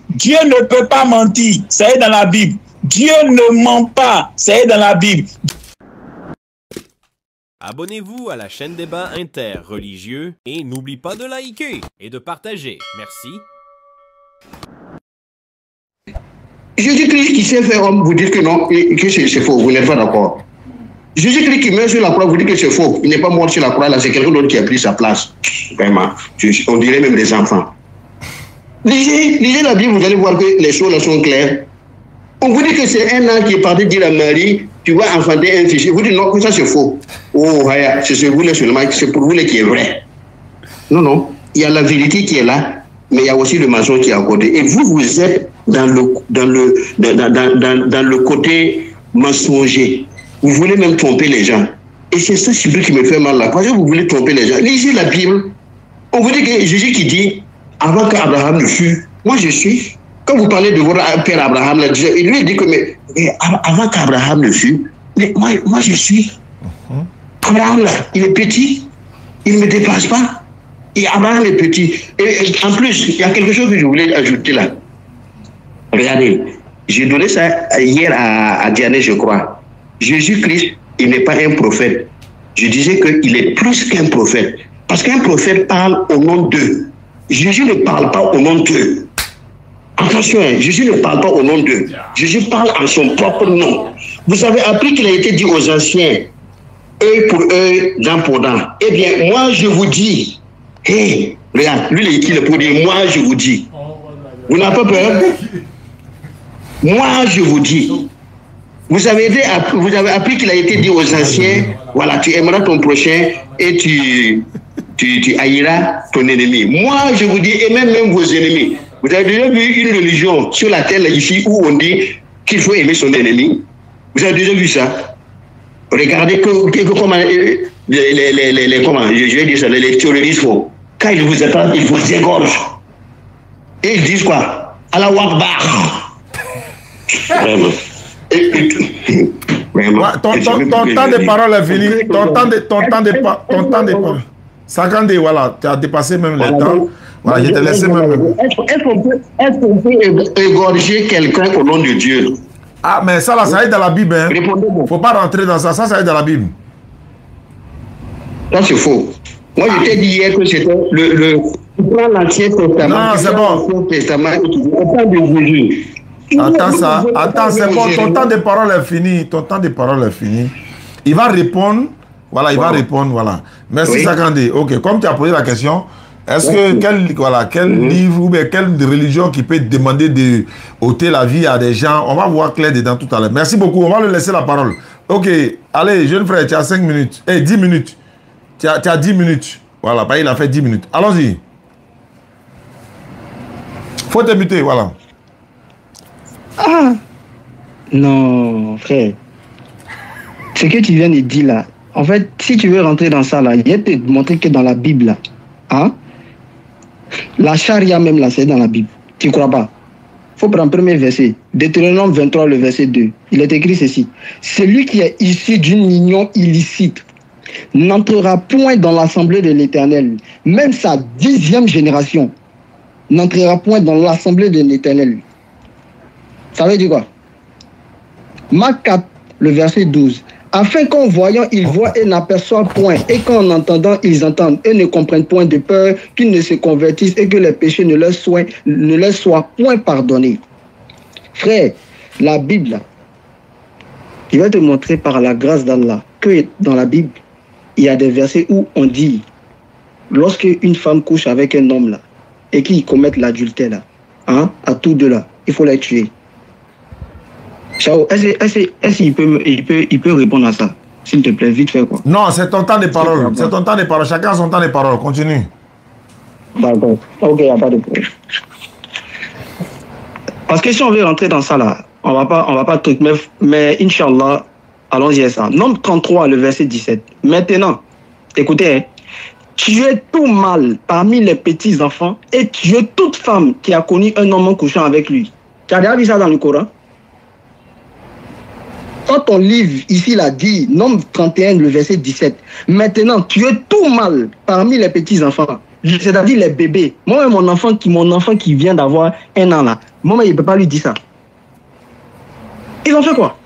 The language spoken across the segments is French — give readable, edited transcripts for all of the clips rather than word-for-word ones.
Dieu ne peut pas mentir, c'est dans la Bible. Dieu ne ment pas, c'est dans la Bible. Abonnez-vous à la chaîne Débat interreligieux et n'oubliez pas de liker et de partager. Merci. Jésus-Christ qui s'est fait homme, vous dites que non, que c'est faux, vous n'êtes pas d'accord. Jésus-Christ qui meurt sur la croix, vous dites que c'est faux, il n'est pas mort sur la croix, là c'est quelqu'un d'autre qui a pris sa place. Vraiment, on dirait même des enfants. Lisez la Bible, vous allez voir que les choses là sont claires. On vous dit que c'est un an qui est parti dire à Marie, tu vas enfanter un fils. Vous dites non, que ça c'est faux. Oh, c'est vous là seulement, c'est pour vous là qui est vrai. Non, non, il y a la vérité qui est là, mais il y a aussi le mensonge qui est à côté. Et vous, vous êtes dans le côté mensonger. Vous voulez même tromper les gens. Et c'est ça surtout qui me fait mal là. Parce que vous voulez tromper les gens. Lisez la Bible. On vous dit que Jésus qui dit, avant qu'Abraham ne fût, moi je suis. Quand vous parlez de votre père Abraham, là, il lui dit que mais avant qu'Abraham ne fût, mais moi je suis. Abraham là, il est petit, il ne me dépasse pas. Et Abraham est petit. Et en plus, il y a quelque chose que je voulais ajouter là. Regardez, j'ai donné ça hier à Diane, je crois. Jésus-Christ, il n'est pas un prophète. Je disais qu'il est plus qu'un prophète. Parce qu'un prophète parle au nom d'eux. Jésus ne parle pas au nom d'eux. Attention, Jésus ne parle pas au nom d'eux. Jésus parle en son propre nom. Vous avez appris qu'il a été dit aux anciens, œil pour œil, dent pour dent. Eh bien, moi je vous dis, hé, regarde, lui il est pour dire, moi je vous dis. Vous n'avez pas peur? Moi je vous dis. Vous avez appris qu'il a été dit aux anciens, voilà, tu aimeras ton prochain et tu haïras ton ennemi. Moi, je vous dis, et même vos ennemis. Vous avez déjà vu une religion sur la terre, là, ici, où on dit qu'il faut aimer son ennemi? Vous avez déjà vu ça? Regardez comment je vais dire ça, les terroristes font. Quand ils vous attendent, ils vous égorgent. Et ils disent quoi? Allahu Akbar. Vraiment. Ton temps de parole est fini. Ton temps de parole. 50, voilà, tu as dépassé même le temps. Voilà, je te laissé même. Est-ce qu'on peut égorger quelqu'un au nom de Dieu? Ah, mais ça là, ça est dans la Bible. Il ne faut pas rentrer dans ça. Ça est dans la Bible. Ça, c'est faux. Moi, je t'ai dit hier que c'était tu prends l'Ancien Testament. Non, c'est bon. On parle de Jésus. Attends, c'est bon, ton temps de parole est fini. Ton temps de parole est fini. Il va répondre. Voilà, il va répondre. Voilà. Merci, Sakandé. Ok, comme tu as posé la question, est-ce que quel livre ou bien quelle religion qui peut demander de ôter la vie à des gens? On va voir clair dedans tout à l'heure. Merci beaucoup. On va lui laisser la parole. Ok, allez, jeune frère, tu as 5 minutes. 10 minutes. Tu as 10 minutes. Voilà, il a fait 10 minutes. Allons-y. Faut débuter, voilà. Ah non, frère. Ce que tu viens de dire là, en fait, si tu veux rentrer dans ça là, je vais te montrer que dans la Bible là, hein, la charia même là, c'est dans la Bible. Tu crois pas? Faut prendre le premier verset. Deutéronome 23, le verset 2. Il est écrit ceci. Celui qui est issu d'une union illicite n'entrera point dans l'assemblée de l'Éternel. Même sa 10e génération n'entrera point dans l'assemblée de l'Éternel. Ça veut dire quoi? Marc 4, le verset 12. Afin qu'en voyant, ils voient et n'aperçoivent point, et qu'en entendant, ils entendent et ne comprennent point, de peur qu'ils ne se convertissent et que les péchés ne leur soient point pardonnés. Frère, la Bible, je vais te montrer par la grâce d'Allah que dans la Bible, il y a des versets où on dit, lorsque une femme couche avec un homme là, et qu'ils commettent l'adultère là, hein, à tous deux là, il faut les tuer. Chao, est-ce qu'il peut répondre à ça? S'il te plaît, vite fait quoi. Non, c'est ton temps de parole. C'est ton temps de parole. Chacun a son temps de parole. Continue. D'accord. Ok, il n'y a pas de problème. Parce que si on veut rentrer dans ça là, on va pas truc, mais Inch'Allah, allons-y à ça. Nombre 33, le verset 17. Maintenant, écoutez, hein, tuez tout mâle parmi les petits enfants et tuez toute femme qui a connu un homme en couchant avec lui. Tu as déjà vu ça dans le Coran? Quand ton livre ici l'a dit, nombre 31, le verset 17, maintenant, tu es tout mâle parmi les petits enfants, c'est-à-dire les bébés. Moi, mon enfant qui vient d'avoir 1 an là, Maman, il ne peut pas lui dire ça. Ils ont fait quoi?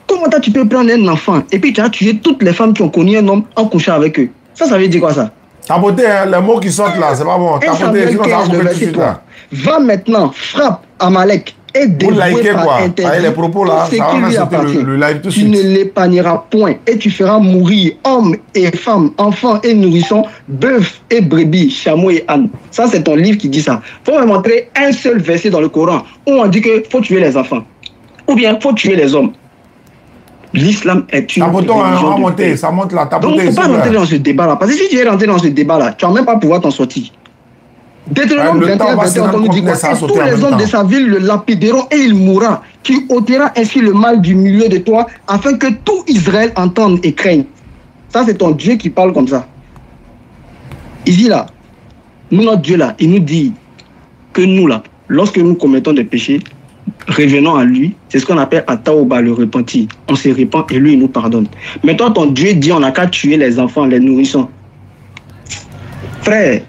Comment tu peux prendre un enfant et puis tu as tué toutes les femmes qui ont connu un homme en couchant avec eux? Ça veut dire quoi ça? Tapoter, hein, les mots qui sortent là, c'est pas bon. Tapoter, sinon ça va couper tout de suite là. Va maintenant, frappe Amalek et dévoué par interdit les propos là, tout ce qui lui appartient. Le live tout de tu suite. ne l'épargneras point et tu feras mourir hommes et femmes, enfants et nourrissons, bœufs et brebis, chameaux et ânes. Ça c'est ton livre qui dit ça. Faut me montrer un seul verset dans le Coran où on dit que faut tuer les enfants ou bien faut tuer les hommes. L'islam est une religion de paix. Ça monte là, donc, il ne faut pas rentrer dans ce débat-là. Parce que si tu es rentré dans ce débat-là, tu ne vas même pas pouvoir t'en sortir. Deutéronome 21, 21, on nous dit quoi? Et tous les hommes de sa ville le lapideront et il mourra. Tu ôteras ainsi le mal du milieu de toi, afin que tout Israël entende et craigne. Ça, c'est ton Dieu qui parle comme ça. Il dit là, nous, notre Dieu là, il nous dit que nous là, lorsque nous commettons des péchés, revenons à lui, c'est ce qu'on appelle Ataoba, le repentir. On se repent et lui, il nous pardonne. Mais toi, ton Dieu dit, on n'a qu'à tuer les enfants, les nourrissons. Frère,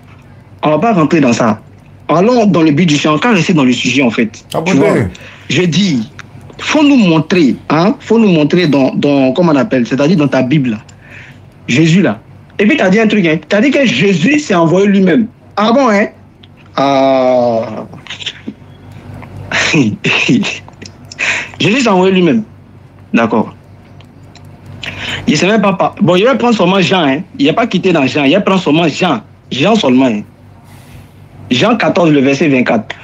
on ne va pas rentrer dans ça. Allons dans le but du sujet, on va rester dans le sujet en fait. Tu vois, je dis, faut nous montrer dans comment on appelle, c'est-à-dire dans ta Bible, là, Jésus là. Et puis tu as dit un truc, hein, tu as dit que Jésus s'est envoyé lui-même. Ah bon, hein? Jésus s'est envoyé lui-même. D'accord. Il ne sait même pas. Bon, il va prendre seulement Jean. Hein. Il n'a pas quitté dans Jean. Il va prendre seulement Jean. Jean seulement. Hein. Jean 14, le verset 24.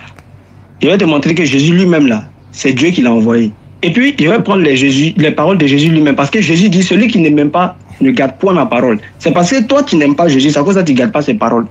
Il va te montrer que Jésus lui-même, là, c'est Dieu qui l'a envoyé. Et puis, il va prendre les paroles de Jésus lui-même. Parce que Jésus dit, celui qui ne m'aime pas ne garde point ma parole. C'est parce que toi, tu n'aimes pas Jésus. C'est à cause de ça que tu ne gardes pas ses paroles.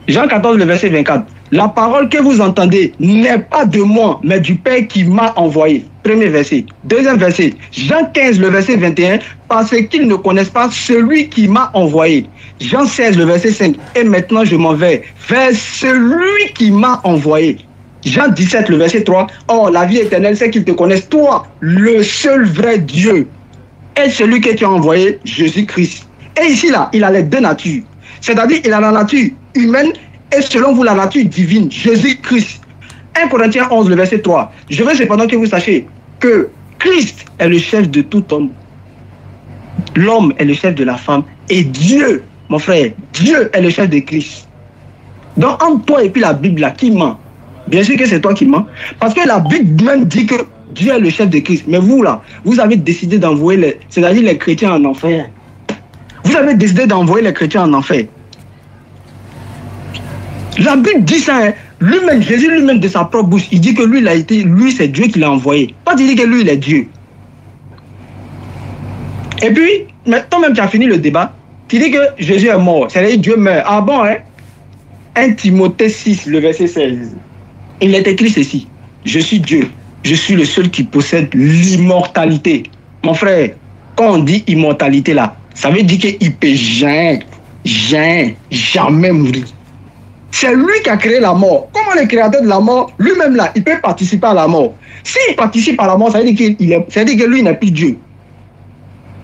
Jean 14, le verset 24. La parole que vous entendez n'est pas de moi, mais du Père qui m'a envoyé. Premier verset. Deuxième verset. Jean 15, le verset 21. Parce qu'ils ne connaissent pas celui qui m'a envoyé. Jean 16, le verset 5. Et maintenant, je m'en vais vers celui qui m'a envoyé. Jean 17, le verset 3. Oh, la vie éternelle, c'est qu'ils te connaissent, toi, le seul vrai Dieu. Et celui que tu as envoyé, Jésus-Christ. Et ici, là, il a les deux natures. C'est-à-dire, il a la nature humaine et selon vous, la nature divine, Jésus-Christ. 1 Corinthiens 11, le verset 3. Je veux cependant que vous sachiez que Christ est le chef de tout homme. L'homme est le chef de la femme. Et Dieu, mon frère, Dieu est le chef de Christ. Donc, entre toi et puis la Bible, là, qui ment? Bien sûr que c'est toi qui mens. Parce que la Bible même dit que Dieu est le chef de Christ. Mais vous, là, vous avez décidé d'envoyer c'est-à-dire les chrétiens en enfer. Vous avez décidé d'envoyer les chrétiens en enfer. La Bible dit ça, hein. Lui-même, Jésus lui-même de sa propre bouche, il dit que lui c'est Dieu qui l'a envoyé. Pas dire que lui il est Dieu. Et puis, toi-même tu as fini le débat, tu dis que Jésus est mort, c'est-à-dire Dieu meurt. Ah bon, hein? 1 Timothée 6, le verset 16. Il est écrit ceci: je suis Dieu, je suis le seul qui possède l'immortalité. Mon frère, quand on dit immortalité là, ça veut dire qu'il ne peut jamais mourir. C'est lui qui a créé la mort. Comment le créateur de la mort, lui-même là, il peut participer à la mort. S'il participe à la mort, ça veut dire que lui n'est plus Dieu.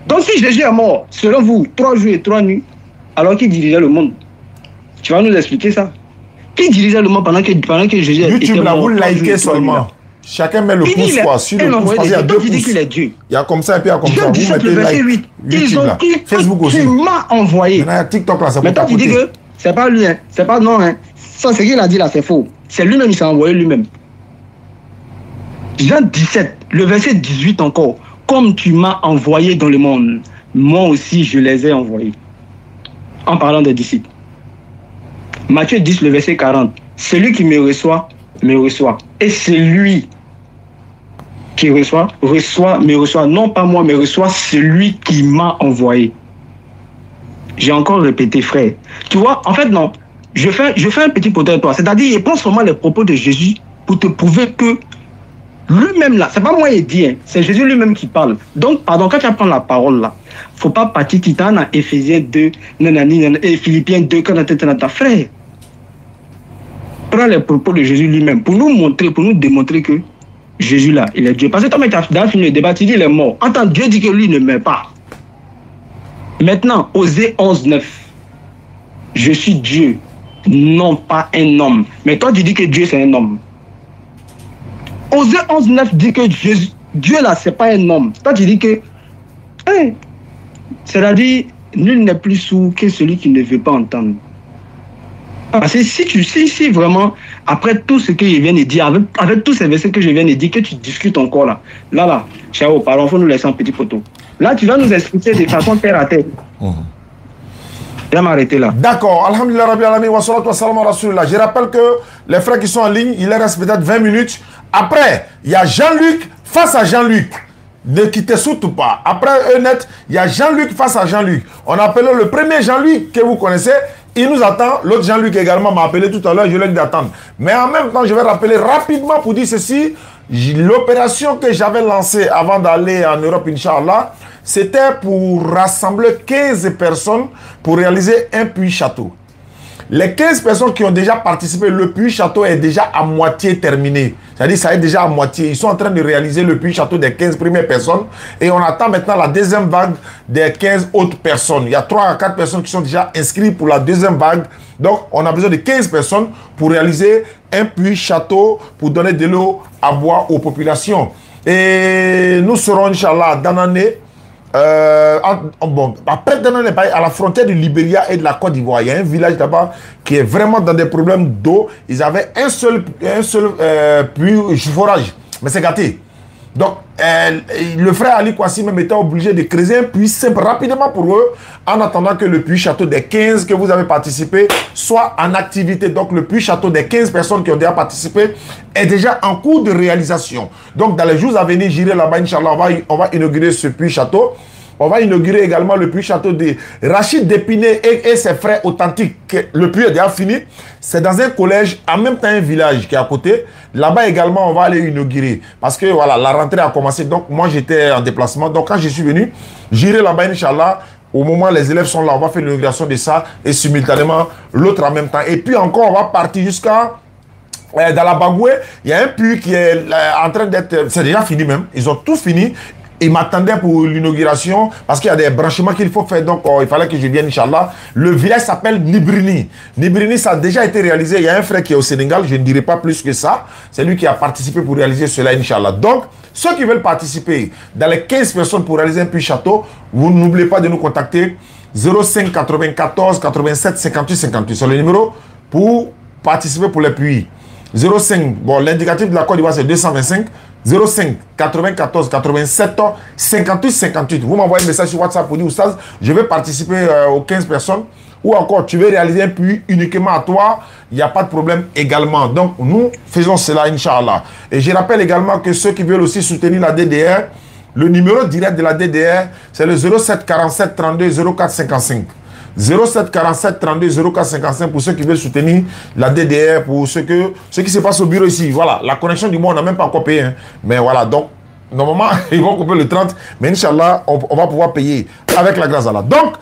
Donc si Jésus est mort, selon vous, 3 jours et 3 nuits, alors qu'il dirigeait le monde, tu vas nous expliquer ça? Qui dirigeait le monde pendant que Jésus était mort? YouTube là, vous likez seulement. Chacun met le pouce quoi. Sur le pouce, il y a 2 pouces. Il y a comme ça et puis il y a comme ça. Vous mettez like. Ils ont dit Facebook aussi. Tu m'as envoyé. Maintenant, TikTok là, ça peut mais toi tu dis que c'est pas lui, hein. C'est pas non, hein. Ça, ce qu'il a dit là, c'est faux. C'est lui-même, il s'est envoyé lui-même. Jean 17, le verset 18 encore. Comme tu m'as envoyé dans le monde, moi aussi je les ai envoyés. En parlant des disciples. Matthieu 10, le verset 40. Celui qui me reçoit, me reçoit. Et celui qui me reçoit, non pas moi, mais reçoit celui qui m'a envoyé. J'ai encore répété, frère. Tu vois, en fait, non. Je fais un petit poteau à toi. C'est-à-dire, il prend seulement les propos de Jésus pour te prouver que lui-même là, c'est pas moi qui dit, hein, c'est Jésus lui-même qui parle. Donc, pardon, quand tu apprends la parole là, faut pas partir titan dans Éphésiens 2, et Philippiens 2, frère. Prends les propos de Jésus lui-même pour nous montrer, pour nous démontrer que Jésus là, il est Dieu. Parce que toi, tu as fini le débat, tu dis il est mort. Entends, Dieu dit que lui ne meurt pas. Maintenant, Osée 11, 9. Je suis Dieu, non pas un homme. Mais toi, tu dis que Dieu, c'est un homme. Osée 11.9 dit que Dieu là, c'est pas un homme. Toi, tu dis que, hein, c'est-à-dire, nul n'est plus sourd que celui qui ne veut pas entendre. Parce que si vraiment, après tout ce que je viens de dire, avec tous ces versets que je viens de dire, que tu discutes encore là, Chao, pardon, il faut nous laisser un petit poteau. Là, tu vas nous expliquer de façon terre à terre. Je vais m'arrêter là. D'accord. Alhamdulillah Rabbil Alamin wa salatu wa salam ala Rasulullah. Je rappelle que les frères qui sont en ligne, il leur reste peut-être 20 minutes. Après, il y a Jean-Luc face à Jean-Luc. Ne quittez surtout pas. Après Eunet, il y a Jean-Luc face à Jean-Luc. On appelle le premier Jean-Luc que vous connaissez. Il nous attend. L'autre Jean-Luc également m'a appelé tout à l'heure. Je lui ai dit d'attendre. Mais en même temps, je vais rappeler rapidement pour dire ceci. L'opération que j'avais lancée avant d'aller en Europe, Inch'Allah, c'était pour rassembler 15 personnes pour réaliser un puits-château. Les 15 personnes qui ont déjà participé, le puits-château est déjà à moitié terminé. C'est-à-dire ça est déjà à moitié. Ils sont en train de réaliser le puits-château des 15 premières personnes. Et on attend maintenant la deuxième vague des 15 autres personnes. Il y a 3 à 4 personnes qui sont déjà inscrites pour la deuxième vague. Donc on a besoin de 15 personnes pour réaliser un puits-château pour donner de l'eau à boire aux populations. Et nous serons, Inch'Allah, dans l'année. Après à la frontière du Libéria et de la Côte d'Ivoire, il y a un village là-bas qui est vraiment dans des problèmes d'eau. Ils avaient un seul puits forage, mais c'est gâté. Donc le frère Ali Kwasi même était obligé de creuser un puits simple rapidement pour eux, en attendant que le puits château des 15 que vous avez participé soit en activité. Donc le puits château des 15 personnes qui ont déjà participé est déjà en cours de réalisation. Donc dans les jours à venir, j'irai là-bas, Inch'Allah, on va inaugurer ce puits château. On va inaugurer également le puits château de Rachid Dépiné et ses frères authentiques. Le puits est déjà fini. C'est dans un collège, en même temps un village qui est à côté. Là-bas également, on va aller inaugurer. Parce que voilà, la rentrée a commencé. Donc moi, j'étais en déplacement. Donc quand je suis venu, j'irai là-bas, Inch'Allah. Au moment où les élèves sont là, on va faire l'inauguration de ça. Et simultanément, l'autre en même temps. Et puis encore, on va partir jusqu'à... dans la Bagoué, il y a un puits qui est en train d'être... C'est déjà fini même. Ils ont tout fini. Ils m'attendaient pour l'inauguration parce qu'il y a des branchements qu'il faut faire. Donc, il fallait que je vienne, Inch'Allah. Le village s'appelle Nibrini. Nibrini, ça a déjà été réalisé. Il y a un frère qui est au Sénégal. Je ne dirai pas plus que ça. C'est lui qui a participé pour réaliser cela, Inch'Allah. Donc, ceux qui veulent participer dans les 15 personnes pour réaliser un puits château, vous n'oubliez pas de nous contacter 05 94 87 58 58. C'est le numéro pour participer pour les puits. 05, bon, l'indicatif de la Côte d'Ivoire, c'est 225. 05 94 87 58 58. Vous m'envoyez un message sur WhatsApp pour dire Oustaz, je vais participer aux 15 personnes. Ou encore, tu veux réaliser un puits uniquement à toi, il n'y a pas de problème également. Donc, nous faisons cela, Inch'Allah. Et je rappelle également que ceux qui veulent aussi soutenir la DDR, le numéro direct de la DDR, c'est le 07 47 32 04 55. 07 47 32 04 55 pour ceux qui veulent soutenir la DDR, pour ce qui se passe au bureau ici. Voilà, la connexion du mois, on n'a même pas encore payé. Hein. Mais voilà, donc, normalement, ils vont couper le 30. Mais Inch'Allah, on va pouvoir payer avec la grâce d'Allah. Donc,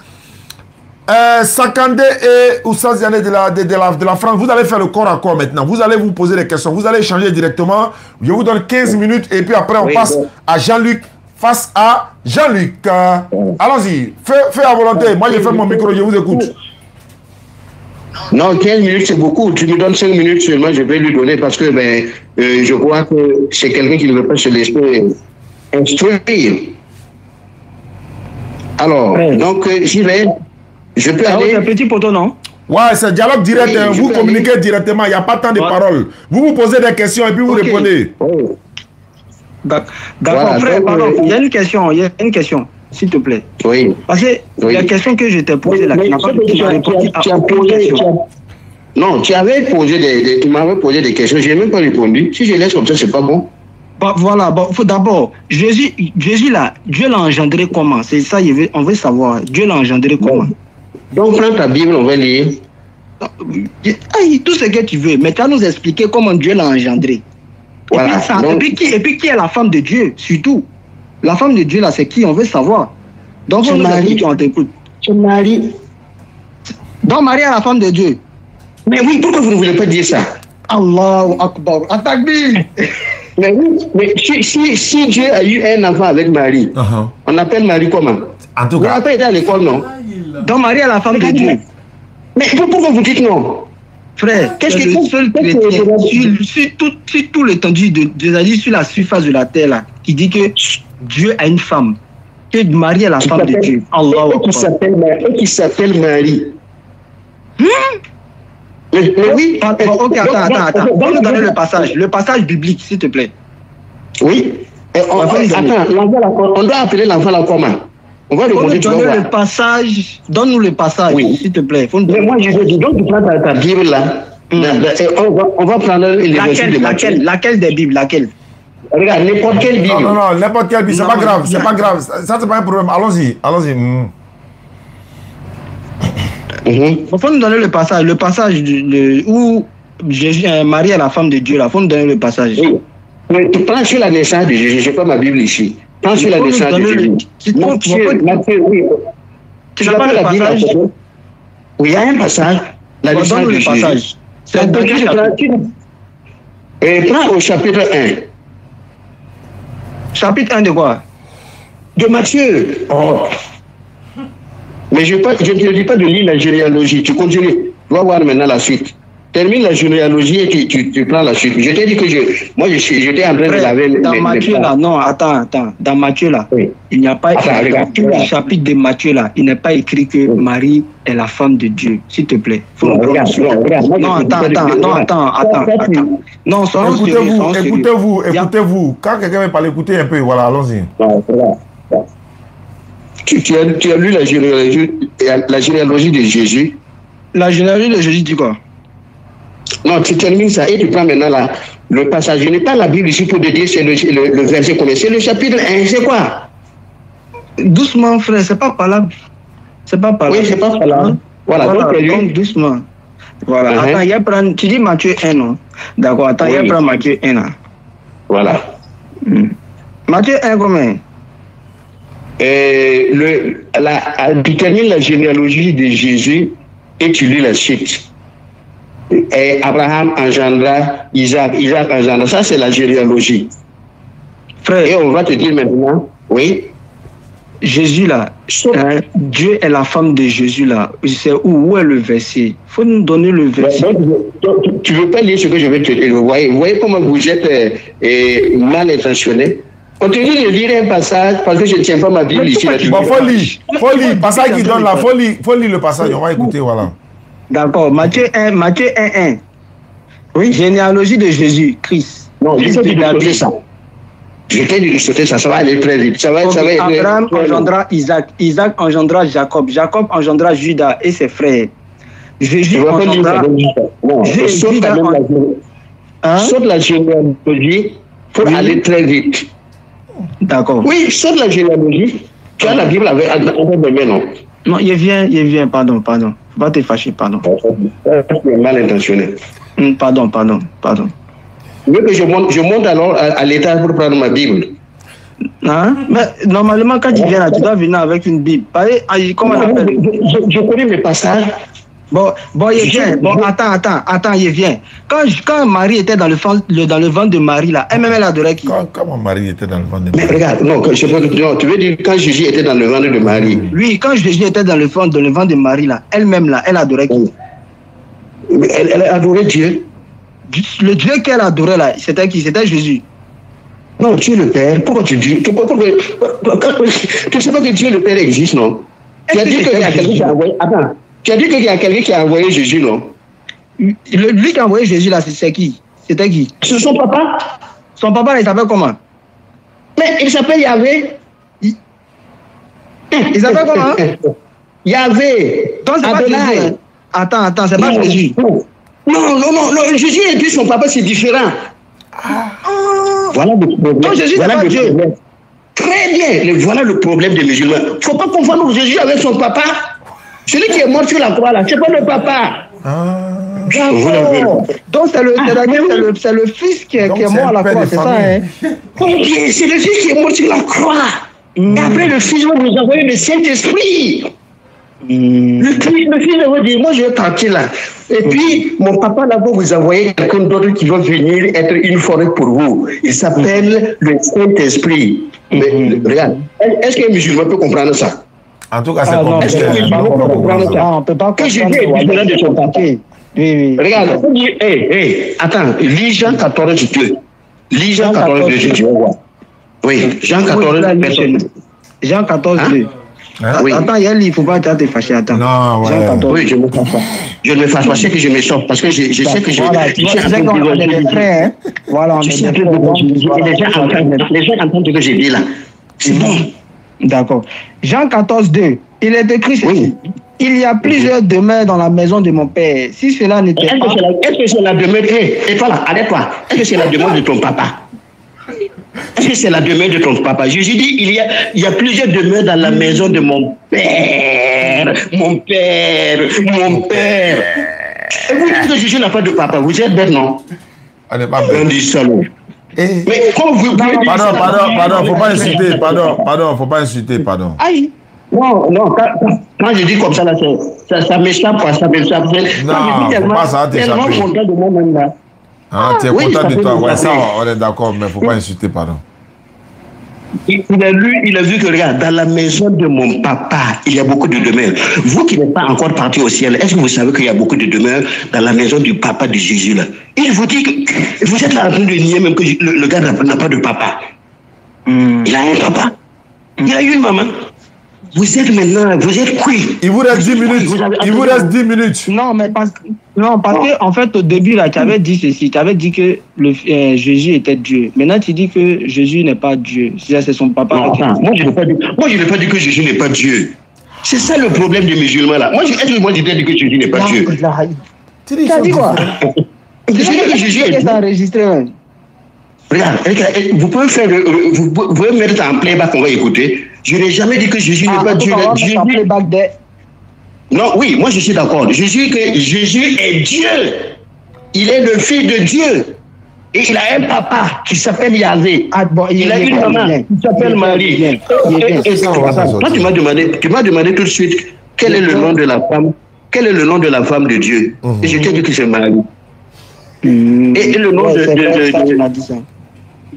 Sakandé et Oustaz Yané de la France, vous allez faire le corps à corps maintenant. Vous allez vous poser des questions. Vous allez échanger directement. Je vous donne 15 minutes et puis après, on passe à Jean-Luc face à Jean-Luc. Allons-y, fais à volonté. Moi, j'ai fait mon micro, je vous écoute. Non, 15 minutes, c'est beaucoup. Tu me donnes 5 minutes seulement, je vais lui donner parce que je crois que c'est quelqu'un qui ne veut pas se laisser instruire. Alors, donc, j'y vais. Je peux aller. C'est un petit poteau, non? Ouais, c'est dialogue direct. Oui, vous communiquez directement, il n'y a pas tant de paroles. Vous vous posez des questions et puis vous répondez. Oh. D'accord, voilà, frère, pardon, il y a une question, s'il te plaît. Oui. Parce que la question que je t'ai posée, là, tu n'as pas répondu à aucune question. Non, tu m'avais posé des questions, je n'ai même pas répondu. Si je laisse comme ça, c'est pas bon. Bah, voilà, bon, d'abord, Jésus là, Dieu l'a engendré comment? C'est ça, on veut savoir. Dieu l'a engendré comment? Donc, prends ta Bible, on va lire. Tout ce que tu veux, mais tu vas nous expliquer comment Dieu l'a engendré. Voilà. Et puis qui est la femme de Dieu, surtout? La femme de Dieu, là, c'est qui? On veut savoir. Donc, on t'écoute. C'est Marie. Donc, Marie est la femme de Dieu. Mais oui, pourquoi vous ne voulez pas dire ça? Allahu Akbar. Attaque-lui. Mais oui, mais si Dieu a eu un enfant avec Marie, on appelle Marie comment? En tout cas. Vous n'avez pas été à l'école, non? Donc, Marie est la femme de Dieu. Mais pourquoi vous dites non? Frère, qu'est-ce que le seul chrétien sur tout l'étendue de sur la surface de la terre là, qui dit que Dieu a une femme, que Marie est la femme de Dieu. Allah. Et qui s'appelle Marie. Oui. Ok, attends. On va nous donner le passage biblique, s'il te plaît. Oui. On doit appeler l'enfant là comment? On va demander le passage. Donne-nous le passage, s'il te plaît. Mais moi, je te dis, donc tu prends ta Bible là. On va prendre les versets de Matthieu. Laquelle des Bibles? Laquelle? Regarde, n'importe quelle Bible. Non, n'importe quelle Bible. C'est pas grave, c'est pas grave. Ça, c'est pas un problème. Allons-y. Il faut nous donner le passage où Jésus, Marie est la femme de Dieu. Il faut nous donner le passage. Oui. Tu prends sur la naissance de Jésus. Je n'ai pas ma Bible ici. Prends sur la naissance de Jésus. Matthieu, oui. Tu n'as pas le passage? Oui, il y a un passage. La naissance de Jésus. C'est un prends au chapitre 1. Chapitre 1 de quoi? De Matthieu. Mais je ne te dis pas de lire la généalogie. Tu continues. Tu vas voir maintenant la suite. Termine la généalogie et tu prends la suite. Je t'ai dit que j'étais en train de laver dans Matthieu là, non, attends. Dans Matthieu là, il n'y a pas écrit, dans le chapitre de Matthieu là, il n'est pas écrit que Marie est la femme de Dieu. S'il te plaît. Non, attends. Non, écoutez-vous. Quand quelqu'un veut parler, écoutez un peu. Voilà, allons-y. Tu as lu la généalogie de Jésus? La généalogie de Jésus dit quoi? Non, tu termines ça et tu prends maintenant le passage. Je n'ai pas la Bible ici pour te dire c'est le verset qu'on est. C'est le chapitre 1, c'est quoi? Doucement, frère, c'est pas parlable. Oui, c'est pas parlable. Voilà, donc doucement. Voilà, attends, tu dis Matthieu 1, non? D'accord, attends, il y a prendre Matthieu 1 là. Voilà. Matthieu 1 combien? Tu termines la généalogie de Jésus et tu lis la suite. Et Abraham engendra Isaac engendra. Ça, c'est la généalogie. Frère, et on va te dire maintenant, oui. Jésus là, Dieu est la femme de Jésus là. C'est où est le verset? Il faut nous donner le verset. Tu ne veux pas lire ce que je vais te dire. Vous voyez comment vous êtes mal intentionné. Continue de lire un passage parce que je ne tiens pas ma Bible ici. Faut lire. Passage qui donne là. Faut lire le passage. On va écouter, voilà. D'accord. Matthieu 1. Oui. Généalogie de Jésus, Christ. Non, je t'ai dit de sauter ça. Je t'ai dit de sauter ça. Ça va aller très vite. Abraham engendra Isaac. Isaac engendra Jacob. Jacob engendra Judas et ses frères. Jésus engendra... Saute la généalogie pour aller très vite. D'accord. Oui, saute la généalogie. Tu as la Bible avec non? Non, il vient, pardon. Faut pas te fâcher, pardon. C'est mal intentionné. Pardon. Tu veux que je monte alors à l'étage pour prendre ma Bible? Hein? Mais normalement, quand tu viens là, tu dois venir avec une Bible. Comment on appelle? Je connais mes passages. Bon, il vient. Bon, attends, il vient. Quand Marie était dans le ventre de Marie, là, elle-même, elle adorait qui? Comment Marie était dans le ventre de Marie? Mais regarde, non, tu veux dire quand Jésus était dans le ventre de Marie? Oui, quand Jésus était dans le ventre de Marie, là, elle-même, là, elle adorait qui? Elle adorait Dieu. Le Dieu qu'elle adorait, là, c'était qui? C'était Jésus. Non, Dieu le Père. Pourquoi tu dis? Tu ne sais pas que Dieu le Père existe, non? Tu as dit qu'il y a quelqu'un qui a envoyé. Attends. Tu as dit qu'il y a quelqu'un qui a envoyé Jésus, non? Lui qui a envoyé Jésus, là, c'est qui? C'était qui? C'est son papa. Son papa, il s'appelle comment? Mais il s'appelle Yahvé. Il s'appelle comment? Yahvé. Donc, c'est pas Jésus. Attends, c'est pas Jésus. Non, Jésus et puis son papa, c'est différent. Voilà le problème. Donc, Jésus, c'est pas Dieu. Très bien. Voilà le problème des musulmans. Il ne faut pas confondre Jésus avec son papa. Celui qui est mort sur la croix, là, c'est pas le papa. Donc, c'est le fils qui est mort à la croix, c'est ça, hein? C'est le fils qui est mort sur la croix. Et après, le fils va nous envoyer le Saint-Esprit. Le fils va dire, moi, je vais partir là. Et puis, mon papa là va vous envoyer quelqu'un d'autre qui va venir être une forêt pour vous. Il s'appelle le Saint-Esprit. Mais regarde, est-ce qu'un musulman peut comprendre ça? En tout cas, c'est compliqué. On ne peut pas comprendre. Que Jésus est différent de son papa. Oui. Regarde, attends, lis Jean 14, 2. Lis Jean 14, 2, tu vas voir. Oui, Jean 14, personne. Jean 14, 2. Hein? Oui. Attends, il y a un livre, il ne faut pas te fâcher. Attends. Non, ouais. Jean 14. Oui, je ne me fâche pas. Je ne me fâche pas, c'est que je me sors. Parce que je sais que je. Voilà, tu sais qu'on est des frères. Voilà, on est des frères. Les gens entendent ce que j'ai dit là. C'est bon. D'accord. Jean 14, 2. Il est écrit ceci. Il y a plusieurs demeures dans la maison de mon père. Si cela n'était pas... Est-ce que c'est la demeure... Et toi là, arrête-toi. Est-ce que c'est la demeure de ton papa? Est-ce que c'est la demeure de ton papa? Jésus dit, il y a plusieurs demeures dans la maison de mon père. Mon père. Et vous dites que Jésus n'a pas de papa. Vous êtes bête, non? On n'est pas bête. On dit salaud. Mais quand vous... Pardon, faut pas insulter. Pardon, faut pas insulter, pardon. Aïe. Non, quand je dis comme ça, là, ça m'échappe, ça m'échappe. Non, faut pas ça t'échapper. Tellement content de moi-même, là. Ah, tu es content de toi. Ouais, ça, on est d'accord, mais faut pas insulter, pardon. Il a vu que, regarde, dans la maison de mon papa, il y a beaucoup de demeures. Vous qui n'êtes pas encore parti au ciel, est-ce que vous savez qu'il y a beaucoup de demeures dans la maison du papa de Jésus, là? Il vous dit que vous êtes là en train de nier même que le gars n'a pas de papa. Il a un papa. Il a une maman. Vous êtes maintenant, vous êtes qui? Il vous reste 10 minutes. Il vous reste 10 minutes. Non, mais parce que, en fait, au début, là, tu avais dit ceci. Tu avais dit que Jésus était Dieu. Maintenant, tu dis que Jésus n'est pas Dieu. C'est son papa. Non, moi, je n'ai pas dit que Jésus n'est pas Dieu. C'est ça le problème des musulmans, là. Moi, est-ce que moi, j'ai dit que Jésus n'est pas Dieu? Tu as dit quoi? Je dis que Jésus est Dieu. Enregistré. Regarde, vous pouvez mettre en playback, on va écouter. Je n'ai jamais dit que Jésus n'est pas Dieu. Non, oui, moi je suis d'accord. Jésus est Dieu. Il est le Fils de Dieu. Et il a un papa qui s'appelle Yahvé. Il a une maman qui s'appelle Marie. Toi, tu m'as demandé tout de suite quel est le nom de la femme. Quel est le nom de la femme de Dieu? Et je t'ai dit que c'est Marie. Et le nom de...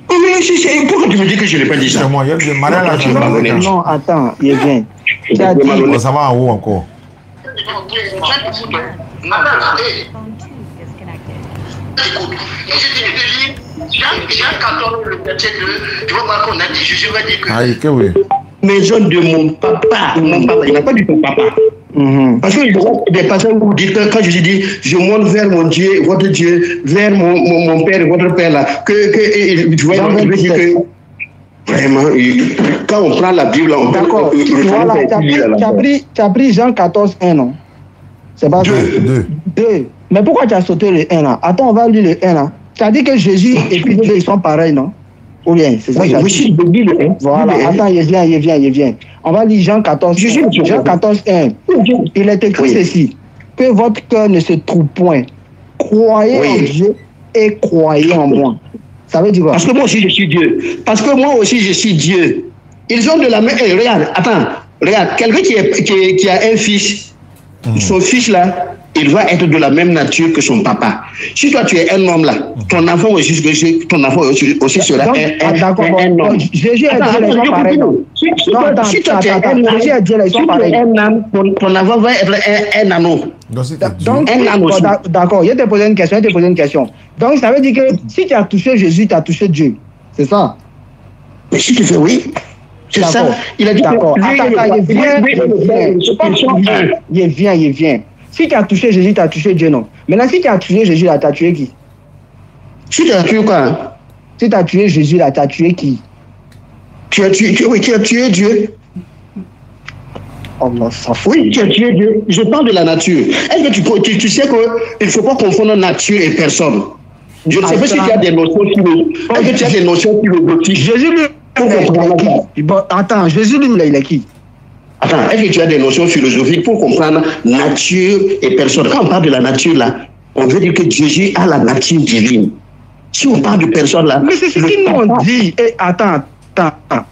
Mais pourquoi tu me dis que je n'ai pas dit ça? Moi, il y a des malades. Non, attends, il vient. Ça va en haut encore. Écoute, Jean 14, le verset 2, tu vas voir qu'on a dit, Jésus va dire que... Aïe, que oui. Maison de mon papa, il n'a pas dit ton papa. Parce que il y a des passages où vous dites que quand Jésus dit, je monte vers mon Dieu, votre Dieu, vers mon Père, votre Père là, que tu vois, il veut dire que vraiment, quand on prend la Bible, on peut... D'accord, voilà, tu as pris Jean 14, 1, non? C'est pas 2. Mais pourquoi tu as sauté le 1 là? Attends, on va lire le 1 là. Tu as dit que Jésus et puis Dieu, ils sont pareils, non? Ou bien, c'est ça? Oui, le 1. Voilà, attends, il vient. On va lire Jean 14, Jean 14, 1. Il est écrit ceci, que votre cœur ne se trouve point. Croyez en Dieu et croyez en moi. Ça veut dire quoi? Parce que moi aussi, je suis Dieu. Parce que moi aussi, je suis Dieu. Ils ont de la même... regarde, attends. Regarde, quelqu'un qui a un fils, son fils là, il va être de la même nature que son papa. Si toi tu es un homme là, ton enfant aussi sera un homme. Jésus a dit les gens pareils. Si toi tu es un âme, ton enfant va être un anneau. Donc, d'accord, je vais te poser une question. Donc ça veut dire que si tu as touché Jésus, tu as touché Dieu. C'est ça? Mais si tu fais oui. C'est ça. Il a dit d'accord. Il vient. Si tu as touché Jésus, tu as touché Dieu, non. Maintenant, si tu as tué Jésus, là, tu as tué qui? Si tu as tué quoi? Si tu as tué Jésus, là, tu as tué qui? Tu as tué Dieu. Allah, ça fout. Oui, tu as tué Dieu. Je parle de la nature. Est-ce que tu sais qu'il ne faut pas confondre nature et personne? Je ne sais pas si tu as des notions philosophiques. Est-ce que tu as des notions philosophiques? Jésus, lui, bon, attends, Jésus, lui, il est qui? Attends, est-ce que tu as des notions philosophiques pour comprendre nature et personne? Quand on parle de la nature, là, on veut dire que Jésus a la nature divine. Si on parle de personne, là... Mais c'est ce que nous on dit. Attends.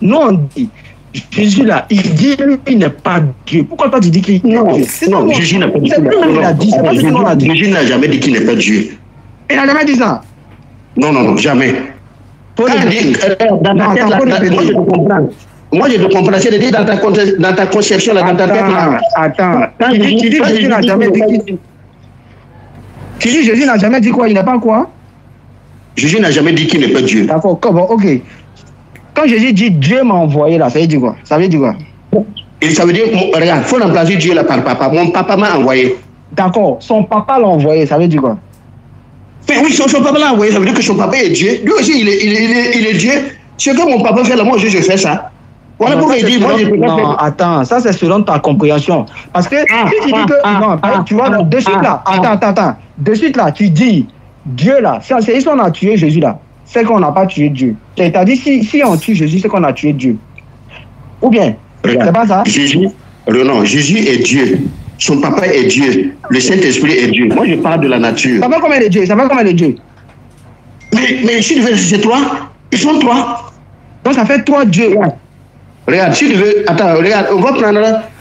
Nous on dit, Jésus, là, il dit lui, il n'est pas Dieu. Pourquoi toi tu dis qu'il n'est pas Dieu? Non, Jésus n'a pas dit qu'il n'est pas Dieu. Jésus n'a jamais dit qu'il n'est pas Dieu. Il n'a jamais dit ça? Non, jamais. Moi, je te comprends. C'est-à-dire dans ta conception, dans ta tête. Attends. Tu dis que Jésus n'a jamais dit qu'il... Tu dis Jésus n'a jamais dit quoi? Il n'est pas quoi? Jésus n'a jamais dit qu'il n'est pas Dieu. D'accord, bon, ok. Quand Jésus dit Dieu m'a envoyé là, ça veut dire quoi? Ça veut dire quoi? Et ça veut dire, regarde, il faut remplacer Dieu là par papa. Mon papa m'a envoyé. D'accord, son papa l'a envoyé, ça veut dire quoi? Mais oui, son papa l'a envoyé, ça veut dire que son papa est Dieu. Lui aussi, il est Dieu. Ce que mon papa fait là, moi, je fais ça. Voilà pourquoi il dit, moi, je peux pas faire. Non, attends, ça c'est selon ta compréhension. Parce que si tu dis que, non, tu vois, de suite là, attends, de suite là, tu dis, Dieu là, si on a tué Jésus là, c'est qu'on n'a pas tué Dieu. C'est-à-dire, si on tue Jésus, c'est qu'on a tué Dieu. Ou bien, c'est pas ça? Non, Jésus est Dieu. Son papa est Dieu. Le Saint-Esprit est Dieu. Moi, je parle de la nature. Ça fait combien de dieux? Mais si tu veux, c'est trois. Ils sont trois. Donc, ça fait 3 dieux. Regarde, si tu veux, attends, regarde, on va prendre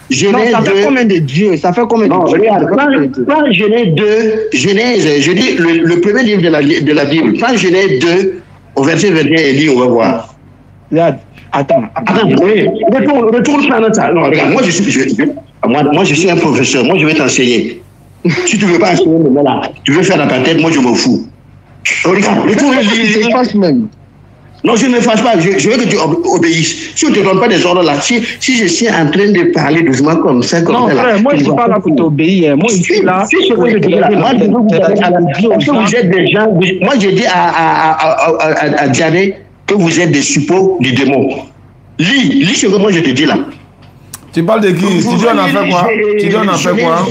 Genèse 2. Ça fait combien de dieux? Ça fait combien de dieux? Regarde, prends Genèse 2, Genèse, je dis le premier livre de la Bible. Prends Genèse 2, au verset 21, et lis, on va voir. Regarde, attends, oui, retourne prendre ça. Non, regarde, moi je suis un professeur, moi je vais t'enseigner. Si tu ne veux pas enseigner, là, tu veux faire dans ta tête, moi je m'en fous. Regarde, retourne lire. Non, je ne me fâche pas. Je veux que tu obéisses. Si on ne te donne pas des ordres là, si je suis en train de parler doucement comme ça, non, frère, moi je ne suis pas là pour t'obéir. Moi je suis là. Vous êtes des gens. Moi j'ai dit à Diane que vous êtes des suppôts du démon. Lis ce que moi je te dis là. Tu parles de qui? Tu dis on a fait quoi? Tu dis on a fait quoi?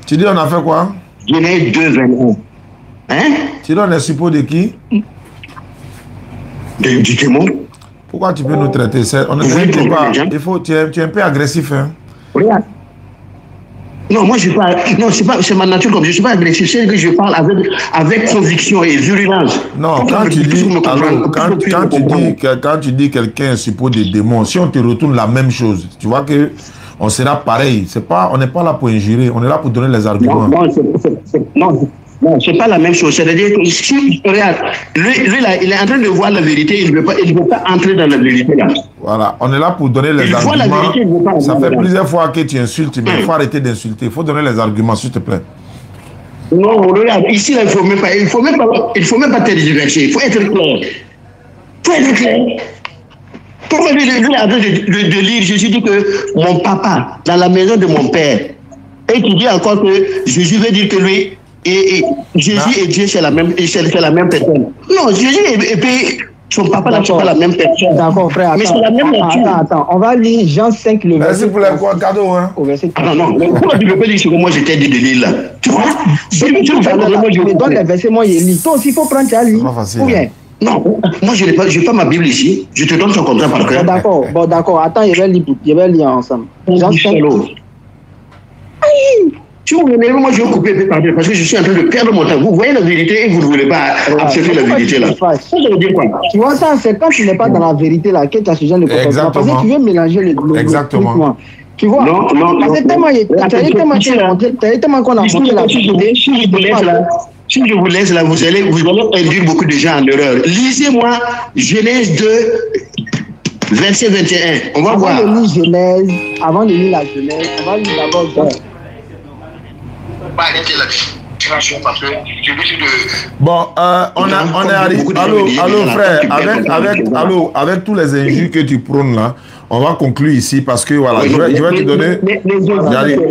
Tu dis on a fait quoi? Genèse 2, 21. Hein? Tu donnes les suppôts de qui? Du démon. Pourquoi tu peux nous traiter? On ne traite pas. Il faut, tu es un peu agressif. Hein? Regarde. Non, moi je parle. Non, c'est ma nature comme je ne suis pas agressif. C'est que je parle avec conviction et virulence. Non, quand tu dis quelqu'un est suppôt des démons, si on te retourne la même chose, tu vois que on sera pareil. On n'est pas là pour injurer, on est là pour donner les arguments. Non, c'est pas la même chose. C'est-à-dire que si, regarde, lui là, il est en train de voir la vérité, il ne veut pas entrer dans la vérité là. Voilà, on est là pour donner les arguments. La vérité, il veut pas. Ça fait plusieurs fois que tu insultes, mais il faut arrêter d'insulter. Il faut donner les arguments, s'il te plaît. Non, regarde, ici là, il faut même pas tergiverser. Il faut être clair. Pourquoi lui est en train de lire, je dis que mon papa, dans la maison de mon père, et qui dit encore que Jésus veut dire que lui. Et Jésus et Dieu, c'est la même personne. Non, Jésus et puis son papa, là, c'est pas la même personne. D'accord, frère. Mais c'est la même nature. Attends, on va lire Jean 5, le verset. Merci pour le cadeau, hein. Non. Pourquoi tu ne peux pas lire ce que moi, je t'ai dit de lire, là? Tu vois? Je me donne les versets, moi, je lis. Toi aussi, il faut prendre ta lit. Ou bien? Non, moi, je n'ai pas ma Bible ici. Je te donne ça comme ça par cœur. Bon, d'accord. Attends, je vais lire ensemble. Jean 5. Si vous m'énervez, moi je vais couper parce que je suis en train de perdre mon temps. Vous voyez la vérité et vous ne voulez pas accepter la vérité là. Ça veut dire quoi? Tu vois ça, c'est quand tu n'es pas dans la vérité là que tu as ce genre de comportement. Parce que tu veux mélanger les deux. Exactement. Tu vois? Non. Parce que tellement qu'on a montré la vérité. Si je vous laisse là, vous allez induire beaucoup de gens en erreur. Lisez-moi Genèse 2, verset 21. On va voir. Avant de lire la Genèse, on va lire d'abord Jean. Bon, on est arrivé. Allô, frère, avec tous les injures que tu prônes là, on va conclure ici parce que voilà, je vais te donner.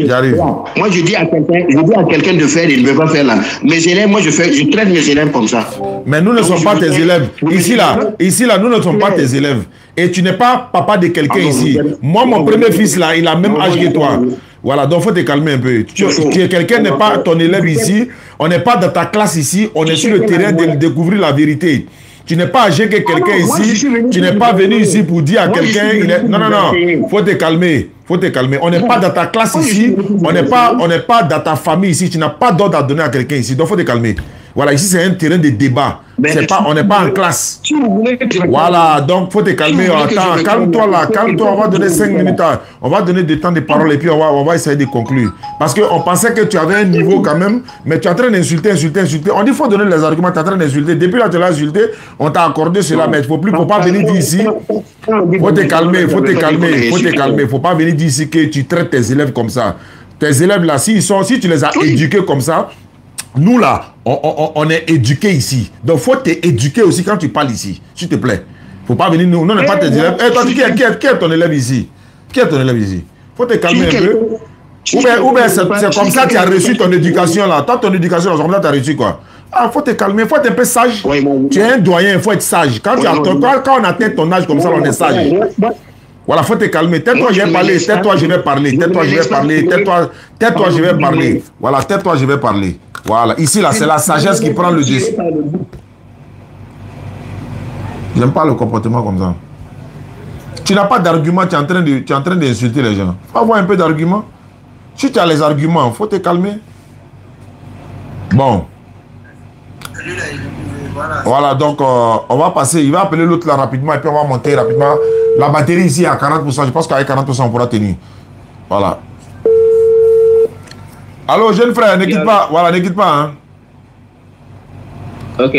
J'arrive. Moi, je dis à quelqu'un de faire, il ne veut pas faire là. Mes élèves, moi, je traite mes élèves comme ça. Mais nous ne sommes pas tes élèves. Ici là, nous ne sommes pas tes élèves. Et tu n'es pas papa de quelqu'un ici. Moi, mon premier fils là, il a le même âge que toi. Voilà, donc il faut te calmer un peu. Quelqu'un n'est pas ton élève ici, on n'est pas dans ta classe ici, on est sur le terrain de découvrir la vérité. Tu n'es pas âgé que quelqu'un ici, tu n'es pas venu ici pour dire à quelqu'un... Non, faut te calmer, On n'est pas dans ta classe ici, on n'est pas dans ta famille ici, tu n'as pas d'ordre à donner à quelqu'un ici, donc il faut te calmer. Voilà, ici c'est un terrain de débat. On n'est pas en classe. Voilà, donc faut te calmer. Attends, calme-toi là, on va donner 5 minutes. On va donner du temps de parole et puis on va essayer de conclure. Parce qu'on pensait que tu avais un niveau quand même, mais tu es en train d'insulter. On dit qu'il faut donner les arguments, tu es en train d'insulter. Depuis là, tu l'as insulté, on t'a accordé cela, mais il ne faut pas venir dire ici. Faut te calmer. Faut pas venir dire ici que tu traites tes élèves comme ça. tes élèves là, si tu les as éduqués comme ça, nous là, on est éduqués ici. Donc, il faut t'éduquer aussi quand tu parles ici, s'il te plaît. Il ne faut pas venir, nous, on n'est pas tes élèves. Toi, qui est ton élève ici? Qui est ton élève ici? Il faut te calmer un peu. Ou bien c'est comme ça que tu as reçu ton éducation là. Toi, ton éducation, c'est comme ça que tu as reçu quoi. Ah, il faut te calmer, il faut être un peu sage. Tu es un doyen, il faut être sage. Quand on atteint ton âge comme ça, on est sage. Voilà, il faut te calmer. Tais-toi, je vais parler. Tais-toi, je vais parler. Tais-toi, je vais parler. Tais-toi, je vais parler. Voilà, tais-toi, je vais parler. Voilà, ici là, c'est la sagesse qui prend le dessus. J'aime pas le comportement comme ça. Tu n'as pas d'argument, tu es en train d'insulter les gens. Faut avoir un peu d'argument. Si tu as les arguments, il faut te calmer. Bon. Voilà, donc on va passer. Il va appeler l'autre là rapidement et puis on va monter rapidement. La batterie ici est à 40%. Je pense qu'avec 40%, on pourra tenir. Voilà. Allô, jeune frère, ne quitte pas. Voilà, ne quitte pas. Hein. Ok.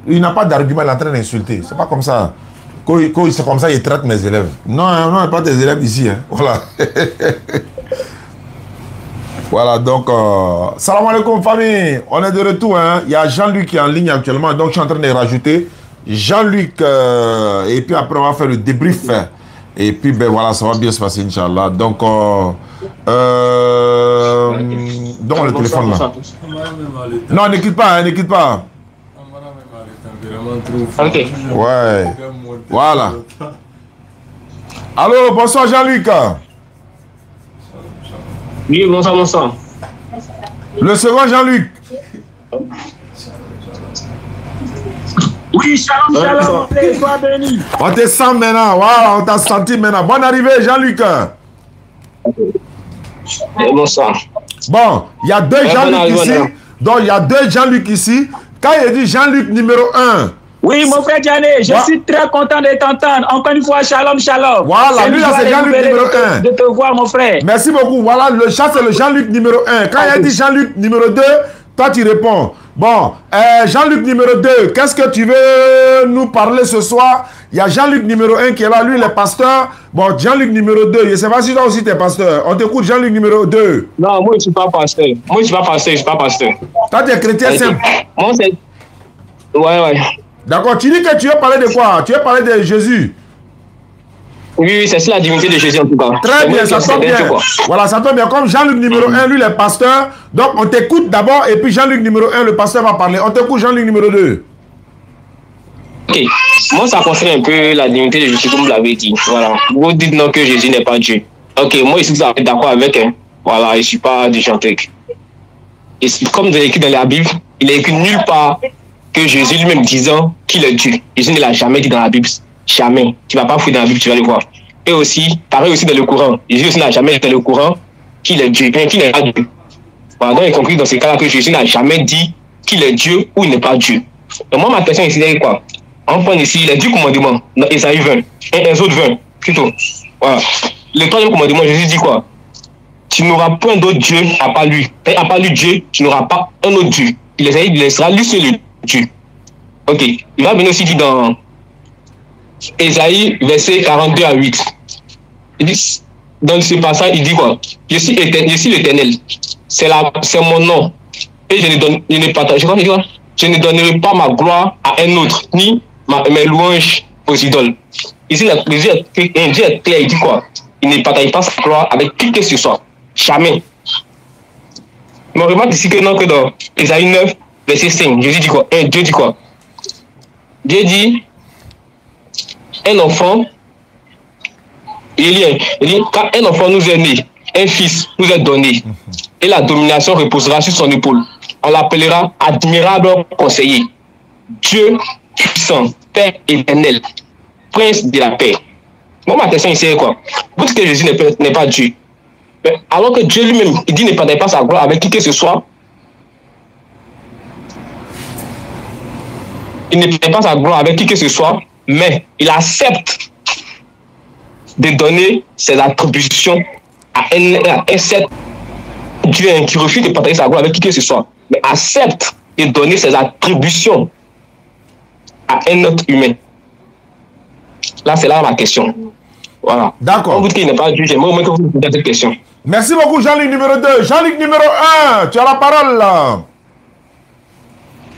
Il n'a pas d'argument, il est en train d'insulter. C'est pas comme ça. Quand c'est comme ça, il traite mes élèves. Non, non, pas tes élèves ici. Hein. Voilà. Voilà, donc, salam alaikum famille. On est de retour. Hein. Il y a Jean-Luc qui est en ligne actuellement. Donc, je suis en train de rajouter Jean-Luc. Et puis après, on va faire le débrief. Et puis, ben voilà, ça va bien se passer, Inch'Allah. Donc, dans le téléphone là. Non, ne quitte pas, ne quitte pas. Ok. Ouais. Voilà. Allô, bonsoir Jean-Luc. Oui, bonsoir, bonsoir. Le second Jean-Luc. Oui, shalom, shalom. Sois béni. On te sent maintenant. Voilà, on t'a senti maintenant. Bonne arrivée, Jean-Luc. Bonsoir. Bon, il y a deux Jean-Luc ici. Donc, il y a deux Jean-Luc ici. Quand il dit Jean-Luc numéro 1. Oui, mon frère Diané, je suis très content de t'entendre. Encore une fois, shalom, shalom. Voilà, lui là, c'est Jean-Luc numéro 1. De te voir, mon frère. Merci beaucoup. Voilà, le chat, c'est le Jean-Luc numéro 1. Quand il dit Jean-Luc numéro 2, toi, tu réponds. Bon, Jean-Luc numéro 2, qu'est-ce que tu veux nous parler ce soir? Il y a Jean-Luc numéro 1 qui est là, lui, il est pasteur. Bon, Jean-Luc numéro 2, je ne sais pas si toi aussi, tu es pasteur. On t'écoute, Jean-Luc numéro 2. Non, moi, je ne suis pas pasteur. Moi, je ne suis pas pasteur, je ne suis pas pasteur. Toi, tu es chrétien simple. Moi, c'est... Ouais. D'accord, tu dis que tu veux parler de quoi? Tu veux parler de Jésus? Oui, c'est la divinité de Jésus en tout cas. Très bien, ça tombe bien. Voilà, ça tombe bien. Comme Jean-Luc numéro 1, lui, il est pasteur. Donc, on t'écoute d'abord et puis Jean-Luc numéro 1, le pasteur va parler. On t'écoute Jean-Luc numéro 2. Ok. Moi, ça concerne un peu la divinité de Jésus, comme vous l'avez dit. Voilà. Vous dites non que Jésus n'est pas Dieu. Ok, moi, ici, vous êtes d'accord avec. Hein. Voilà, je ne suis pas du genre truc. Et comme vous avez écrit dans la Bible, il n'est écrit nulle part que Jésus lui-même disant qu'il est Dieu. Jésus ne l'a jamais dit dans la Bible. Jamais. Tu ne vas pas fouiller dans la Bible, tu vas le voir. Et aussi, pareil aussi dans le Coran. Jésus aussi n'a jamais dit dans le Coran qu'il est Dieu, qu'il n'est pas Dieu. Voilà, donc il est compris dans ces cas-là que Jésus n'a jamais dit qu'il est Dieu ou il n'est pas Dieu. Donc moi, ma question ici, c'est quoi? On prend ici les 10 commandements, dans Ésaïe 20, et les autres 20, plutôt. Voilà. Le troisième commandement, Jésus dit quoi? Tu n'auras point d'autre Dieu à part lui. Et à part lui, Dieu, tu n'auras pas un autre Dieu. Il laissera lui seul le Dieu. Ok. Il va venir aussi dire dans Ésaïe, verset 42 à 8. Il dit, dans ce passage, il dit quoi? Je suis l'Éternel. C'est mon nom. Et je ne donnerai pas ma gloire à un autre, ni mes louanges aux idoles. Ici, Dieu est clair, il dit quoi? Il ne partage pas sa gloire avec qui que ce soit. Jamais. Mais on remarque ici que non, que dans Ésaïe 9, verset 5, Jésus dit quoi? Dieu dit quoi? Dieu dit, un enfant, il dit, quand un enfant nous est né, un fils nous est donné, et la domination reposera sur son épaule. On l'appellera admirable conseiller, Dieu puissant, Père éternel, Prince de la paix. Moi, ma question ici est quoi? Vous dites que Jésus n'est pas Dieu. Mais alors que Dieu lui-même, il dit ne partage pas sa gloire avec qui que ce soit. Il ne partage pas sa gloire avec qui que ce soit, mais il accepte de donner ses attributions à un certain Dieu qui refuse de partager sa gloire avec qui que ce soit, mais accepte de donner ses attributions à un autre humain. Là, c'est là ma question. Voilà. D'accord. Quand vous dites qu'il n'est pas Dieu, j'aimerais au moins que vous me posiez cette question. Merci beaucoup, Jean-Luc numéro 2. Jean-Luc numéro 1, tu as la parole là.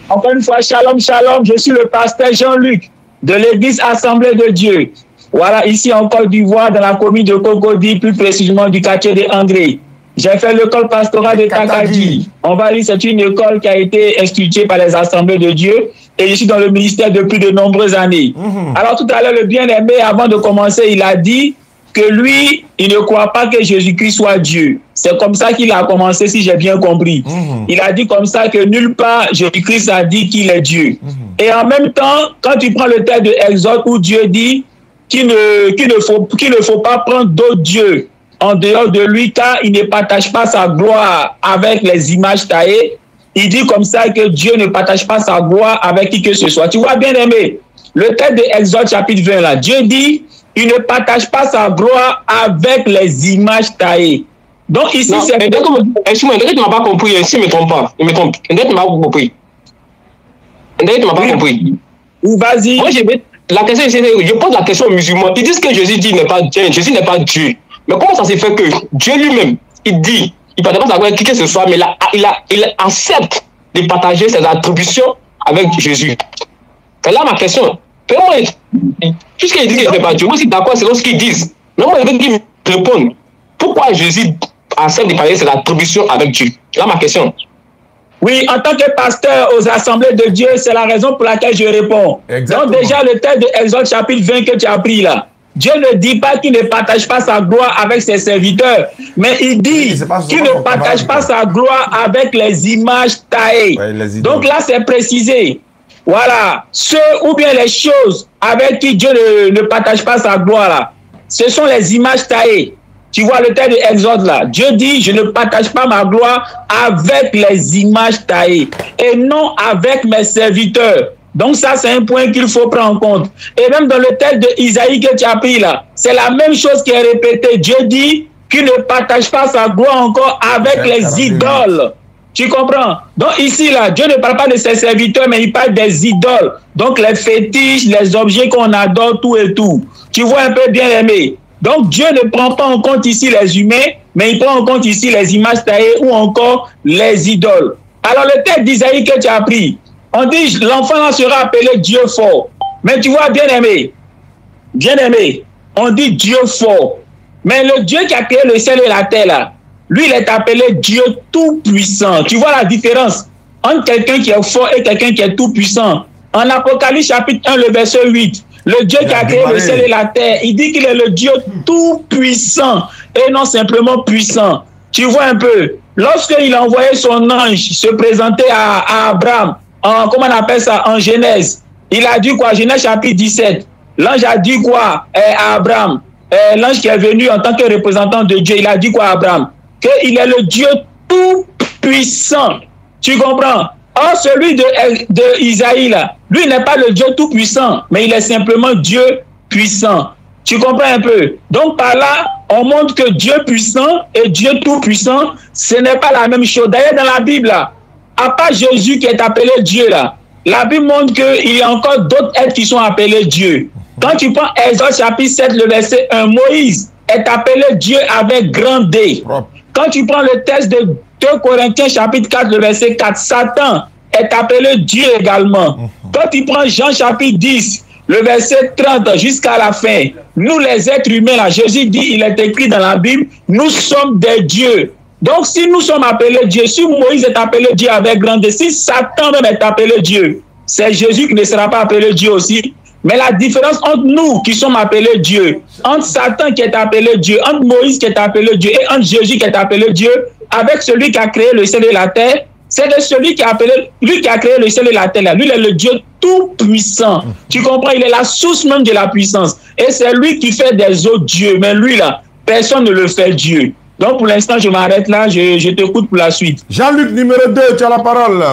Encore une fois, shalom, shalom. Je suis le pasteur Jean-Luc de l'église Assemblée de Dieu. Voilà, ici en Côte d'Ivoire, dans la commune de Cocody, plus précisément du quartier de André. J'ai fait l'école pastorale de Takagi. On va dire c'est une école qui a été instituée par les Assemblées de Dieu et je suis dans le ministère depuis de nombreuses années. Alors tout à l'heure, le bien-aimé, avant de commencer, il a dit que lui, il ne croit pas que Jésus-Christ soit Dieu. C'est comme ça qu'il a commencé, si j'ai bien compris. Il a dit comme ça que nulle part Jésus-Christ a dit qu'il est Dieu. Et en même temps, quand tu prends le texte de Exode où Dieu dit qu'il ne faut pas prendre d'autres dieux en dehors de lui, car il ne partage pas sa gloire avec les images taillées. Il dit comme ça que Dieu ne partage pas sa gloire avec qui que ce soit. Tu vois, bien aimé, le texte de Exode chapitre 20 là, Dieu dit il ne partage pas sa gloire avec les images taillées. Donc ici, c'est... Excuse-moi, tu ne m'as pas compris, si je ne me trompe pas. Il me trompe. Tu ne m'as pas compris. Tu ne m'as pas compris. Vas-y. Moi, la question, je pose la question aux musulmans. Ils disent que Jésus n'est pas Dieu. Jésus n'est pas Dieu. Mais comment ça se fait que Dieu lui-même, il dit, il ne partage pas sa gloire avec qui que ce soit, mais il accepte de partager ses attributions avec Jésus. C'est là ma question. Puisqu'il dit qu'il n'est pas Dieu, moi je suis d'accord, c'est ce qu'ils disent. Mais moi, je veux qu'ils me répondent. Pourquoi Jésus accepte de partager ses attributions avec Dieu? C'est là ma question. Oui, en tant que pasteur aux assemblées de Dieu, c'est la raison pour laquelle je réponds. Exactement. Donc déjà, le texte de Exode chapitre 20 que tu as pris là, Dieu ne dit pas qu'il ne partage pas sa gloire avec ses serviteurs, mais il dit qu'il ne partage pas sa gloire avec les images taillées. Ouais, donc là, c'est précisé. Voilà, ceux ou bien les choses avec qui Dieu ne partage pas sa gloire là, ce sont les images taillées. Tu vois le texte de Exode là, Dieu dit je ne partage pas ma gloire avec les images taillées et non avec mes serviteurs. Donc ça, c'est un point qu'il faut prendre en compte. Et même dans le texte de Isaïe que tu as pris là, c'est la même chose qui est répétée. Dieu dit qu'il ne partage pas sa gloire encore avec les idoles. Tu comprends? Donc ici là, Dieu ne parle pas de ses serviteurs, mais il parle des idoles. Donc les fétiches, les objets qu'on adore, tout et tout. Tu vois un peu bien aimé. Donc Dieu ne prend pas en compte ici les humains, mais il prend en compte ici les images taillées ou encore les idoles. Alors le texte d'Isaïe que tu as pris, on dit l'enfant sera appelé Dieu fort. Mais tu vois, bien aimé, on dit Dieu fort. Mais le Dieu qui a créé le ciel et la terre, là, lui, il est appelé Dieu tout-puissant. Tu vois la différence entre quelqu'un qui est fort et quelqu'un qui est tout-puissant. En Apocalypse chapitre 1, le verset 8, le Dieu qui a créé le ciel et la terre, il dit qu'il est le Dieu tout-puissant et non simplement puissant. Tu vois un peu, lorsqu'il a envoyé son ange se présenter à Abraham, comment on appelle ça, en Genèse, il a dit quoi? Genèse chapitre 17. L'ange a dit quoi à Abraham? L'ange qui est venu en tant que représentant de Dieu, il a dit quoi à Abraham? Qu'il est le Dieu tout-puissant. Tu comprends? Or, celui de Isaïe, là, lui n'est pas le Dieu tout-puissant, mais il est simplement Dieu puissant. Tu comprends un peu? Donc, par là, on montre que Dieu puissant et Dieu tout-puissant, ce n'est pas la même chose. D'ailleurs, dans la Bible, là, à part Jésus qui est appelé Dieu, là, la Bible montre qu'il y a encore d'autres êtres qui sont appelés Dieu. Quand tu prends Exode chapitre 7, le verset 1, Moïse est appelé Dieu avec grand D. Quand tu prends le texte de 2 Corinthiens chapitre 4, le verset 4, Satan est appelé Dieu également. Quand tu prends Jean chapitre 10, le verset 30 jusqu'à la fin, nous les êtres humains, là, Jésus dit, il est écrit dans la Bible, nous sommes des dieux. Donc si nous sommes appelés Dieu, si Moïse est appelé Dieu avec grand D, si Satan même est appelé Dieu, c'est Jésus qui ne sera pas appelé Dieu aussi. Mais la différence entre nous qui sommes appelés Dieu, entre Satan qui est appelé Dieu, entre Moïse qui est appelé Dieu et entre Jésus qui est appelé Dieu, avec celui qui a créé le ciel et la terre, c'est de celui qui a appelé, lui qui a créé le ciel et la terre. Là. Lui, il est le Dieu tout puissant. Tu comprends? Il est la source même de la puissance. Et c'est lui qui fait des autres dieux. Mais lui, là, personne ne le fait Dieu. Donc, pour l'instant, je m'arrête là. Je t'écoute pour la suite. Jean-Luc, numéro 2, tu as la parole.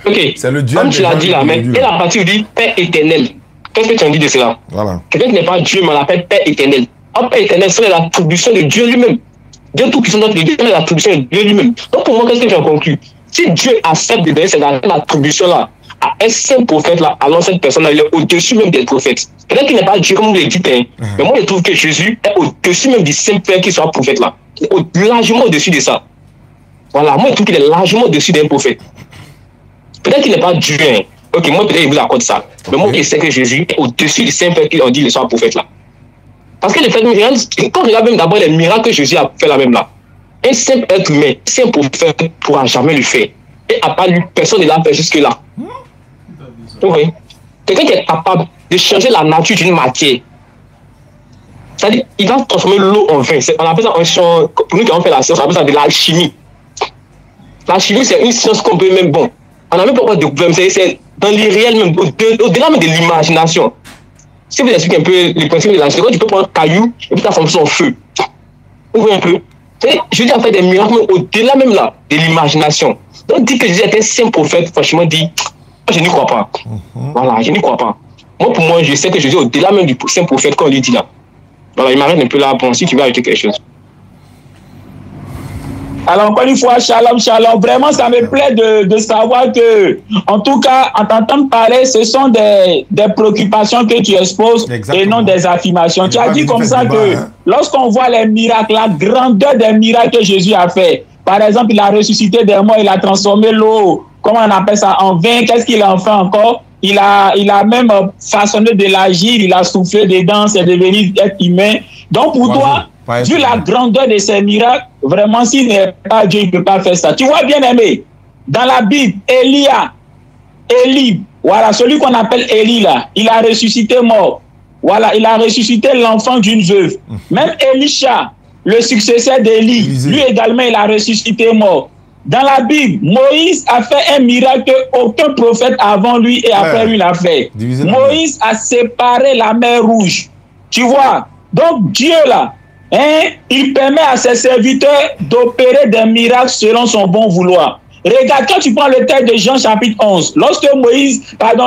Ok. C'est le Dieu. Comme tu l'as dit là, mais et la partie où dit Père éternel. Qu'est-ce que tu en dis de cela? Voilà. Quelqu'un qui n'est pas Dieu, mais on l'appelle Père éternel. Un Père éternel, c'est l'attribution de Dieu lui-même. Dieu tout-puissant, notre Dieu, c'est l'attribution de Dieu lui-même. Donc pour moi, qu'est-ce que j'en conclus? Si Dieu accepte de donner cette attribution-là un saint prophète là, alors cette personne-là, il est au-dessus même des prophètes. Peut-être qu'il n'est pas Dieu comme vous le dites, hein, mais moi je trouve que Jésus est au-dessus même du saint père qui soit prophète là. Largement au-dessus de ça. Voilà, moi je trouve qu'il est largement au-dessus d'un prophète. Peut-être qu'il n'est pas Dieu, hein. Ok, moi peut-être je vous accorde ça. Mais moi je sais que Jésus est au-dessus du saint père qui on dit qu'il soit prophète là. Parce que le fait, quand on regarde même d'abord les miracles que Jésus a fait là même là, un simple être humain, un simple prophète ne pourra jamais le faire. Et à part lui, personne ne l'a fait jusque-là. Oui. Quelqu'un qui est capable de changer la nature d'une matière. C'est-à-dire, il va transformer l'eau en vin. On appelle ça un champ, pour nous qui avons fait la science, on appelle ça de l'alchimie. L'alchimie, c'est une science qu'on peut même, bon, on n'a même pas de problème, c'est dans l'irréel même, au-delà même de l'imagination. Si vous expliquez un peu les principes de l'alchimie, tu peux prendre un caillou et puis transformer ça en feu. Ouvrez un peu. Je dis en fait des miracles au-delà même là, de l'imagination. Donc, dire que Jésus est un saint prophète, franchement, dit, je n'y crois pas. Voilà, je n'y crois pas. Moi, pour moi, je sais que Jésus est au-delà même du saint prophète, quand on lui dit là. Voilà, il m'arrête un peu là. Bon, si tu veux ajouter quelque chose. Alors, encore une fois, shalom, shalom. Vraiment, ça me plaît de savoir que, en tout cas, en t'entendant parler, ce sont des préoccupations que tu exposes. Exactement. Et non des affirmations. Tu as dit comme ça que lorsqu'on voit les miracles, la grandeur des miracles que Jésus a fait, par exemple, il a ressuscité des morts, il a transformé l'eau, comment on appelle ça, en vin. Qu'est-ce qu'il a fait encore? Il a même façonné de l'agir, il a soufflé dedans, c'est devenu être humain. Donc, pour toi, vu la grandeur de ces miracles, vraiment, s'il n'est pas Dieu, il ne peut pas faire ça. Tu vois, bien aimé, dans la Bible, Élie, voilà, celui qu'on appelle Élie là, il a ressuscité mort. Voilà, il a ressuscité l'enfant d'une veuve. Même Élisha, le successeur d'Élie, lui également, il a ressuscité mort. Dans la Bible, Moïse a fait un miracle qu'aucun prophète avant lui et après lui l'a fait. Moïse a séparé la mer Rouge. Tu vois? Donc Dieu là, il permet à ses serviteurs d'opérer des miracles selon son bon vouloir. Regarde, quand tu prends le texte de Jean chapitre 11, lorsque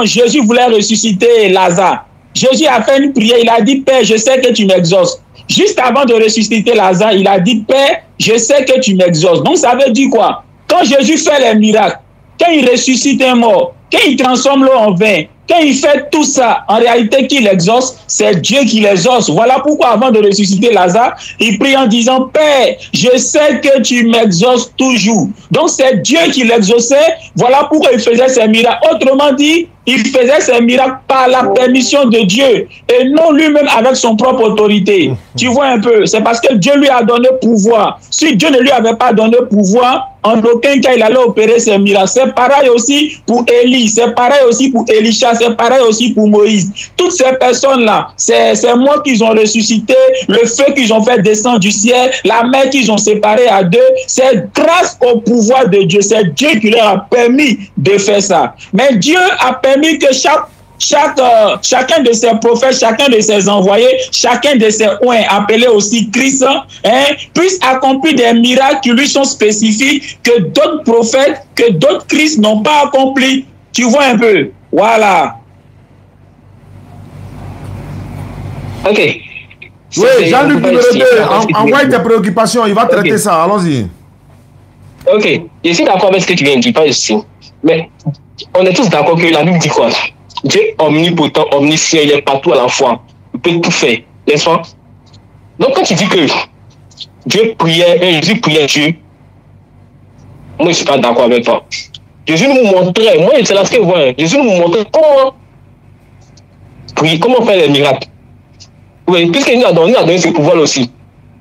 Jésus voulait ressusciter Lazare, Jésus a fait une prière, il a dit, Père, je sais que tu m'exauces. Juste avant de ressusciter Lazare, il a dit, Père, je sais que tu m'exauces. Donc ça veut dire quoi? Quand Jésus fait les miracles, quand il ressuscite un mort, quand il transforme l'eau en vin, quand il fait tout ça, en réalité, qui l'exauce, c'est Dieu qui l'exauce. Voilà pourquoi, avant de ressusciter Lazare, il prie en disant, Père, je sais que tu m'exauces toujours. Donc, c'est Dieu qui l'exauçait. Voilà pourquoi il faisait ces miracles. Autrement dit, il faisait ces miracles par la permission de Dieu et non lui-même avec son propre autorité. Tu vois un peu, c'est parce que Dieu lui a donné pouvoir. Si Dieu ne lui avait pas donné pouvoir, en aucun cas il allait opérer ces miracles. C'est pareil aussi pour Élie, c'est pareil aussi pour Élisha, c'est pareil aussi pour Moïse. Toutes ces personnes-là, c'est moi qu'ils ont ressuscité, le feu qu'ils ont fait descendre du ciel, la mer qu'ils ont séparée à deux, c'est grâce au pouvoir de Dieu. C'est Dieu qui leur a permis de faire ça. Mais Dieu a permis que chacun de ses prophètes, chacun de ses envoyés, chacun de ses oints, appelés aussi Christ, puisse accomplir des miracles qui lui sont spécifiques, que d'autres prophètes, que d'autres Christ n'ont pas accompli. Tu vois un peu? Voilà. Ok. Oui, Jean-Luc numéro 2, envoie tes préoccupations, il va traiter ça, allons-y. Ok, je suis d'accord avec ce que tu viens de dire, pas ici. Mais on est tous d'accord que la Bible dit quoi? Dieu est omnipotent, omniscient, il est partout à la fois. Il peut tout faire, n'est-ce pas? Donc quand tu dis que Dieu priait, Jésus priait Dieu, moi je ne suis pas d'accord avec toi. Jésus nous montrait, moi c'est là ce que je vois, Jésus nous montrait comment faire les miracles. Oui, puisqu'il nous a donné ce pouvoir aussi.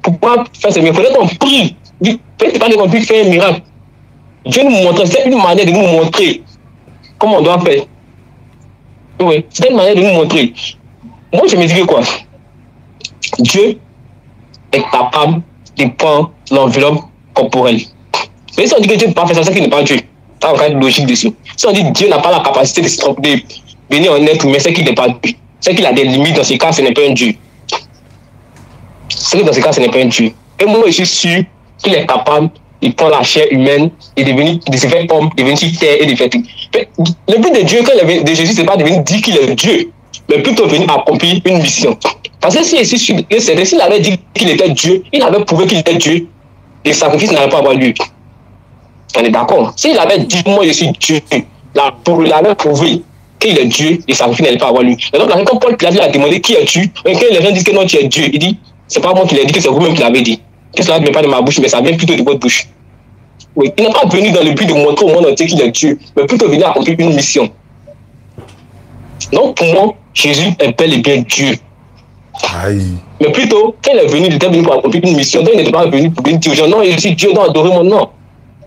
Pour pouvoir faire ces miracles, il faudrait qu'on prie. Peut-être pas qu'on puisse faire un miracle. Dieu nous montre, c'est une manière de nous montrer comment on doit faire. Oui, c'est une manière de nous montrer. Moi, je me dis que quoi? Dieu est capable de prendre l'enveloppe corporelle. Mais si on dit que Dieu ne peut pas faire ça, c'est qu'il n'est pas Dieu. Ça, on a une logique dessus. Si on dit que Dieu n'a pas la capacité de venir en être humain, c'est qu'il n'est pas Dieu. C'est qu'il a des limites. Dans ce cas, ce n'est pas un Dieu. C'est que dans ce cas, ce n'est pas un Dieu. Et moi, je suis sûr qu'il est capable de prendre la chair humaine et de se faire homme, de venir sur terre et de faire tout. Le but de Dieu, de Jésus, ce n'est pas de venir dire qu'il est Dieu, mais plutôt venir accomplir une mission. Parce que s'il avait dit qu'il était Dieu, il avait prouvé qu'il était Dieu, et le sacrifice n'allait pas avoir lieu. On est d'accord. S'il avait dit, moi je suis Dieu, l'avait prouvé qu'il est Dieu et sa fille n'allait pas avoir lui. Et donc, quand Paul Pilate a demandé qui es-tu, et quand les gens disent que non, tu es Dieu, il dit, c'est pas moi qui l'ai dit, que c'est vous-même qui l'avez dit. Que cela ne vient pas de ma bouche, mais ça vient plutôt de votre bouche. Oui, il n'est pas venu dans le but de montrer au monde entier qu'il est Dieu, mais plutôt venu accomplir une mission. Donc, pour moi, Jésus est bel et bien Dieu. Aïe. Mais plutôt, quand il est venu, il était venu pour accomplir une mission. Donc, il n'était pas venu pour dire aux gens, non, je suis Dieu, donc adorez mon nom.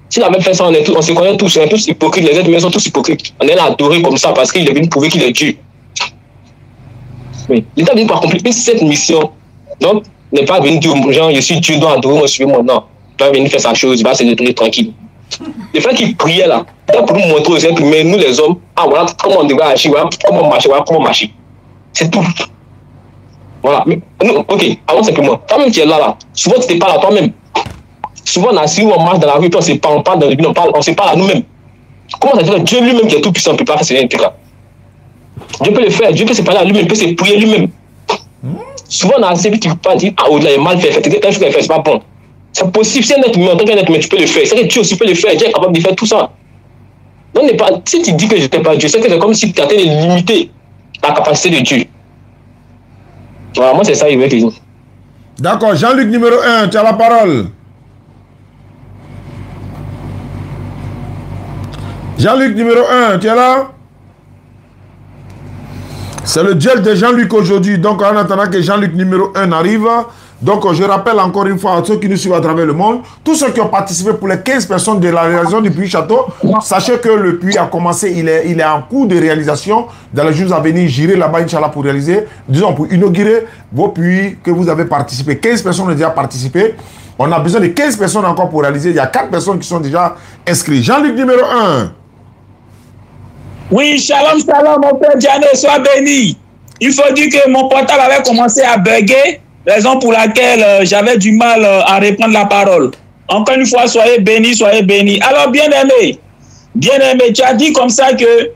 S'il avait fait ça, on se connaît tous, on est tous hypocrites, les êtres humains sont tous hypocrites. On est là adoré comme ça parce qu'il est venu prouver qu'il est Dieu. Oui. Il était venu pour accomplir cette mission. Donc, il n'est pas venu dire aux gens, je suis Dieu, donc adorez moi, suivez mon nom. Il va venir faire sa chose, il va se détourner tranquille. Les frères qui priaient là, c'était pour nous montrer aux êtres humains, nous les hommes, voilà comment on devrait agir, voilà comment marcher. C'est tout. Voilà. Mais, ok, avant simplement, toi-même qui es là, souvent tu te parles à toi-même. Souvent on assis ou on marche dans la rue, puis on se parle, on se parle à nous-mêmes. Comment ça se fait que Dieu lui-même qui est tout puissant ne peut pas faire ce truc-là? Dieu peut le faire, Dieu peut se parler à lui-même, il peut se prier lui-même. Souvent on a assez vite, tu peux dire, ah, au-delà, il est mal fait, quand je fais, c'est pas bon. C'est possible, si un être humain, en tant qu'un être humain, tu peux le faire. C'est que Dieu aussi peut le faire, Dieu est capable de faire tout ça. Donc, pas, si tu dis que je n'étais pas Dieu, c'est que c'est comme si tu étais limité la capacité de Dieu. Voilà, moi c'est ça, il veut te dire. D'accord, Jean-Luc numéro 1, tu as la parole. Jean-Luc numéro 1, tu es là? C'est le duel de Jean-Luc aujourd'hui. Donc, en attendant que Jean-Luc numéro 1 arrive, donc je rappelle encore une fois à ceux qui nous suivent à travers le monde, tous ceux qui ont participé pour les 15 personnes de la réalisation du puits château, sachez que le puits a commencé, il est en cours de réalisation. Dans les jours à venir, j'irai là-bas, Inch'Allah, pour réaliser, disons, pour inaugurer vos puits que vous avez participé. 15 personnes ont déjà participé. On a besoin de 15 personnes encore pour réaliser. Il y a 4 personnes qui sont déjà inscrites. Jean-Luc numéro 1. Oui, shalom, shalom, mon père Diané, sois béni. Il faut dire que mon portable avait commencé à bugger, raison pour laquelle j'avais du mal à reprendre la parole. Encore une fois, soyez bénis, soyez bénis. Alors, bien-aimé, tu as dit comme ça que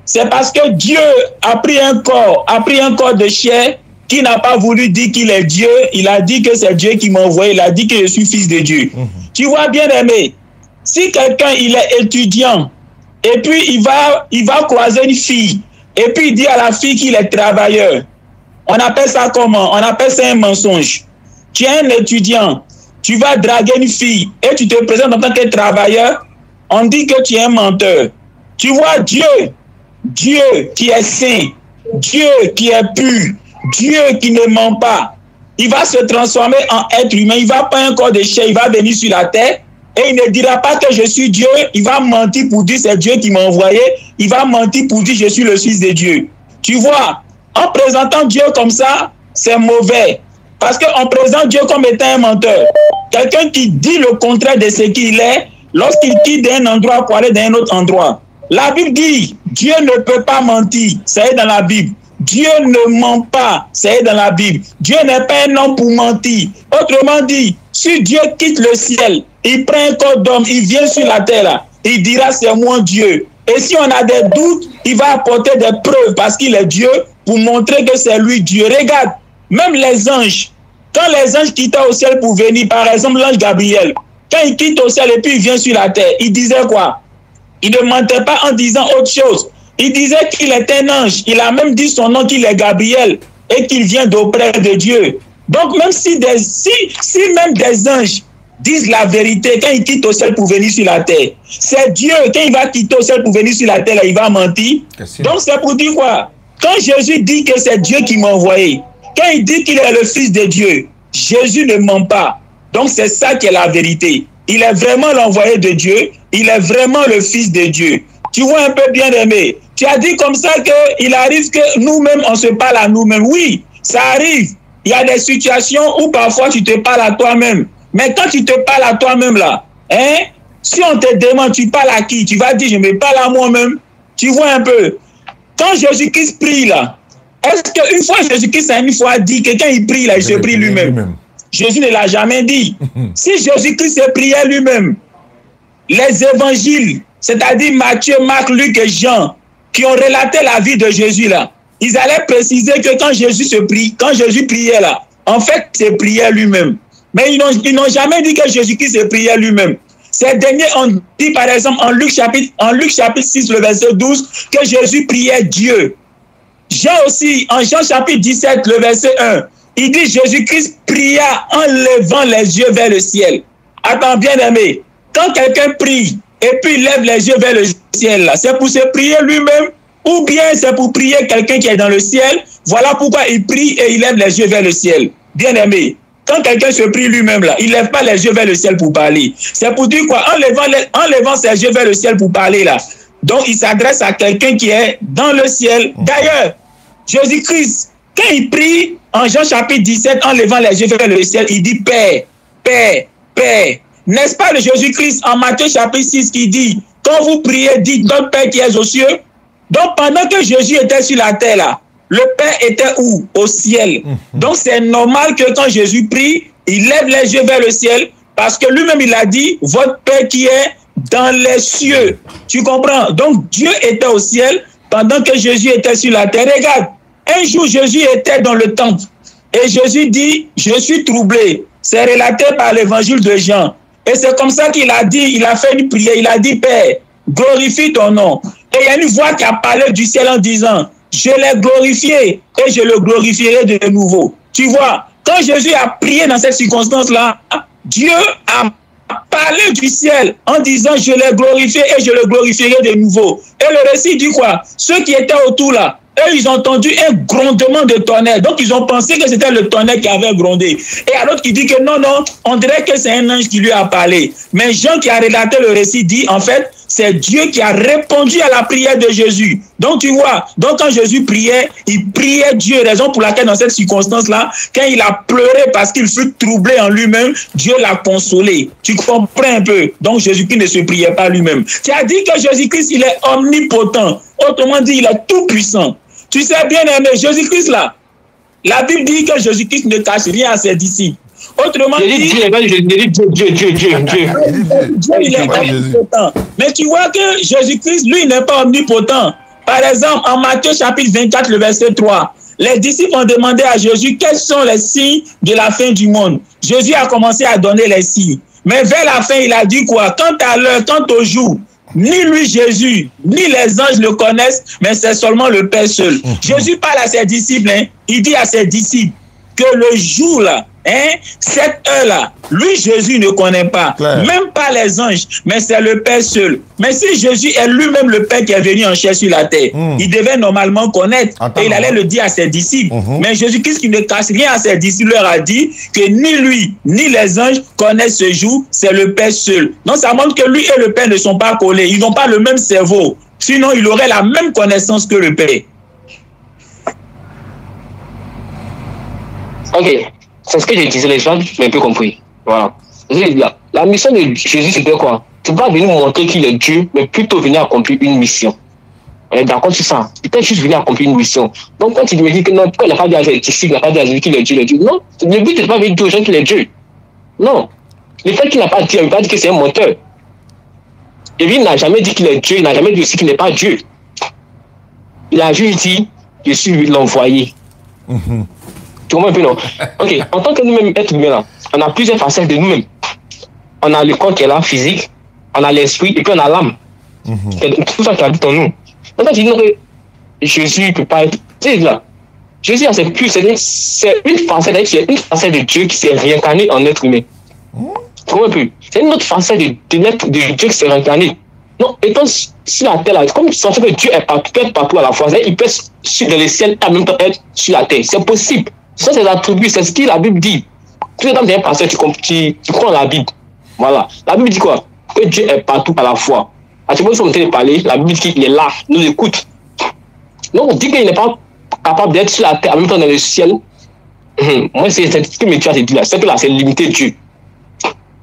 c'est parce que Dieu a pris un corps de chair qui n'a pas voulu dire qu'il est Dieu. Il a dit que c'est Dieu qui m'a envoyé, il a dit que je suis fils de Dieu. Tu vois, bien-aimé, si quelqu'un, il est étudiant, et puis il va croiser une fille, et puis il dit à la fille qu'il est travailleur. On appelle ça comment? On appelle ça un mensonge. Tu es un étudiant, tu vas draguer une fille, et tu te présentes en tant que travailleur, on dit que tu es un menteur. Tu vois, Dieu qui est saint, Dieu qui est pur, Dieu qui ne ment pas, il va se transformer en être humain, il va pas un corps de chair, il va venir sur la terre, et il ne dira pas que je suis Dieu, il va mentir pour dire c'est Dieu qui m'a envoyé, il va mentir pour dire je suis le fils de Dieu. Tu vois, en présentant Dieu comme ça, c'est mauvais. Parce qu'on présente Dieu comme étant un menteur. Quelqu'un qui dit le contraire de ce qu'il est, lorsqu'il quitte d'un endroit pour aller dans un autre endroit. La Bible dit, Dieu ne peut pas mentir, c'est dans la Bible. Dieu ne ment pas, c'est dans la Bible. Dieu n'est pas un homme pour mentir. Autrement dit, si Dieu quitte le ciel, il prend un corps d'homme, il vient sur la terre, là, il dira c'est moi Dieu. Et si on a des doutes, il va apporter des preuves parce qu'il est Dieu pour montrer que c'est lui Dieu. Regarde, même les anges, quand les anges quittaient au ciel pour venir, par exemple l'ange Gabriel, quand il quitte au ciel et puis il vient sur la terre, il disait quoi? Il ne mentait pas en disant autre chose. Il disait qu'il est un ange. Il a même dit son nom qu'il est Gabriel et qu'il vient d'auprès de Dieu. Donc même si même des anges disent la vérité quand ils quittent au ciel pour venir sur la terre, c'est Dieu, quand il va quitter au ciel pour venir sur la terre, là, il va mentir. Donc c'est pour dire quoi? Quand Jésus dit que c'est Dieu qui m'a envoyé, quand il dit qu'il est le fils de Dieu, Jésus ne ment pas. Donc c'est ça qui est la vérité. Il est vraiment l'envoyé de Dieu, il est vraiment le fils de Dieu. Tu vois un peu, bien aimé. Tu as dit comme ça qu'il arrive que nous-mêmes, on se parle à nous-mêmes. Oui, ça arrive. Il y a des situations où parfois tu te parles à toi-même. Mais quand tu te parles à toi-même là, hein, si on te demande tu parles à qui, tu vas dire je me parle à moi-même. Tu vois un peu. Quand Jésus-Christ prie là, est-ce qu'une fois Jésus-Christ a une fois dit que quand il prie là, il se prie lui-même? Jésus ne l'a jamais dit. Si Jésus-Christ se priait lui-même, les évangiles, c'est-à-dire Matthieu, Marc, Luc et Jean, qui ont relaté la vie de Jésus là, ils allaient préciser que quand Jésus priait là, en fait, il se priait lui-même. Mais ils n'ont jamais dit que Jésus-Christ se priait lui-même. Ces derniers ont dit, par exemple, en Luc chapitre 6, le verset 12, que Jésus priait Dieu. Jean aussi, en Jean chapitre 17, le verset 1, il dit Jésus-Christ pria en levant les yeux vers le ciel. Attends, bien aimé, quand quelqu'un prie et puis il lève les yeux vers le ciel, c'est pour se prier lui-même ou bien c'est pour prier quelqu'un qui est dans le ciel. Voilà pourquoi il prie et il lève les yeux vers le ciel. Bien aimé, quand quelqu'un se prie lui-même là, il ne lève pas les yeux vers le ciel pour parler. C'est pour dire quoi? En levant ses yeux vers le ciel pour parler là. Donc il s'adresse à quelqu'un qui est dans le ciel. D'ailleurs, Jésus-Christ, quand il prie en Jean chapitre 17, en levant les yeux vers le ciel, il dit Père, Père, Père. N'est-ce pas le Jésus-Christ en Matthieu chapitre 6 qui dit, quand vous priez, dites notre Père qui est aux cieux. Donc pendant que Jésus était sur la terre là, le Père était où? Au ciel. Donc c'est normal que quand Jésus prie, il lève les yeux vers le ciel parce que lui-même il a dit, votre Père qui est dans les cieux. Tu comprends? Donc Dieu était au ciel pendant que Jésus était sur la terre. Regarde, un jour Jésus était dans le temple et Jésus dit, je suis troublé. C'est relaté par l'évangile de Jean. Et c'est comme ça qu'il a dit, il a fait une prière, il a dit, Père, glorifie ton nom. Et il y a une voix qui a parlé du ciel en disant, je l'ai glorifié et je le glorifierai de nouveau. Tu vois, quand Jésus a prié dans cette circonstance-là, Dieu a parlé du ciel en disant, je l'ai glorifié et je le glorifierai de nouveau. Et le récit dit quoi? Ceux qui étaient autour là, eux, ils ont entendu un grondement de tonnerre. Donc, ils ont pensé que c'était le tonnerre qui avait grondé. Et à l'autre qui dit que non, non, on dirait que c'est un ange qui lui a parlé. Mais Jean qui a relaté le récit dit, en fait, c'est Dieu qui a répondu à la prière de Jésus. Donc, tu vois, donc quand Jésus priait, il priait Dieu. Raison pour laquelle, dans cette circonstance-là, quand il a pleuré parce qu'il fut troublé en lui-même, Dieu l'a consolé. Tu comprends un peu? Donc, Jésus-Christ ne se priait pas lui-même. Tu as dit que Jésus-Christ, il est omnipotent. Autrement dit, il est tout puissant. Tu sais bien aimé, Jésus-Christ là, la Bible dit que Jésus-Christ ne cache rien à ses disciples. Autrement dit, Dieu, il est omnipotent. Mais tu vois que Jésus-Christ, lui, n'est pas omnipotent. Par exemple, en Matthieu chapitre 24, le verset 3, les disciples ont demandé à Jésus quels sont les signes de la fin du monde. Jésus a commencé à donner les signes. Mais vers la fin, il a dit quoi? Quant à l'heure, quant au jour, ni lui Jésus, ni les anges le connaissent, mais c'est seulement le Père seul. Jésus parle à ses disciples, il dit à ses disciples que le jour là, cette heure-là, lui Jésus ne connaît pas, même pas les anges, mais c'est le Père seul. Mais si Jésus est lui-même le Père qui est venu en chair sur la terre, il devait normalement connaître et il allait le dire à ses disciples. Mais Jésus-Christ qui ne cache rien à ses disciples leur a dit que ni lui, ni les anges connaissent ce jour, c'est le Père seul. Donc ça montre que lui et le Père ne sont pas collés, ils n'ont pas le même cerveau. Sinon, il aurait la même connaissance que le Père. Ok. C'est ce que je disais, les gens n'ont un peu compris. Voilà. La mission de Jésus, c'était quoi? C'est pas venir montrer qu'il est Dieu, mais plutôt venir accomplir une mission. On est d'accord sur ça. Il était juste venu accomplir une mission. Donc, quand il me dit que non, pourquoi il n'a pas dit à ses disciples, il n'a pas dit à lui qu'il est Dieu, non. Le but, c'est pas venir dire aux gens qu'il est Dieu. Non. Le fait qu'il n'a pas dit, il n'a pas dit que c'est un menteur. Et lui, il n'a jamais dit qu'il est Dieu, il n'a jamais dit aussi qu'il n'est pas Dieu. Il a juste dit, je suis l'envoyé. Tu comprends un peu, non? Ok, en tant que nous-mêmes, êtres humains, là, on a plusieurs facettes de nous-mêmes. On a le corps qui est là, physique, on a l'esprit, et puis on a l'âme. C'est tout ça qui habite en nous. Donc, quand tu dis non, Jésus ne peut pas être. Tu sais, là, Jésus, c'est une facette de Dieu qui s'est réincarné en être humain. Tu comprends un peu? C'est une autre facette de Dieu qui s'est réincarné. Non, étant sur la terre, là, comme tu sens que Dieu est partout à la fois, il peut être dans le ciel et en même temps être sur la terre. C'est possible. Ça, c'est l'attribut, c'est ce que la Bible dit. Tout le temps, tu es un pasteur, tu crois en la Bible. Voilà. La Bible dit quoi? Que Dieu est partout à la fois. À ce moment où nous sommes en train de parler, la Bible dit qu'il est là, nous écoute. Donc, on dit qu'il n'est pas capable d'être sur la terre, en même temps dans le ciel. Moi, c'est ce que mes dieux te dit là. C'est que là, c'est limité Dieu.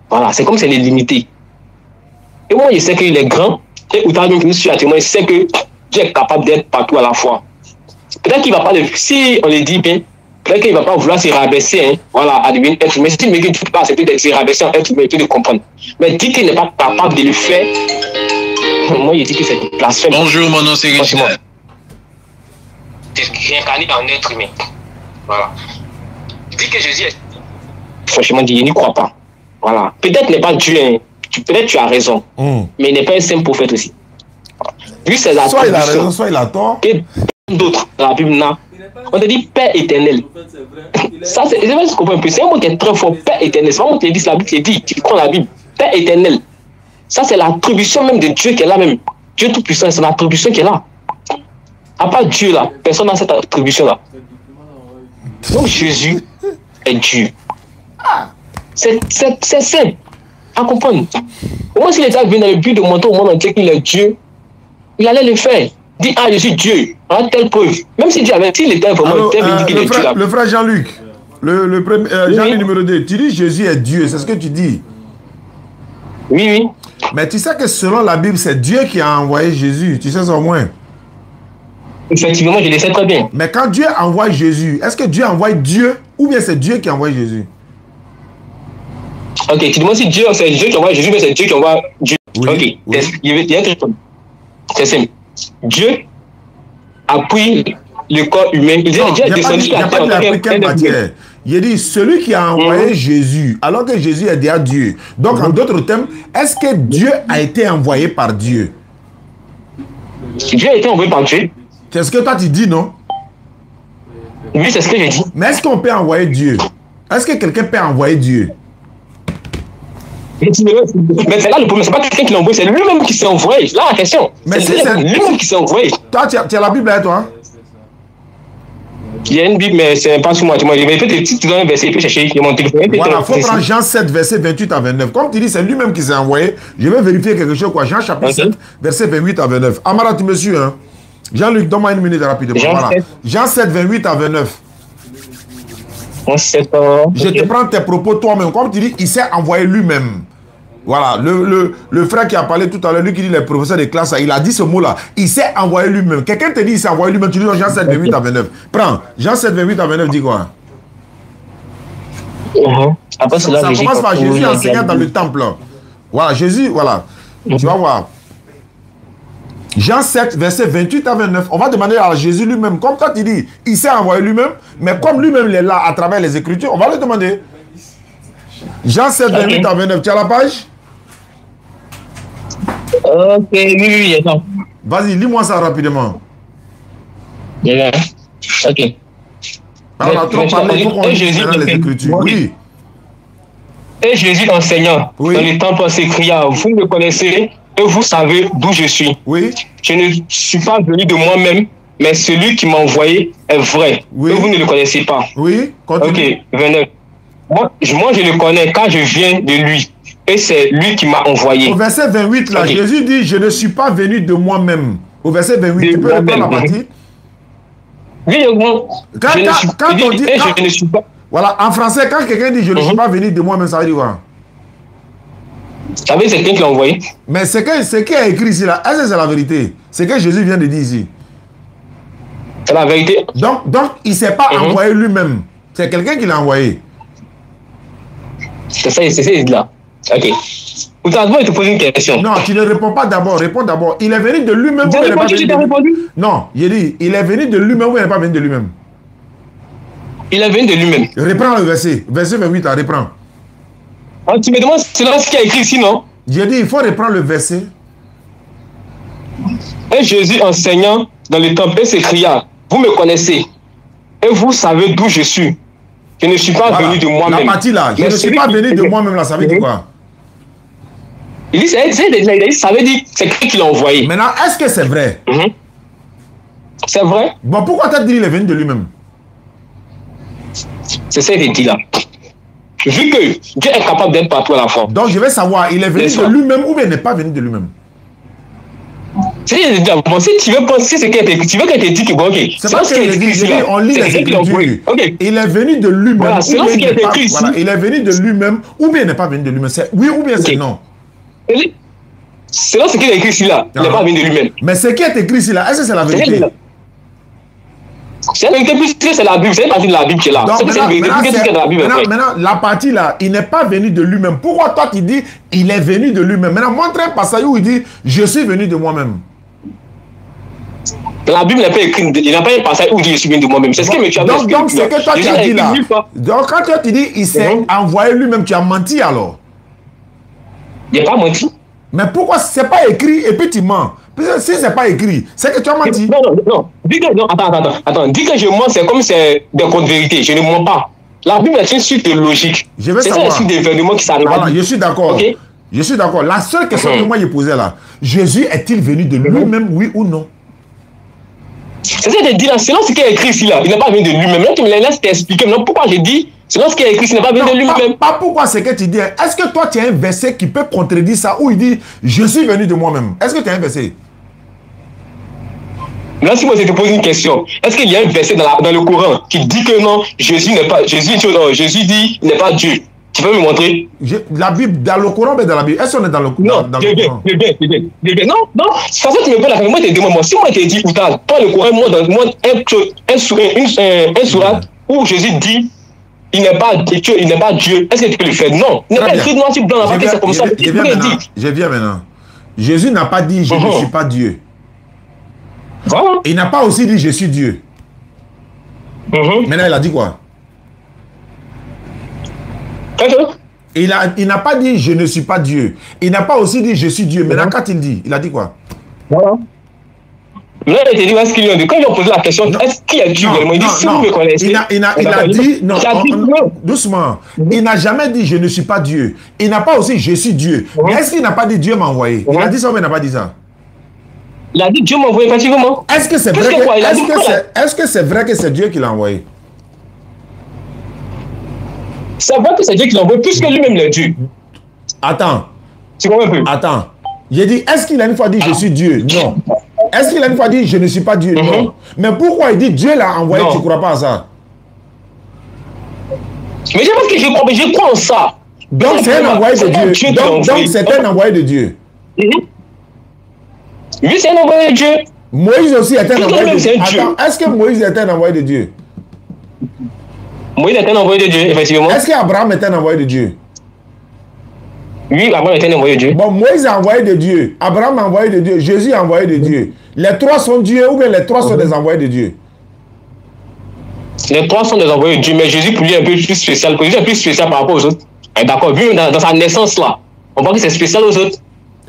Voilà, c'est comme c'est limité. Et moi, je sais qu'il est grand. Et autant que nous sur la terre, moi, je sais que Dieu est capable d'être partout à la fois. Peut-être qu'il ne va pas le. Si on le dit bien, peut-être qu'il ne va pas vouloir se rabaisser, voilà, à devenir être humain. Si Dieu ne peut pas accepter de se rabaisser en être humain, il peut le comprendre. Mais dit qu'il n'est pas capable de le faire, moi, je dis que c'est blasphème. Bonjour, mon nom c'est Richard. Réincarné en être humain. Voilà. Dit que Jésus est. Franchement, je n'y crois pas. Voilà. Peut-être n'est pas Dieu, hein. peut-être tu as raison, mais il n'est pas un simple prophète aussi. Lui, c'est la soit il a raison, soit il a tort. Et d'autres, la Bible n'a. On te dit Père éternel. Ça, c'est ce qu'on peut un peu. C'est un mot qui est très fort. Père éternel. C'est pas moi qui dis la Bible, qui dit, tu prends la Bible. Père éternel. Ça, c'est l'attribution même de Dieu qui est là même. Dieu tout-puissant, c'est l'attribution qui est là. À part Dieu là, personne n'a cette attribution-là. Donc Jésus est Dieu. C'est simple à comprendre. Au moins, s'il était venu dans le but de montrer au monde entier qu'il est Dieu, il allait le faire. Dit, ah, je suis Dieu. Hein, telle preuve. Même si Dieu avait, s'il était vraiment Dieu, il dit qu'il est Dieu. Le frère Jean-Luc, Jean-Luc numéro 2, tu dis Jésus est Dieu, c'est ce que tu dis. Oui, oui. Mais tu sais que selon la Bible, c'est Dieu qui a envoyé Jésus. Tu sais ça au moins. Effectivement, je le sais très bien. Mais quand Dieu envoie Jésus, est-ce que Dieu envoie Dieu ou bien c'est Dieu qui envoie Jésus? Ok, tu demandes si Dieu, c'est Dieu qui envoie Jésus, mais c'est Dieu qui envoie Dieu. Oui, ok, oui. Il y a quelque chose. C'est simple. Dieu a pris le corps humain. Il a pris quelle matière? Il dit celui qui a envoyé Jésus, alors que Jésus est déjà Dieu. Donc, en d'autres termes, est-ce que Dieu a été envoyé par Dieu? Dieu a été envoyé par Dieu. C'est ce que toi tu dis, non? Oui, c'est ce que j'ai dit. Mais est-ce qu'on peut envoyer Dieu? Est-ce que quelqu'un peut envoyer Dieu? Mais c'est là le problème, c'est pas quelqu'un qui l'a envoyé, c'est lui-même qui s'est envoyé. Là la question. Mais c'est lui-même qui s'est envoyé. Toi, tu as la Bible là, toi? Il y a une Bible, mais c'est pas sur moi. Je vais peut-être si tu donnes un verset, il peut chercher. Voilà, il faut prendre Jean 7, verset 28 à 29. Comme tu dis, c'est lui-même qui s'est envoyé. Je vais vérifier quelque chose, quoi. Jean chapitre 7, verset 28 à 29. Amara, tu me suis, hein? Jean-Luc, donne-moi une minute rapidement. Voilà. Jean 7, 28 à 29. Je te prends tes propos toi-même. Comme tu dis, il s'est envoyé lui-même. Voilà, le frère qui a parlé tout à l'heure, lui qui dit les professeurs de classe, il a dit ce mot-là. Il s'est envoyé lui-même. Quelqu'un te dit il s'est envoyé lui-même, tu dis Jean 7, 28 à 29. Prends, Jean 7, 28 à 29 dit quoi? Après, ça commence par Jésus enseignant dans le temple. Voilà, Jésus, voilà. Tu vas voir. Jean 7, verset 28 à 29. On va demander à Jésus lui-même, comme toi tu dis, il s'est envoyé lui-même, mais comme lui-même il est là à travers les Écritures, on va lui demander. Jean 7, 28 à 29. Tu as la page? Ok, oui, non. Vas-y, lis-moi ça rapidement. Ok. Alors, on a trop parlé, il faut qu'on lise les Écritures. Oui. Et Jésus enseignant dans le temple s'écria, vous me connaissez et vous savez d'où je suis. Oui. Je ne suis pas venu de moi-même, mais celui qui m'a envoyé est vrai. Oui. Et vous ne le connaissez pas. Oui. Continue. Ok, 29. Moi, je le connais quand je viens de lui. Et c'est lui qui m'a envoyé. Au verset 28, là, Jésus dit, je ne suis pas venu de moi-même. Au verset 28, tu peux reprendre la partie? Oui, quand on dit... je ne suis pas... Voilà, en français, quand quelqu'un dit, je ne suis pas venu de moi-même, ça veut dire quoi? Ça veut dire c'est quelqu'un qui l'a envoyé. Mais ce qui est écrit ici, là, est-ce que c'est la vérité? C'est que Jésus vient de dire ici. C'est la vérité. Donc il ne s'est pas envoyé lui-même. C'est quelqu'un qui l'a envoyé. C'est ça, là. Ok. Pourtant, il te pose une question. Non, tu ne réponds pas d'abord. Réponds d'abord. Il est venu de lui-même. Tu as répondu? Non, j'ai dit, il est venu de lui-même ou il n'est pas venu de lui-même? Il est venu de lui-même. Reprends le verset. Verset 28, là, reprends. Ah, tu me demandes, c'est là ce qu'il y a écrit ici, non? J'ai dit, il faut reprendre le verset. Et Jésus enseignant dans le temple s'écria, vous me connaissez et vous savez d'où je suis. Je ne suis pas venu de moi-même. La partie là, je ne suis pas venu de moi-même là, ça veut dire quoi? Il dit, ça veut dire c'est quelqu'un qui l'a envoyé. Maintenant, est-ce que c'est vrai? C'est vrai. Bon, pourquoi tu as dit qu'il est venu de lui-même? C'est ça qu'il dit là. Vu que Dieu est capable d'être partout à la fois. Donc je vais savoir, il est venu de lui-même ou bien il n'est pas venu de lui-même? Si tu veux penser ce qui est écrit, tu veux qu'elle te dise que bon, ok. C'est pas ce qu'il est écrit, on lit les Écritures. Okay. Il est venu de lui-même. Voilà, c'est ce qui est écrit ici. Voilà, il est venu de lui-même ou bien il n'est pas venu de lui-même. C'est oui ou bien c'est non. C'est là ce qui est écrit ici là. Il n'est pas venu de lui-même. Mais ce qui est écrit ici là, est-ce que c'est la vérité? C'est la vérité puisque c'est la Bible, c'est une partie de la Bible qui est là. Maintenant, la partie là, il n'est pas venu de lui-même. Pourquoi toi tu dis il est venu de lui-même? Maintenant, montre un passage où il dit je suis venu de moi-même. La Bible n'est pas écrite, il n'y a pas un passage où il dit je suis venu de moi-même. C'est ce que tu as dit. Donc c'est que toi tu as dit là. Donc quand toi tu dis il s'est envoyé lui-même, tu as menti alors. Il n'a pas menti. Mais pourquoi c'est pas écrit et puis tu mens? Si c'est pas écrit, c'est que tu as menti. Non. Dis que, non, attends. Dis que je mens, c'est comme c'est des contre-vérités. Je ne mens pas. La Bible est une suite de logique. C'est ça une suite d'événements qui s'analysent. Voilà, je suis d'accord. Okay? Je suis d'accord. La seule question que moi j'ai posée là, Jésus est-il venu de lui-même, oui ou non? C'est ça que je dis là, selon ce qui est écrit ici là, il n'est pas venu de lui-même. Là, tu me laisses t'expliquer. Non, pourquoi j'ai dit, selon ce qui est écrit, il n'est pas venu de lui-même. Pas pourquoi c'est que tu dis. Est-ce que toi tu as un verset qui peut contredire ça où il dit je suis venu de moi-même? Est-ce que tu as un verset? Là, si moi je te pose une question, est-ce qu'il y a un verset dans le Coran qui dit que non, Jésus dit il n'est pas Dieu? Tu peux me montrer? La Bible, dans le Coran, mais dans la Bible. Est-ce qu'on est dans le Coran? Non, non. C'est ça que tu me poses la question. Moi, je te demande, si moi je te dis, toi, le Coran, moi, un surat où Jésus dit il n'est pas Dieu, est-ce que tu peux le faire? Non. Il n'est pas écrit noir sur blanc, c'est comme ça. Je viens maintenant. Jésus n'a pas dit je ne suis pas Dieu. Voilà. Il n'a pas aussi dit je suis Dieu. Maintenant, il a dit quoi? Il n'a pas dit je ne suis pas Dieu. Il n'a pas aussi dit je suis Dieu. Maintenant, quand il a dit quoi? Voilà. Là, il te dit, est-ce qu'il y a dit? Quand ils ont posé la question, est-ce qu'il y a Dieu? Il dit, si vous me connaissez. Il a dit, non, doucement. Il n'a jamais dit je ne suis pas Dieu. Il n'a pas aussi je suis Dieu. Mais est-ce qu'il n'a pas dit Dieu m'a envoyé? Il a dit ça ou il n'a pas dit ça? Il a dit Dieu m'a envoyé, effectivement. Est-ce que c'est vrai que c'est Dieu qui l'a envoyé? C'est vrai que c'est Dieu qui l'a envoyé, puisque lui-même l'a dit. Attends. Tu comprends un peu? Attends. J'ai dit, est-ce qu'il a une fois dit je suis Dieu? Non. Est-ce qu'il a une fois dit je ne suis pas Dieu? Non. Mais pourquoi il dit Dieu l'a envoyé? Tu ne crois pas à ça? Mais je pense que je crois en ça. Donc c'est un envoyé de Dieu. Donc c'est un envoyé de Dieu. Oui, c'est un envoyé de Dieu. Moïse aussi est un envoyé de Dieu. Attends, est-ce que Moïse est un envoyé de Dieu? Moïse est un envoyé de Dieu, effectivement. Est-ce qu'Abraham est un envoyé de Dieu? Oui, Abraham est un envoyé de Dieu. Bon, Moïse est envoyé de Dieu. Abraham est envoyé de Dieu. Jésus est envoyé de Dieu. Les trois sont Dieu ou bien les trois sont des envoyés de Dieu? Les trois sont des envoyés de Dieu, mais Jésus, pour lui, est un peu plus spécial. Jésus est plus spécial par rapport aux autres. D'accord, vu dans sa naissance là, on voit que c'est spécial aux autres.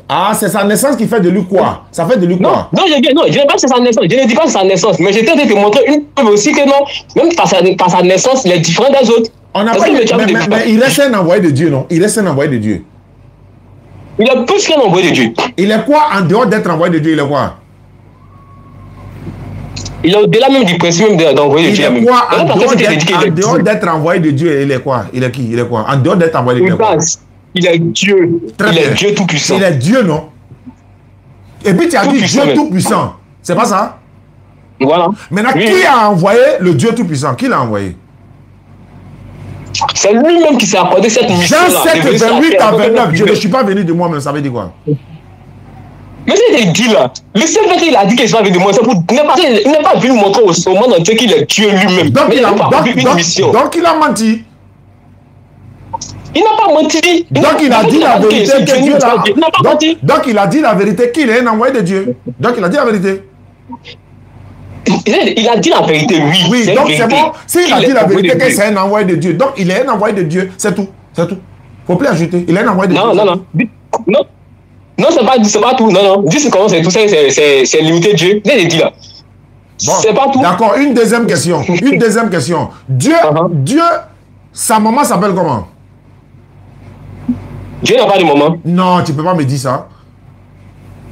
Ah, c'est sa naissance qui fait de lui quoi? Ça fait de lui quoi? Non, je ne dis pas que c'est sa naissance. Je ne dis pas que c'est sa naissance. Mais j'étais en train de te montrer une preuve aussi que non, même par sa naissance, il est différent des autres. On n'a pas mais il reste un envoyé de Dieu, non? Il reste un envoyé de Dieu. Il est plus qu'un envoyé de Dieu. Il est quoi en dehors d'être envoyé de Dieu? Il est quoi? Il est au-delà même du principe même d'envoyer de Dieu. Il est quoi en dehors d'être envoyé de Dieu? Il est quoi? Il est qui? Il est quoi? En dehors d'être envoyé de Dieu? Il est Dieu. Il est Dieu tout-puissant. Il est Dieu, non? Et puis tu as dit Dieu tout-puissant. C'est pas ça? Voilà. Maintenant, qui a envoyé le Dieu tout-puissant? Qui l'a envoyé? C'est lui-même qui s'est accordé cette mission-là. Jean 7, 28 à 29. Je ne suis pas venu de moi-même. Ça veut dire quoi? Mais c'est dit là. Le seul fait qu'il a dit qu'il n'est pas venu de moi, c'est pour. Il n'est pas venu montrer au monde entier qu'il est Dieu lui-même. Donc il a menti. Il n'a pas menti. Donc il a dit la vérité que Dieu l'a. Donc il a dit la vérité qu'il est un envoyé de Dieu. Donc il a dit la vérité. Il a dit la vérité, oui. Oui, donc c'est bon. S'il a dit la vérité que c'est un envoyé de Dieu, donc il est un envoyé de Dieu, c'est tout. C'est tout. Faut plus ajouter. Il est un envoyé de Dieu. Non, c'est pas tout. Non. Dis comment c'est tout ça, c'est limité Dieu. J'ai dit là. Bon, c'est pas tout. D'accord, une deuxième question. Dieu, sa maman s'appelle comment? Dieu n'a pas de maman. Non, tu peux pas me dire ça.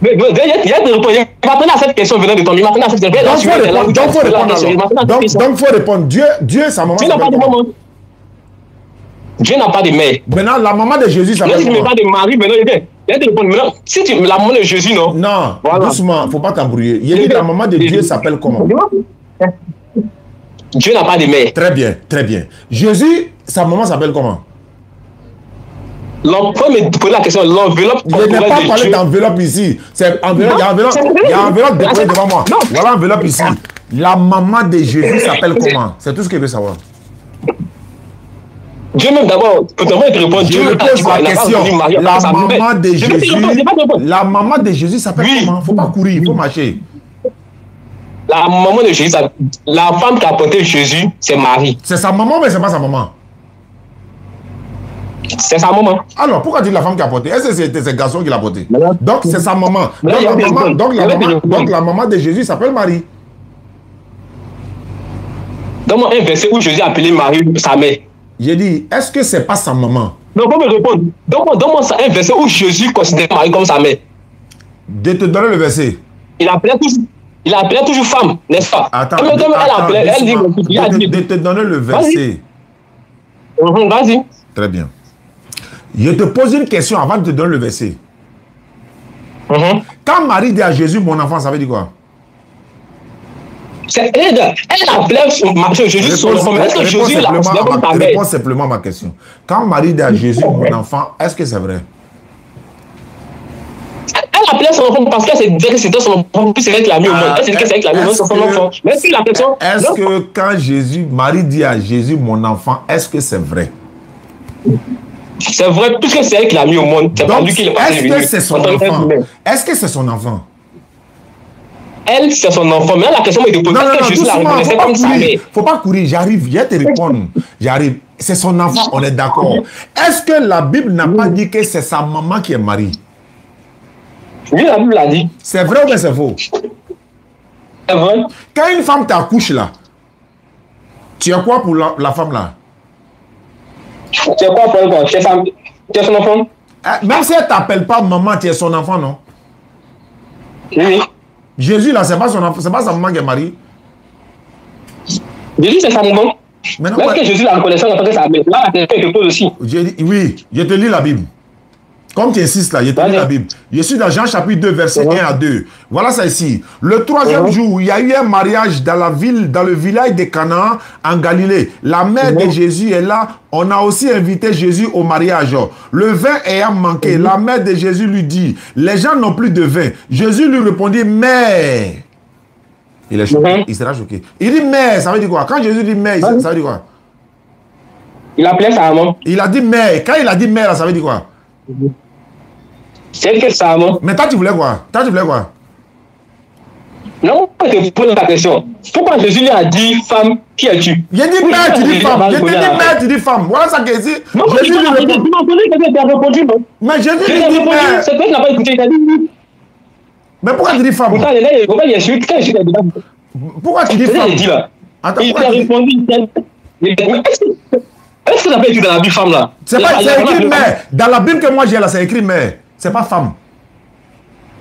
Mais il y a des réponses. Il m'attendait à cette question venant de ton. Il m'attendait à cette question. Donc, faut répondre. Dieu, sa maman. Dieu n'a pas de maman. Dieu n'a pas de mère. Maintenant, la maman de Jésus s'appelle comment? Si tu ne mets pas de mari, maintenant, il y a des réponses. Maintenant, si tu la maman de Jésus, non? Non, voilà. Doucement, faut pas t'embrouiller. Il dit la maman de Dieu s'appelle comment? Dieu n'a pas de mère. Très bien, très bien. Jésus, sa maman s'appelle comment? L'enveloppe, me poser la question, l'enveloppe. Je n'ai pas parlé d'enveloppe ici. C'est enveloppe, il y a enveloppe déposée devant moi. Non. Voilà l'enveloppe ici. La maman de Jésus s'appelle comment? C'est tout ce que je veux savoir. Dieu même d'abord, peut-être te répondre. Je me pose la question. La maman de Jésus s'appelle comment? Il ne faut pas courir, il faut marcher. La maman de Jésus, la femme qui a porté Jésus, c'est Marie. C'est sa maman, mais ce n'est pas sa maman. C'est sa maman. Alors, pourquoi tu dis la femme qui a porté? Est-ce que c'était ce garçon qui l'a porté? Donc, c'est sa maman. Donc, la maman de Jésus s'appelle Marie. Donne-moi un verset où Jésus a appelé Marie sa mère. J'ai dit, est-ce que c'est pas sa maman? Non, faut me répondre. Donne-moi un verset où Jésus considère Marie comme sa mère. De te donner le verset. Il appelait toujours femme, n'est-ce pas? Attends, elle dit, de te donner le verset. Vas-y. Très bien. Je te pose une question avant de te donner le verset. Quand Marie dit à Jésus, mon enfant, ça veut dire quoi? Elle appelait Jésus son enfant. Est-ce que Jésus l'a considéré comme ta mère? Réponds simplement à ma question. Quand Marie dit à Jésus, mon enfant, est-ce que c'est vrai? Elle appelait son enfant parce qu'elle se disait que c'était son enfant, puis c'est elle qui l'a mis au monde. Elle se disait que c'est elle qui l'a mis au monde, c'est son enfant. Mais si la personne. Est-ce que quand Marie dit à Jésus, mon enfant, est-ce que c'est vrai? C'est vrai, puisque c'est elle qui l'a mis au monde. C'est pas lui qui l'a passé. Est-ce que c'est son enfant? Est-ce que c'est son enfant? Elle, c'est son enfant. Mais la question m'a été posée. Non, Jésus la reconnaissait comme sa mère. Faut pas courir, j'arrive, je vais te répondre. J'arrive. C'est son enfant, on est d'accord. Est-ce que la Bible n'a pas dit que c'est sa maman qui est Marie? Oui, la Bible l'a dit. C'est vrai ou bien c'est faux? C'est vrai. Quand une femme t'accouche là, tu as quoi pour la femme là? Tu as quoi pour elle quoi? Tu es son enfant? Même si elle ne t'appelle pas maman, tu es son enfant, non? Oui. Jésus là, c'est pas son enfant, c'est pas sa maman qui est Marie. Jésus, c'est sa maman. Mais est-ce que Jésus la reconnaissait en tant que sa mère? Là, la question te pose aussi. Oui, je te lis la Bible. Comme tu insistes là, je te lis la Bible. Je suis dans Jean chapitre 2, verset 1 à 2. Voilà ça ici. Le troisième jour, il y a eu un mariage dans la ville, dans le village de Canaan, en Galilée. La mère de Jésus est là. On a aussi invité Jésus au mariage. Le vin ayant manqué, la mère de Jésus lui dit, les gens n'ont plus de vin. Jésus lui répondit, mère. Il est choqué, il sera choqué. Il dit mère, ça veut dire quoi? Quand Jésus dit mère, ça veut dire quoi? Il appelait sa maman. Il a dit mère. Quand il a dit mère, ça veut dire quoi? C'est que sa maman. Mais toi, tu voulais quoi? Non, je te pose la question. Pourquoi Jésus lui a dit femme, qui es-tu? Il a dit mère, tu dis femme. Il a dit mère, tu dis femme. Voilà ça qu'il dit. Non, Jésus lui a répondu. Mais Jésus lui dit mère. C'est toi qui n'as pas écouté, il a dit oui. Mais pourquoi tu dis femme? Pourquoi tu dis femme? Attends, il a répondu. Est-ce que tu n'as pas écrit dans la Bible femme là? C'est écrit mère. Dans la Bible que moi j'ai là, c'est écrit mère. C'est pas femme.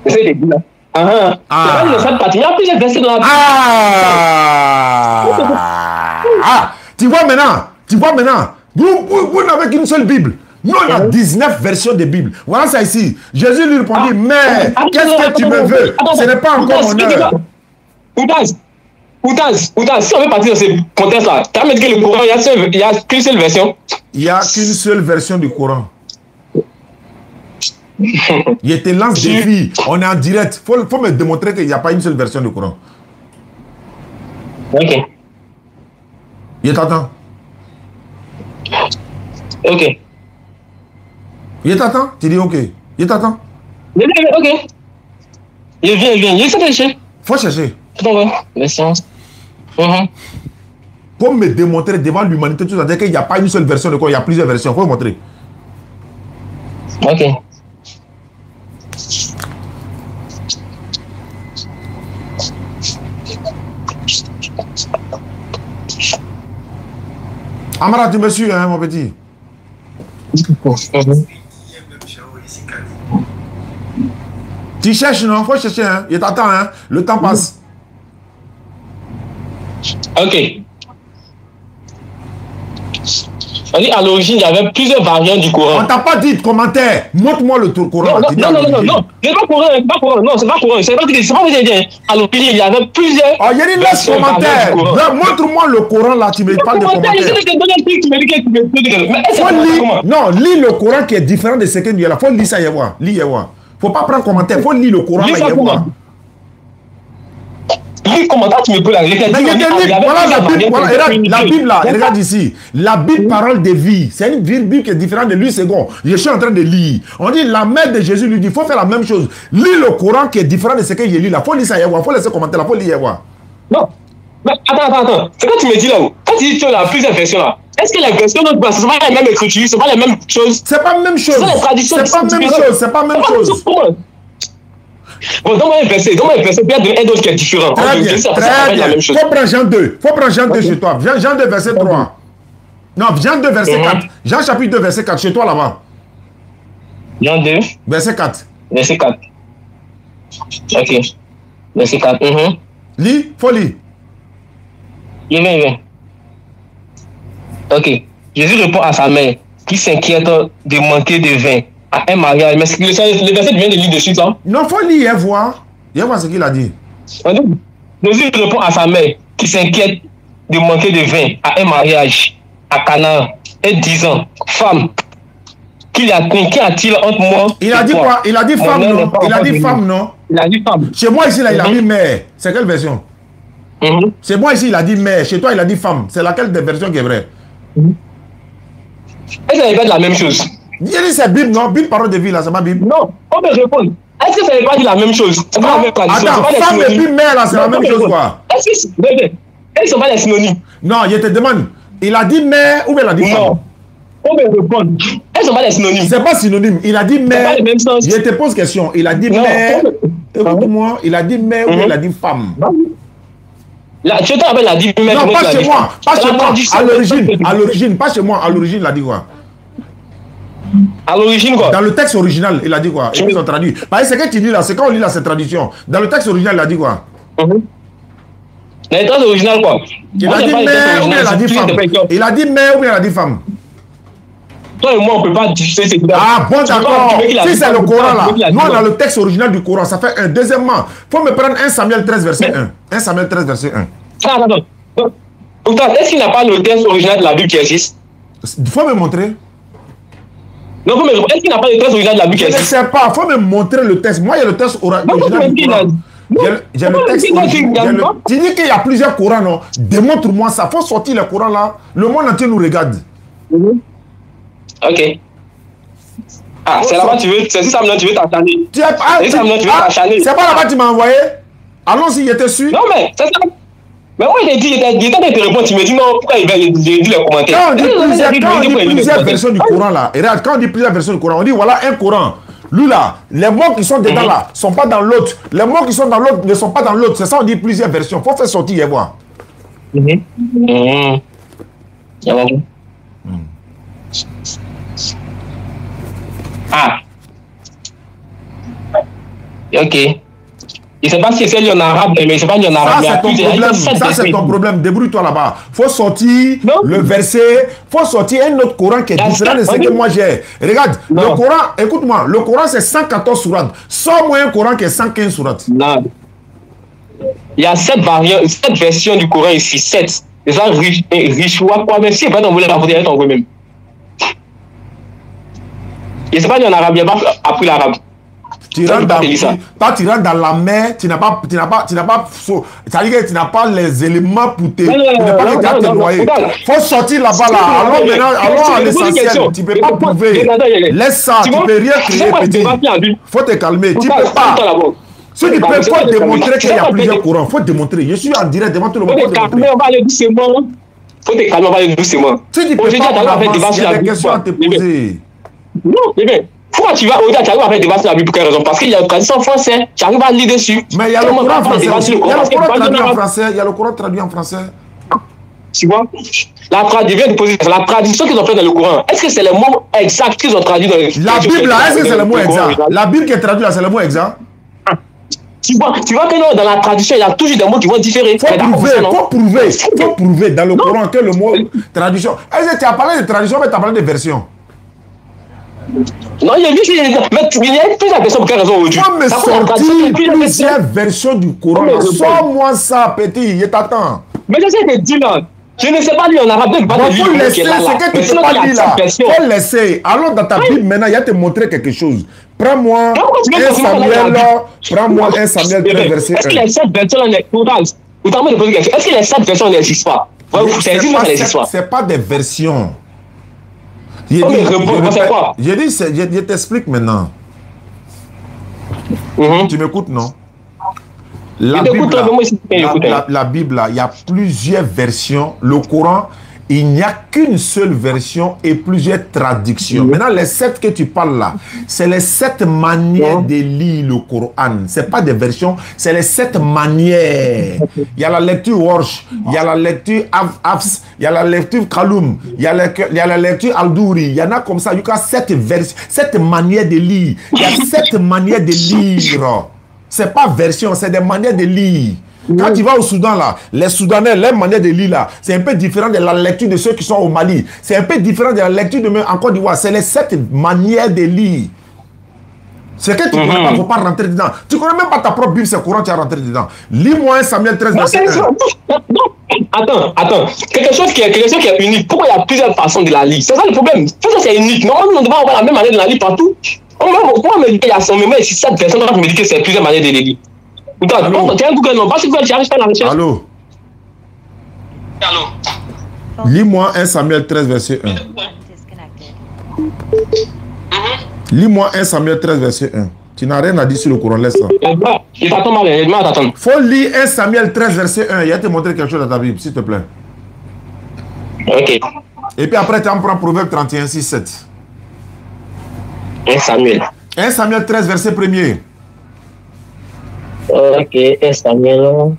C'est ce que dit là. C'est pas le fait partie. Il y a plusieurs versets dans la Bible. Tu vois maintenant. Vous n'avez qu'une seule Bible. Nous, on a 19 versions de Bible. Voilà ça ici. Jésus lui répondit, mais qu'est-ce que tu me veux? Ce n'est pas encore mon heure. Oudaz, si on veut partir dans ce contexte-là, tu vas me dire que le Coran, il n'y a qu'une seule version. Il n'y a qu'une seule version du Coran. Il te lance des filles. On est en direct. Il faut me démontrer qu'il n'y a pas une seule version du Coran. Ok. Je t'attends. Ok. Je t'attends. Tu dis ok. Je t'attends. Ok. Je viens. Je sais chercher. Faut chercher. Version. Pour me démontrer devant l'humanité, tu vas dire qu'il n'y a pas une seule version de quoi, il y a plusieurs versions. Il faut montrer. Ok. Amara, tu me suis, hein, mon petit? Tu cherches, non? Faut chercher, hein? Je t'attends, hein? Le temps passe. Ok. On dit à l'origine, il y avait plusieurs variantes du Coran. On t'a pas dit de commentaire. Montre-moi le Coran. Non. C'est pas Coran. Non, c'est pas Coran. C'est pas ce que j'ai dit. À l'origine, il y avait plusieurs. Oh, il y a une laisse commentaire. Montre-moi le Coran là. Tu me parles de commentaire. Non, lis le Coran qui est différent de ce que nous y a là. Faut lire ça y voir. Faut pas prendre commentaire. Faut lire le Coran là y voir. Comment tu me peux la voilà la Bible là, regarde ici. La Bible, parole de vie. C'est une Bible qui est différente de lui second. Je suis en train de lire. On dit la mère de Jésus lui dit, il faut faire la même chose. Lis le Coran qui est différent de ce que je lis là. Il faut lire ça, il faut laisser commenter là, il faut lire. Non. Mais attends. C'est quand tu me dis là, quand tu dis que tu as plusieurs versions là, est-ce que les versions d'autres, ce sont pas les mêmes écritures, ce sont pas les mêmes choses? C'est pas la même chose. C'est les traditions. C'est pas la même chose. C'est pas la même chose. Bon, donne-moi un verset, peut-être un autre qui est différent. Très bien, très bien. Faut prendre Jean 2. Faut prendre Jean 2 chez toi. Jean 2, verset 3. Non, Jean 2, verset 4. Jean chapitre 2, verset 4. Chez toi là-bas. Jean 2. Verset 4. Verset 4. Ok. Verset 4. Lis, faut lire. Il vient. Ok. Jésus répond à sa mère qui s'inquiète de manquer de vin à un mariage. Mais le verset vient de lire dessus, ça? Non, faut lire et voir. Viens voir ce qu'il a dit. Jésus répond à sa mère qui s'inquiète de manquer de vin à un mariage à Canaan et disant, femme, qu'y a-t-il entre moi? Il a dit quoi? Il a dit femme, non? Il a dit femme, non? Il a dit femme. Chez moi ici, là, il a dit mère. C'est quelle version? Chez moi ici, il a dit mère. Chez toi, il a dit femme. C'est laquelle des versions qui est vraie? Est-ce que ça n'est pas de la même chose? Il dit c'est Bible, non? Bible, parole de vie, là, c'est pas Bible. Non, on peut répondre. Est-ce que ça n'est pas de la même chose? C'est pas la même tradition. Attends, femme et puis mère, là, c'est la même chose, quoi? Est-ce que sont pas des synonymes? Non, je te demande. Il a dit mère ou bien il a dit femme? Non. On peut répondre. Elles sont pas des synonymes. C'est pas synonyme. Il a dit mère. Je te pose question. Il a dit mère. Écoute-moi. Il a dit mère ou bien il a dit femme? Là, tu te rappelles, il a dit mère. Non, pas chez moi. Pas chez moi. À l'origine. À l'origine. Pas chez moi. À l'origine, il a dit quoi? À l'origine, quoi? Dans le texte original, il a dit quoi? Ils ont traduit. Parce que ce que tu dis là, c'est quand on lit là, c'est tradition. Dans le texte original, il a dit quoi? Dans le texte original, quoi? Il a dit mère ou bien il a dit femme? Il a dit mère ou bien il a dit femme? Toi et moi, on ne peut pas diffuser ces trucs-là. Ah bon, d'accord. Si c'est le Coran là, nous on a le texte original du Coran, ça fait un. Deuxièmement, il faut me prendre 1 Samuel 13, verset 1. 1 Samuel 13, verset 1. Attends. Pourtant, est-ce qu'il n'a pas le texte original de la Bible qui existe? Il faut me montrer. Non, est-ce qu'il n'a pas le texte original de la Bible qui existe? Je ne sais pas, il faut me montrer le texte. Moi, il y a le texte original du Coran. J'ai le texte original. Tu dis qu'il y a plusieurs Corans, non? Démontre-moi ça. Il faut sortir le Coran là. Le monde entier nous regarde. Ok. Ah, c'est là-bas tu veux. C'est ça maintenant tu veux t'acharner. C'est pas là-bas que tu m'as envoyé. Allons-y, j'étais sûr. Non, mais c'est ça. Mais moi, il a dit, il était en train de te répondre. Tu me dis non, pourquoi il dit les commentaires? Quand on dit plusieurs versions du Coran là, et regarde, quand on dit plusieurs versions du Coran, on dit voilà un Coran. Lui là, les mots qui sont dedans là ne sont pas dans l'autre. Les mots qui sont dans l'autre ne sont pas dans l'autre. C'est ça, on dit plusieurs versions. Il faut faire sortir et voir. Ah. Ok. Je ne sais pas si c'est en arabe, mais c'est pas en arabe. Ça, c'est ton problème. Débrouille-toi là-bas. Il faut sortir le verset. Il faut sortir un autre Coran qui est différent de ce que moi j'ai. Regarde, le Coran, écoute-moi, le Coran c'est 114 sourates. Sors-moi un Coran qui est 115 sourates. Non. Il y a 7 variantes, 7 versions du Coran ici. 7. C'est ça, riche ou quoi, même si on voulait rapporter avec ton même. Je ne sais pas en arabe, il n'a pas appris l'arabe. Tu rentres dans la mer, tu n'as pas, c'est-à-dire que tu n'as pas les éléments pour te noyer. Il faut sortir là-bas là. Alors à l'essentiel, tu ne peux pas prouver. Laisse ça, tu ne peux rien créer, petit. Il faut te calmer. Tu ne peux pas. Si tu peux pas démontrer qu'il y a plusieurs courants, il faut démontrer. Je suis en direct devant tout le monde. Faut te calmer, on va aller doucement. Faut te calmer, on va aller doucement. Si tu peux pas, il y a des questions à te poser. Non, bébé. Pourquoi tu vas au-delà, tu arrives à faire débat sur la Bible pour quelle raison? Parce qu'il y a une tradition française, tu arrives à lire dessus. Mais il y a le Coran français. Il y a le Coran traduit en français. Il y a le Coran traduit en français. Tu vois? La tradition qu'ils ont fait dans le Coran, est-ce que c'est les mots exacts qu'ils ont traduits dans le La Bible, là, est-ce que c'est le mot exact? La Bible qui est traduite là, c'est le mot exact? Tu vois que non, dans la tradition, il y a toujours des mots qui vont différer. Faut prouver dans le Coran que le mot traduction. Est-ce que tu as parlé de traduction, mais tu as parlé de version? Non, il y a plusieurs versions pour quelle raison aujourd'hui? Tu vas me sortir plusieurs versions du Coran. Sors-moi ça, petit, je t'attends. Mais je sais que dis là. Je ne sais pas lire en arabe. Il faut laisser ce que tu ne sais pas lire là. Il faut laisser. Allons dans ta Bible maintenant, il y a te montrer quelque chose. Prends-moi un Samuel, prends-moi un Samuel 13 verset 1. Est-ce que les 7 versions n'existent pas? Est-ce que les 7 versions n'existent pas? C'est pas des versions. Je t'explique maintenant. Tu m'écoutes, non? La Bible, il y a plusieurs versions. Le Coran il n'y a qu'une seule version et plusieurs traductions. Maintenant, les 7 que tu parles là, c'est les 7 manières de lire le Coran. Ce n'est pas des versions, c'est les 7 manières. Il y a la lecture Warsh, il y a la lecture Hafs, il y a la lecture Kaloum, il y a la lecture Al-Douri. Il y en a comme ça, il y a 7 manières de lire. Il y a 7 manières de lire. Ce n'est pas version, c'est des manières de lire. Quand tu vas au Soudan, là, les Soudanais, leur manière de lire, là, c'est un peu différent de la lecture de ceux qui sont au Mali. C'est un peu différent de la lecture de en Côte d'Ivoire. C'est les 7 manières de lire. C'est que tu ne connais pas, il ne faut pas rentrer dedans. Tu ne connais même pas ta propre Bible, c'est courant, tu as rentré dedans. Lis-moi 1 Samuel 13, verset 1. Attends. Quelque chose qui est unique. Pourquoi il y a plusieurs façons de la lire? C'est ça le problème. Ça, c'est unique. Normalement, on doit avoir la même manière de la lire partout. Pourquoi me dire qu'il y a son mémoire et si cette personne me dit que c'est plusieurs manières de la lire? Tu as un Google, non? Parce que tu arrives pas à la recherche. Allô? Lis-moi 1 Samuel 13, verset 1. Lis-moi 1 Samuel 13, verset 1. Tu n'as rien à dire sur le Coran, laisse ça. Il t'attend mal, il t'attend. Faut lire 1 Samuel 13, verset 1. Il va te montrer quelque chose dans ta Bible, s'il te plaît. Ok. Et puis après, tu en prends Proverbe 31, 6, 7. 1 Samuel. 1 Samuel 13, verset 1er. Ok, 1 Samuel.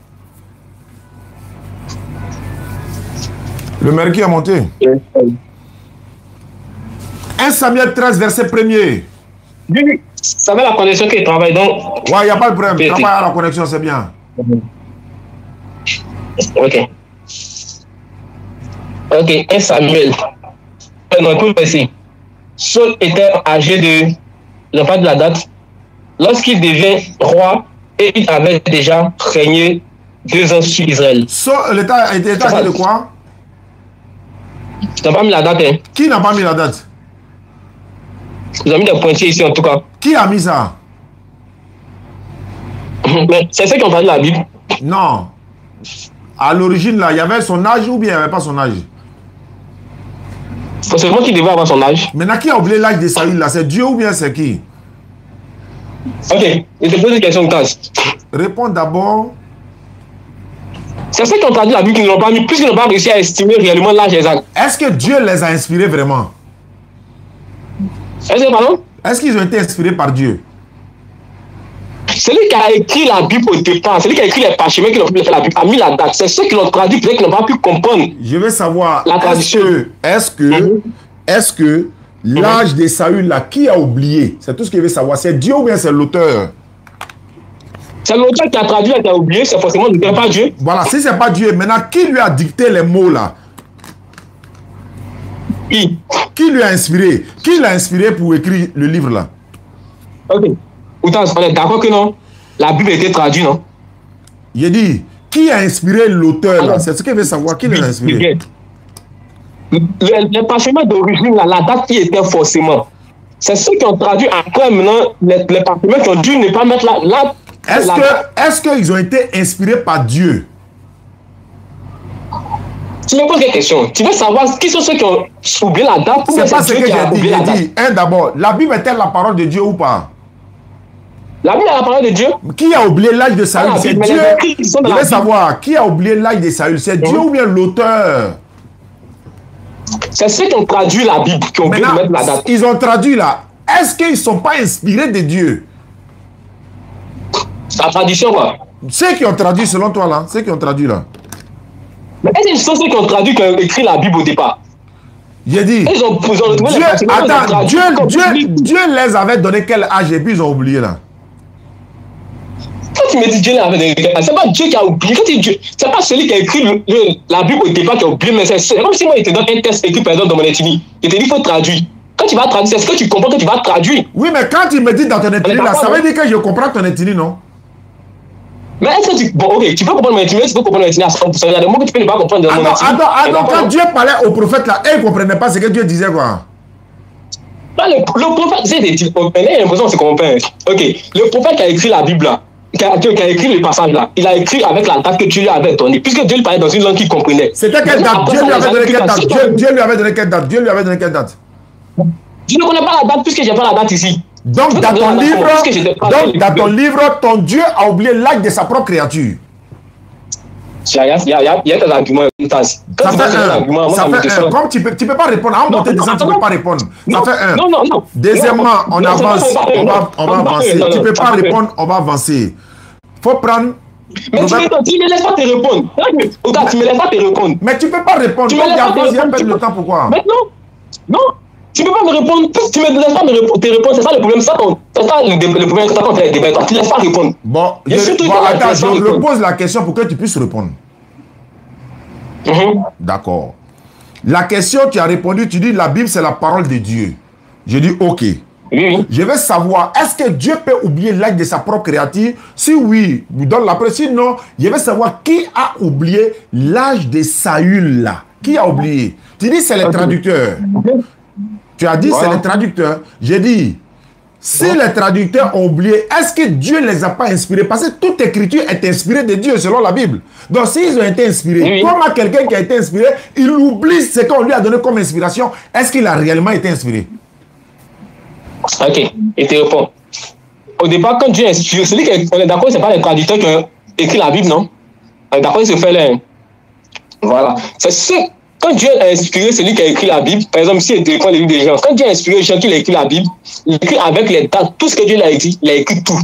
Le mercure est monté. 1 Samuel 13, verset 1er. Ça va la connexion qui travaille donc. Ouais, il n'y a pas de problème. Quand il y a la connexion, c'est bien. Ok. Ok, 1 Samuel. Non, tout ici. Saul était âgé de. Je n'ai pas de la date. Lorsqu'il devient roi, et il avait déjà régné 2 ans sur Israël. Saul était âgé de quoi? Tu n'as pas mis la date, hein? Qui n'a pas mis la date? Vous avez mis des pointiers ici en tout cas. Qui a mis ça? Mais c'est ceux qui ont traduit la Bible. Non. À l'origine, là, il y avait son âge ou bien il n'y avait pas son âge? C'est moi qui devais avoir son âge. Maintenant, qui a oublié l'âge de Saül là? C'est Dieu ou bien c'est qui? Ok, je te pose une question de classe. Réponds d'abord. C'est ceux qui ont traduit la Bible qui ne l'ont pas mis, puisqu'ils n'ont pas réussi à estimer réellement l'âge exact. Est-ce que Dieu les a inspirés vraiment? Est-ce que, pardon? Est-ce qu'ils ont été inspirés par Dieu? Celui qui a écrit la Bible au départ, celui qui a écrit les parchemins qui ont fait la Bible, a mis la date. C'est ceux qui l'ont traduit, peut-être qui n'ont pas pu comprendre. Je veux savoir, la traduction. Est-ce que l'âge de Saül, là, qui a oublié? C'est tout ce qu'il veut savoir. C'est Dieu ou bien c'est l'auteur? C'est l'auteur qui a traduit et qui a oublié, c'est forcément pas Dieu. Voilà, si c'est pas Dieu, maintenant, qui lui a dicté les mots, là? Qui lui a inspiré? Qui l'a inspiré pour écrire le livre, là? Ok. Pourtant, on est d'accord que non? La Bible a été traduite, non? Il a dit, qui a inspiré l'auteur, là? C'est ce qu'il veut savoir. Qui l'a inspiré? Les parchemins d'origine, la date qui était forcément. C'est ceux qui ont traduit après, maintenant, les parchemins qui ont dû ne pas mettre là. Est-ce qu'ils ont été inspirés par Dieu? Tu me poses des questions. Tu veux savoir qui sont ceux qui ont oublié la date? C'est pas ce que j'ai dit. D'abord, la Bible est-elle la parole de Dieu ou pas? La Bible est la parole de Dieu. Qui a oublié l'âge de Saül? C'est Dieu. Je veux savoir, qui a oublié l'âge de Saül? C'est Dieu ou bien l'auteur? C'est ceux qui ont traduit la Bible qui ont oublié de mettre la date. Ils ont traduit là. Est-ce qu'ils ne sont pas inspirés de Dieu? La tradition, quoi. Ceux qui ont traduit selon toi là, ceux qui ont traduit là. Mais est-ce que sont ceux qui ont traduit, qui ont écrit la Bible au départ? J'ai dit, Dieu les avait donné quel âge et puis ils ont oublié là. Quand tu me dis Dieu les avait donné quel âge, c'est pas Dieu qui a oublié. C'est pas celui qui a écrit la Bible au départ qui a oublié, mais c'est comme si moi il te donne un test écrit par exemple dans mon étude. Il te dit il faut traduire. Quand tu vas traduire, c'est ce que tu comprends que tu vas traduire. Oui, mais quand tu me dis dans ton étude là, ça veut dire que je comprends ton étude, non? Mais est-ce que tu... Bon, ok, tu peux comprendre mon étude, mais tu peux comprendre mon étude à 100%. Il y a des mots que tu peux ne pas comprendre dans mon étude. Attends, quand Dieu parlait au prophète là, il ne comprenait pas ce que Dieu disait, quoi. Non, le prophète, c'est des types. Il y a l'impression que c'est comprendre. Ok, le prophète qui a écrit la Bible là, qui a écrit le passage là, il a écrit avec la date que Dieu lui avait donnée, puisque Dieu lui parlait dans une langue qu'il comprenait. C'était quelle date? Dieu lui avait donné quelle date? Dieu lui avait donné quelle date? Dieu lui avait donné quelle date? Je ne connais pas la date puisque je n'ai pas la date ici. Donc dans ton livre, ton Dieu a oublié l'âge de sa propre créature. Il y a des arguments. Ça fait un. Comme tu peux pas répondre. À un moment donné, tu peux pas répondre. Ça fait un. Non. Deuxièmement, on avance. On va avancer. Tu peux pas répondre, on va avancer. Faut prendre. Mais tu me laisses pas te répondre. Tu me laisses pas te répondre. Mais tu peux pas répondre. Tu vas perdre le temps, pourquoi? Maintenant, non. Tu peux pas me répondre. Tu me laisses pas te répondre. C'est ça le problème. C'est ça le problème que tu as quand tu as débat. Tu ne laisses pas répondre. Bon, attends, je repose la question pour que tu puisses répondre. D'accord. La question, tu as répondu, tu dis la Bible, c'est la parole de Dieu. Je dis ok. Oui. Je veux savoir, est-ce que Dieu peut oublier l'âge de sa propre créature? Si oui, vous donne la preuve. Sinon, je veux savoir qui a oublié l'âge de Saül là. Qui a oublié? Tu dis c'est les traducteurs. Tu as dit c'est les traducteurs. J'ai dit, si les traducteurs ont oublié, est-ce que Dieu ne les a pas inspirés? Parce que toute écriture est inspirée de Dieu selon la Bible. Donc s'ils ont été inspirés, comment quelqu'un qui a été inspiré, il oublie ce qu'on lui a donné comme inspiration, est-ce qu'il a réellement été inspiré? Ok, et te réponds. Au départ, quand Dieu a inspiré, celui qu'on est d'accord, ce n'est pas les traducteurs qui ont écrit la Bible, non? On est d'accord, il se fait là. Voilà. C'est ce. Quand Dieu a inspiré celui qui a écrit la Bible, par exemple, si il prend les livres des gens, quand Dieu a inspiré Jean qui a écrit la Bible, il écrit avec les dates, tout ce que Dieu a écrit, il a écrit tout.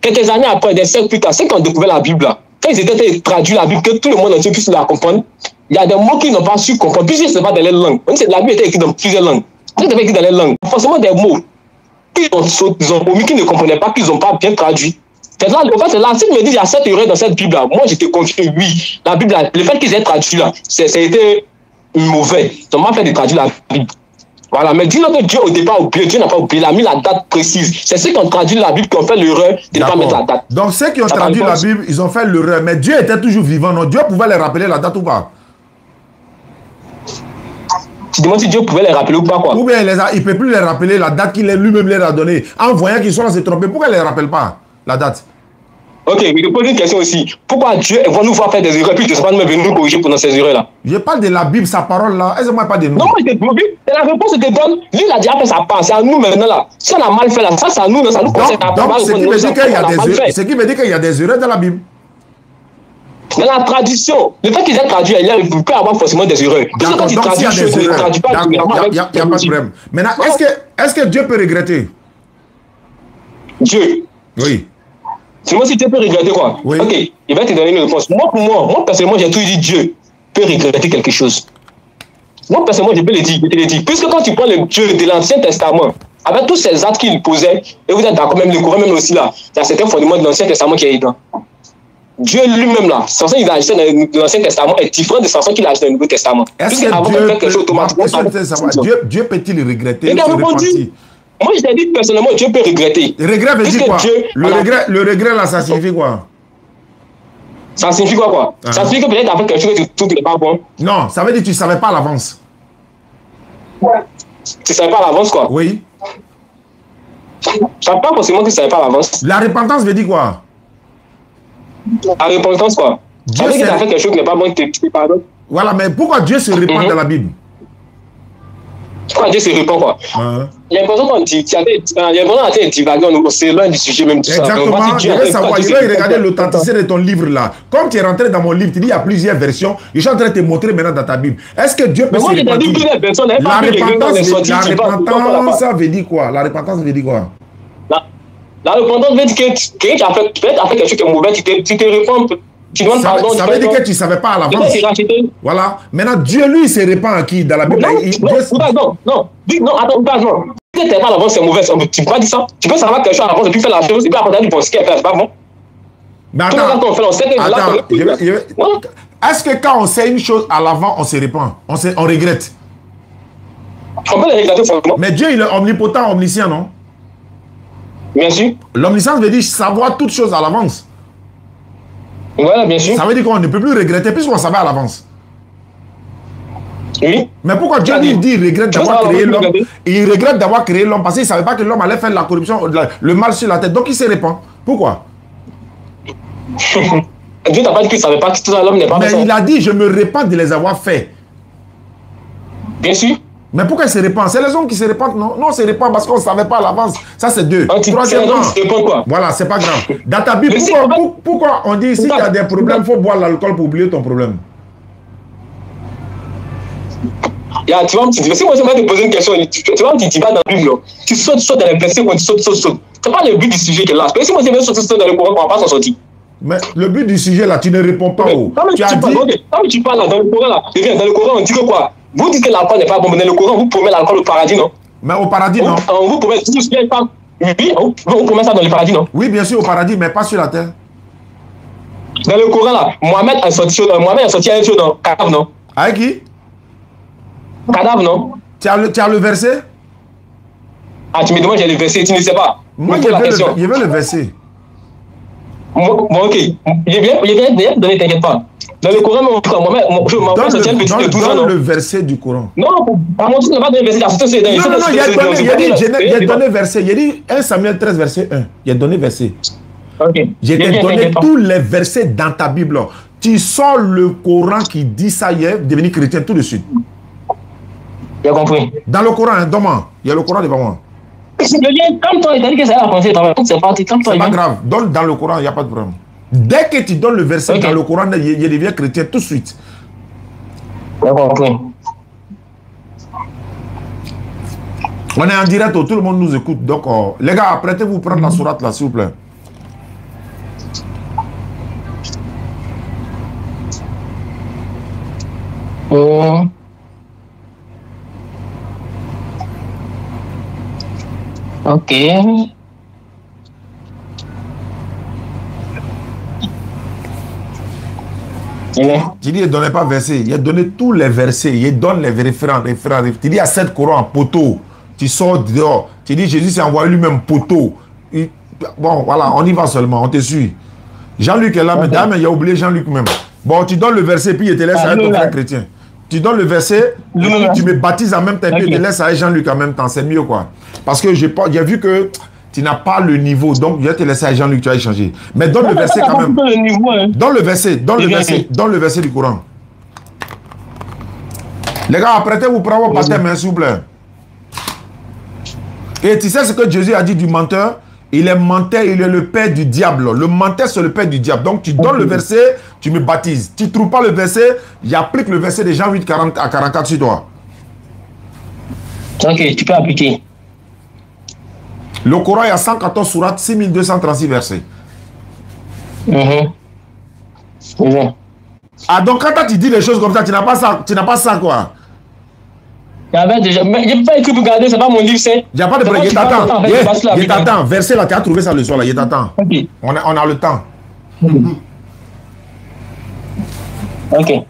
Quelques années après, des siècles plus tard, c'est qu'on découvert la Bible là. Quand ils étaient traduits la Bible, que tout le monde entier puisse la comprendre, il y a des mots qu'ils n'ont pas su comprendre, puisque ce n'est pas dans les langues. La Bible était écrite dans plusieurs langues. Elle était écrite dans les langues. Forcément des mots qu'ils ont omis, qu'ils ne comprenaient pas, qu'ils n'ont pas bien traduit. C'est là, en fait, c'est là, si tu me dis il y a 7 erreurs dans cette Bible-là, moi je te confirme, oui. La Bible, le fait qu'ils aient traduit là, c'était mauvais. Ils n'ont pas fait de traduire la Bible. Voilà, mais dis-le que Dieu au départ oublié, Dieu n'a pas oublié, il a mis la date précise. C'est ceux qui ont traduit la Bible qui ont fait l'erreur de ne pas mettre la date. Donc ceux qui ont traduit la Bible, ils ont fait l'erreur, mais Dieu était toujours vivant, non? Dieu pouvait les rappeler la date ou pas? Tu demandes si Dieu pouvait les rappeler ou pas, quoi? Ou bien il ne peut plus les rappeler la date qu'il lui-même leur a donnée. En voyant qu'ils sont là se tromper, pourquoi il ne les rappelle pas, la date? Ok, je te pose une question aussi. Pourquoi Dieu va nous voir faire des erreurs, puis il ne pas nous venir nous corriger pendant ces erreurs-là? Je parle de la Bible, sa parole là. Est-ce que moi pas de nous? Non, c'est la réponse que je te donne. Lui, il a déjà fait sa part. C'est à nous maintenant là. Si on a mal fait là, ça, c'est à nous. Ça nous concerne. Donc, ce qui veut dire qu'il y a des erreurs. Ce qui veut dire qu'il y a des erreurs dans la Bible. Dans la tradition, le fait qu'ils aient traduit, il peut avoir forcément des erreurs. Parce que quand il traduit, il ne traduit pas. Il n'y a pas de problème. Maintenant, est-ce que Dieu peut regretter? Dieu? Oui. Moi, si Dieu peut regretter quoi? Oui. Ok, il va te donner une réponse. Moi, personnellement, j'ai toujours dit Dieu peut regretter quelque chose. Moi, personnellement, je peux le dire, je te le dis. Puisque quand tu prends le Dieu de l'Ancien Testament, avec tous ces actes qu'il posait, et vous êtes d'accord, même le Coran, même aussi là, il y a certains fondements de l'Ancien Testament qui est dedans. Dieu lui-même là, sans qu'il a agissé dans l'Ancien Testament est différent de sans qu'il a agissé dans le Nouveau Testament. Est-ce que Dieu peut-il regretter? Moi, je t'ai dit personnellement, Dieu peut regretter. Regret veut dire quoi? Le regret, là, ça signifie quoi? Ça signifie quoi? Ça signifie que peut-être avec quelque chose que tu trouves n'est pas bon. Non, ça veut dire que tu ne savais pas à l'avance. Tu ne savais pas à l'avance, quoi? Oui. Je ne savais pas forcément que tu ne savais pas à l'avance. La repentance veut dire quoi? La repentance, quoi? Ça veut dire que tu as fait quelque chose qui n'est pas bon, tu te pardonnes. Voilà, mais pourquoi Dieu se répand dans la Bible? Pourquoi Dieu se répand, quoi? Il y a l'impression qu'on dit, il y a l'impression qu'on divague, c'est loin du sujet même. Exactement, je veux savoir, je veux regarder l'authenticité de ton livre là. Comme tu es rentré dans mon livre, tu dis il y a plusieurs versions, je suis en train de te montrer maintenant dans ta Bible. Est-ce que Dieu peut se répandre? La repentance, ça veut dire quoi? La repentance veut dire quoi? La repentance veut dire que tu as fait quelque chose qui est mauvais, tu te répands. Ça veut dire que tu ne savais pas à l'avance. Voilà. Maintenant, Dieu, lui, il se répand à qui dans la Bible? Non, attends, non. Si tu n'es pas à l'avance, c'est mauvais. Tu peux pas dire ça. Tu peux savoir quelque chose à l'avance et puis faire la chose et puis après, tu penses qu'il c'est pas bon. Mais attends, est-ce que quand on sait une chose à l'avant, on se répand? On regrette? On peut le regretter forcément. Mais Dieu, il est omnipotent, omniscient, non? Bien sûr. L'omniscience veut dire savoir toutes choses à l'avance. Voilà, bien sûr. Ça veut dire qu'on ne peut plus regretter puisqu'on savait à l'avance. Oui. Mais pourquoi Dieu dit il regrette d'avoir créé l'homme? Il regrette d'avoir créé l'homme parce qu'il ne savait pas que l'homme allait faire la corruption, le mal sur la tête. Donc il se répand. Pourquoi? Dieu n'a pas dit qu'il ne savait pas que tout l'homme n'est pas fait. Mais il a dit je me répands de les avoir faits. Bien sûr. Mais pourquoi il se répand? C'est les hommes qui se répandent, non? Non, on se répand parce qu'on ne savait pas à l'avance. Ça, c'est deux. Troisièmement, voilà, c'est pas grave. Dans ta Bible, pourquoi on dit si tu as des problèmes, il faut boire l'alcool pour oublier ton problème? Yeah, tu vas me dire, si moi je vais te poser une question, tu vas me dire, tu vas dans la Bible, tu sautes dans les versets, tu sautes. C'est pas le but du sujet qui est là. Parce que si moi je vais sauter dans le Coran, on va pas s'en sortir. Mais le but du sujet là, tu ne réponds pas au. Tu as dit. Quand tu parles là, dans le Coran là, dans le Coran, on dit que quoi? Vous dites que l'alcool n'est pas bon, mais dans le Coran, vous promettez l'alcool au paradis, non? Mais au paradis, non? On vous promet tout ce qui est pas. Oui, on promet ça dans le paradis, non? Oui, bien sûr, au paradis, mais pas sur la terre. Dans le Coran là, Mohamed a sorti un chose dans Cadavre, non? Avec qui? Cadavre, non? Tu as le verset? Ah, tu me demandes, j'ai le verset, tu ne sais pas. Moi, il y avait le verset. Bon, ok. Je viens de donner, t'inquiète pas. Dans le Coran, Mohamed sorti un petit de 12 ans, non? Le verset du Coran. Non, par contre, tu n'as pas donné le verset. Non, il a donné le verset. Il a dit 1 Samuel 13, verset 1. Il a donné le verset. Ok. J'ai donné tous les versets dans ta Bible. Tu sors le Coran qui dit ça, il est devenu chrétien tout de suite. J'ai compris. Dans le Coran, donne-moi. Il y a le Coran devant moi. Comme toi, il t'a dit que c'est la pensée. C'est pas grave. Donne dans le Coran, il n'y a pas de problème. Dès que tu donnes le verset dans le Coran, il devient chrétien tout de suite. J'ai compris. On est en direct, tout le monde nous écoute. Donc, les gars, apprêtez-vous prendre la sourate là, s'il vous plaît. Ok. Tu dis, il ne donnait pas verset. Il a donné tous les versets. Il donne les référents. Tu dis, il y a 7 Corans, poteau. Tu sors dehors. Tu dis, Jésus s'est envoyé lui-même, poteau. Bon, voilà, on y va seulement, on te suit. Jean-Luc est là, mais il a oublié Jean-Luc même. Bon, tu donnes le verset, puis il te laisse avec ton frère chrétien. Tu donnes le verset, tu me baptises en même temps, puis il te laisse avec Jean-Luc en même temps. C'est mieux, quoi. Parce que j'ai vu que tu n'as pas le niveau. Donc, je vais te laisser avec Jean-Luc, tu vas échanger. Mais donne le verset quand même. Donne le verset, donne le verset du Coran. Les gars, apprêtez-vous pour avoir baptême, s'il vous plaît. Et tu sais ce que Jésus a dit du menteur? Il est menteur, il est le père du diable. Le menteur, c'est le père du diable. Donc, tu donnes le verset, tu me baptises. Tu ne trouves pas le verset, j'applique le verset de Jean 8, 40 à 44 sur toi. Ok, tu peux appliquer. Le Coran, il y a 114 sourates, 6236 versets. Ah, donc quand tu dis des choses comme ça, tu n'as pas ça, quoi. Il y avait déjà. Mais il n'y a pas écrit pour garder, c'est pas mon livre, c'est. Il n'y a pas de problème. Il t'attend. Verset là, tu as trouvé ça le soir là. Il t'attend. Okay. On a le temps. Ok.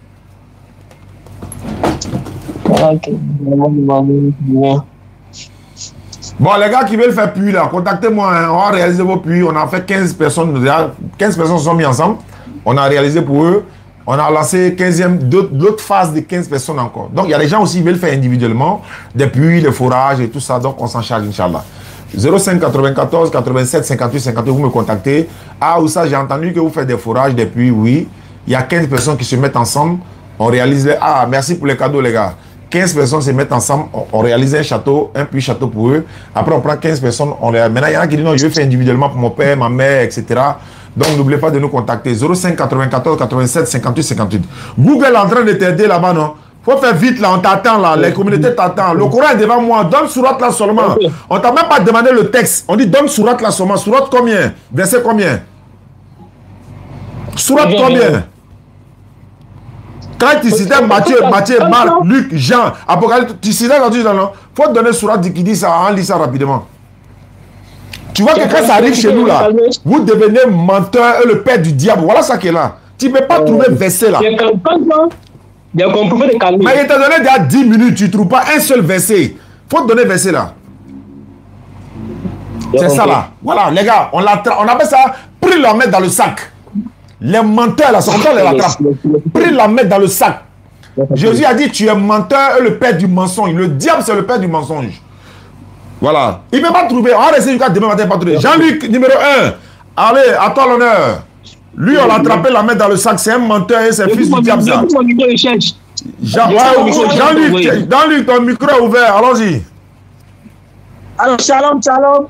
Bon, les gars qui veulent faire puits là, contactez-moi. Hein. On va réaliser vos puits. On a fait 15 personnes. 15 personnes se sont mis ensemble. On a réalisé pour eux. On a lancé d'autres phases de 15 personnes encore. Donc, il y a des gens aussi qui veulent faire individuellement des puits, des forages et tout ça. Donc, on s'en charge, Inch'Allah. 05 94 87 58 58, vous me contactez. Ah, ou ça, j'ai entendu que vous faites des forages, des puits, oui. Il y a 15 personnes qui se mettent ensemble. On réalise les... Ah, merci pour les cadeaux, les gars. 15 personnes se mettent ensemble. On réalise un château, un puits château pour eux. Après, on prend 15 personnes. Maintenant, il y en a qui disent non, je vais faire individuellement pour mon père, ma mère, etc. Donc, n'oubliez pas de nous contacter. 05 94 87 58 58. Google est en train de t'aider là-bas, non? Faut faire vite, là. On t'attend, là. Les communautés t'attendent. Le Coran est devant moi. Donne sourate là seulement. On t'a même pas demandé le texte. On dit donne sourate là seulement. Sourate combien? Verset combien? Sourate combien? Quand tu citais Matthieu, Marc, Luc, Jean, Apocalypse, tu citais quand tu dis non. Faut te donner sourate qui dit ça. On lit ça rapidement. Tu vois que quand ça arrive chez nous là, vous devenez menteur et le père du diable. Voilà ça qui est là. Tu ne peux pas trouver verset là. Mais il t'a donné déjà 10 minutes, tu ne trouves pas un seul verset. Il faut te donner verset là. C'est ça là. Voilà, les gars, on appelle ça pris la mettre dans le sac. Les menteurs là, c'est comme ça on les rattrape. Pris la mettre dans le sac. Jésus a dit tu es menteur et le père du mensonge. Le diable c'est le père du mensonge. Voilà. Il ne peut pas trouver. On va rester jusqu'à demain matin, pas trouver. Jean-Luc, numéro 1. Allez, à toi l'honneur. Lui, on l'a attrapé la main dans le sac. C'est un menteur et c'est fils du diable. Jean-Luc, ton micro est ouvert. Allons-y. Alors, shalom, shalom.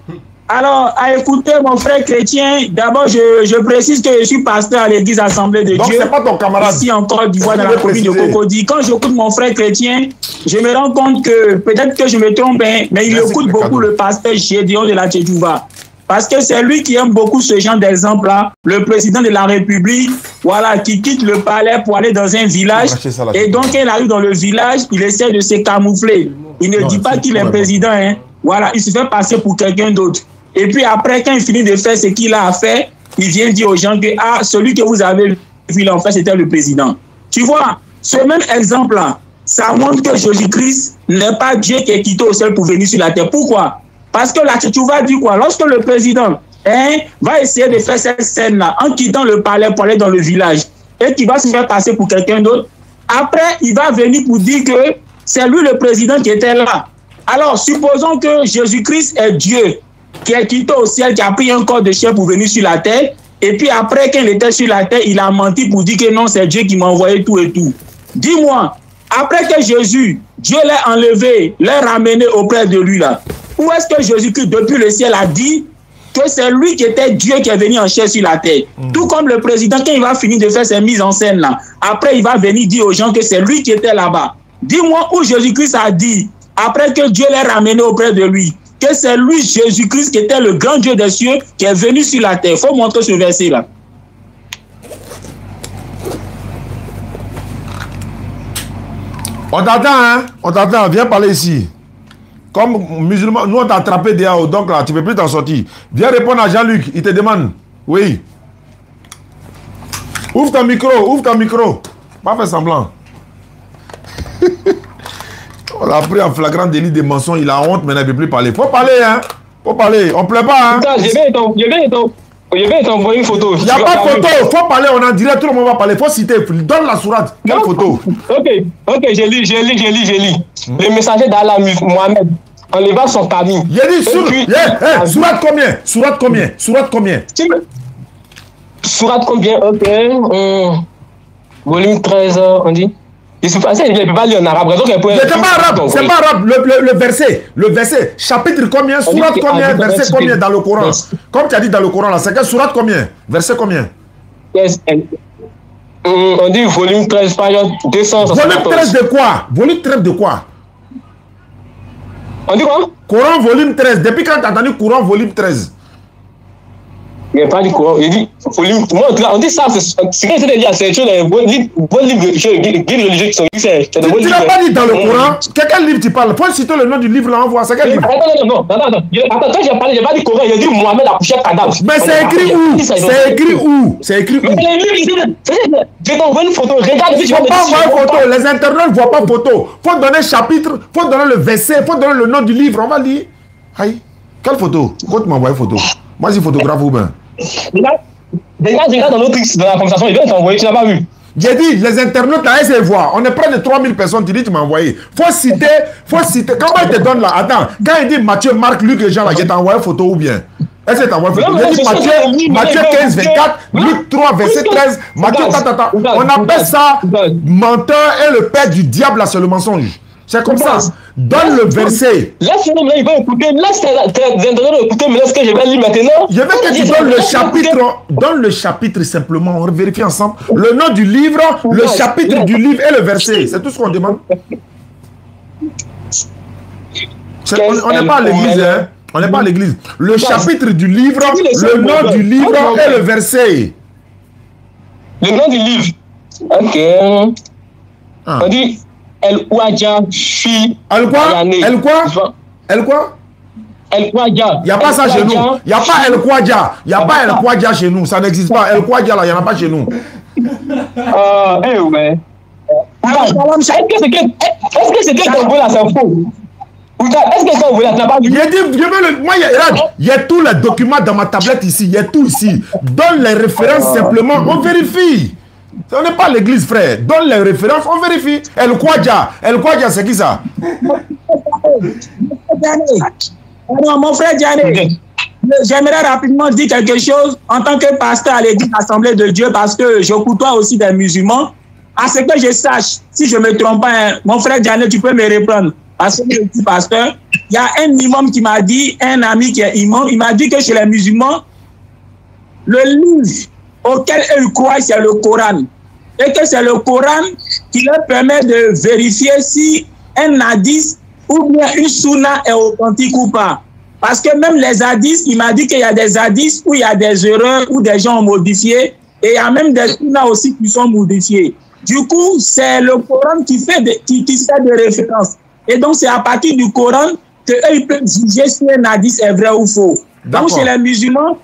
Alors, à écouter mon frère chrétien, d'abord, je précise que je suis pasteur à l'église Assemblée de Dieu. Donc, c'est pas ton camarade. Ici en Côte d'Ivoire, dans la commune de Cocody. Quand j'écoute mon frère chrétien, je me rends compte que peut-être que je me trompe, mais il écoute beaucoup le pasteur Gédéon de la Tchétchouva. Parce que c'est lui qui aime beaucoup ce genre d'exemple-là. Le président de la République, voilà, qui quitte le palais pour aller dans un village. Et donc, quand il arrive dans le village, il essaie de se camoufler. Il ne dit pas qu'il est président, hein. Voilà, il se fait passer pour quelqu'un d'autre. Et puis après, quand il finit de faire ce qu'il a à faire, il vient dire aux gens que celui que vous avez vu là, en fait, c'était le président. Tu vois, ce même exemple-là, ça montre que Jésus-Christ n'est pas Dieu qui est quitté au ciel pour venir sur la terre. Pourquoi? Parce que la Tchétchouva dit quoi? Lorsque le président va essayer de faire cette scène-là en quittant le palais pour aller dans le village et qu'il va se faire passer pour quelqu'un d'autre, après, il va venir pour dire que c'est lui le président qui était là. Alors, supposons que Jésus-Christ est Dieu, qui est quitté au ciel, qui a pris un corps de chair pour venir sur la terre, et puis après, quand il était sur la terre, il a menti pour dire que non, c'est Dieu qui m'a envoyé tout et tout. Dis-moi, après que Jésus, Dieu l'a enlevé, l'a ramené auprès de lui là, où est-ce que Jésus-Christ, depuis le ciel, a dit que c'est lui qui était Dieu qui est venu en chair sur la terre? Tout comme le président, quand il va finir de faire ses mises en scène là, après il va venir dire aux gens que c'est lui qui était là-bas. Dis-moi où Jésus-Christ a dit, après que Dieu l'a ramené auprès de lui, que c'est lui, Jésus-Christ, qui était le grand Dieu des cieux, qui est venu sur la terre. Il faut montrer ce verset-là. On t'attend, hein? On t'attend. Viens parler ici. Comme musulman, nous on t'a attrapé déjà, donc là, tu ne peux plus t'en sortir. Viens répondre à Jean-Luc, il te demande. Oui. Ouvre ton micro. Pas faire semblant. On l'a pris en flagrant délit de mensonge, il a honte, mais il ne peut plus parler. Faut parler, hein? Faut parler, on ne plaît pas, hein? Je vais t'envoyer une photo. Il n'y a pas de photo, faut parler, on en dirait, tout le monde va parler. Faut citer, donne la sourate. Quelle photo? Ok, j'ai lu. Le messager d'Allah, Mohamed, en levant son camis. Il a dit, sourate combien? Sourate combien? Ok. Volume 13, on dit. Il se passait, il ne peut pas lire en arabe. C'est pas arabe, le verset, chapitre combien, sourate combien, verset combien dans le Coran? Comme tu as dit dans le Coran, là, c'est quel sourate combien? Verset combien? On dit volume 13, page 274. Volume 13 de quoi? Volume 13 de quoi? On dit quoi? Coran volume 13. Depuis quand tu as entendu Coran volume 13? Il n'y a pas dit Coran. Il dit volume. On dit ça, c'est quand il dit c'est des livres religieux qui sont ici. Tu n'as pas dit dans le Coran? Quel livre tu parles? Faut citer le nom du livre là, on voit. C'est quel livre? Non. Attends, quand j'ai parlé, je n'ai pas dit Coran, j'ai dit Mohamed a couché cadavre. Mais c'est écrit où? C'est écrit où? Je vais t'envoyer une photo. Regarde, il ne faut pas envoyer photo. Les internautes ne voient pas photo. Il faut donner chapitre, il faut donner le verset, il faut donner le nom du livre. On va lire. Aïe, quelle photo? Pourquoi tu m'envoies une photo? Moi, je photographe ou bien? Regarde dans l'autre dans la conversation, il vient t'envoyer, tu n'as pas vu. J'ai dit, les internautes là, ils voient. On est près de 3000 personnes, tu dis, tu m'as envoyé. Faut citer. Comment il te donne là? Attends, quand il dit Matthieu, Marc, Luc et Jean là, je t'envoie une photo ou bien? Est-ce que tu t'envoies une photo? Il dit Matthieu 15, 24, Luc 3, verset 13, Matthieu, on appelle ça menteur et le père du diable là, c'est le mensonge. C'est comme ça. Donne le verset. Laisse-le, il va écouter. Laisse tes internautes écouter, mais laisse que je vais lire maintenant. Je veux que tu donnes le chapitre. Donne le chapitre simplement. On vérifie ensemble. Le nom du livre, le chapitre du livre et le verset. C'est tout ce qu'on demande. On n'est pas à l'église, hein. On n'est pas à l'église. Le chapitre du livre, le nom du livre et le verset. Le nom du livre. Ok. On dit. El Ouadja fi. El quoi? El Ouadja. Il n'y a pas ça chez nous. Il n'y a pas El Ouadja. Il n'y a pas El Ouadja chez nous. Ça n'existe pas. El Ouadja là, il n'y en a pas chez nous. Ouais. Est-ce que c'est que ton là, c'est faux? Est-ce que ton là, tu n'as pas vu? Moi, il y a tous les documents dans ma tablette ici. Il y a tout ici. Donne les références simplement. On vérifie. On n'est pas à l'église, frère. Donne les références, on vérifie. El Kwadja, c'est qui ça? Non, mon frère Diané. J'aimerais rapidement dire quelque chose en tant que pasteur à l'église Assemblée de Dieu parce que je côtoie aussi des musulmans. À ce que je sache, si je ne me trompe pas, mon frère Diane, tu peux me reprendre. Parce que je suis pasteur, il y a un imam qui m'a dit, un ami qui est imam, il m'a dit que chez les musulmans, le livre auquel ils croient, c'est le Coran. Et que c'est le Coran qui leur permet de vérifier si un hadith ou bien une sunna est authentique ou pas. Parce que même les hadiths, il m'a dit qu'il y a des hadiths où il y a des erreurs, où des gens ont modifié, et il y a même des sunnas aussi qui sont modifiés. Du coup, c'est le Coran qui fait qui sert de référence. Et donc, c'est à partir du Coran qu'eux peuvent juger si un hadith est vrai ou faux. Donc, chez les musulmans,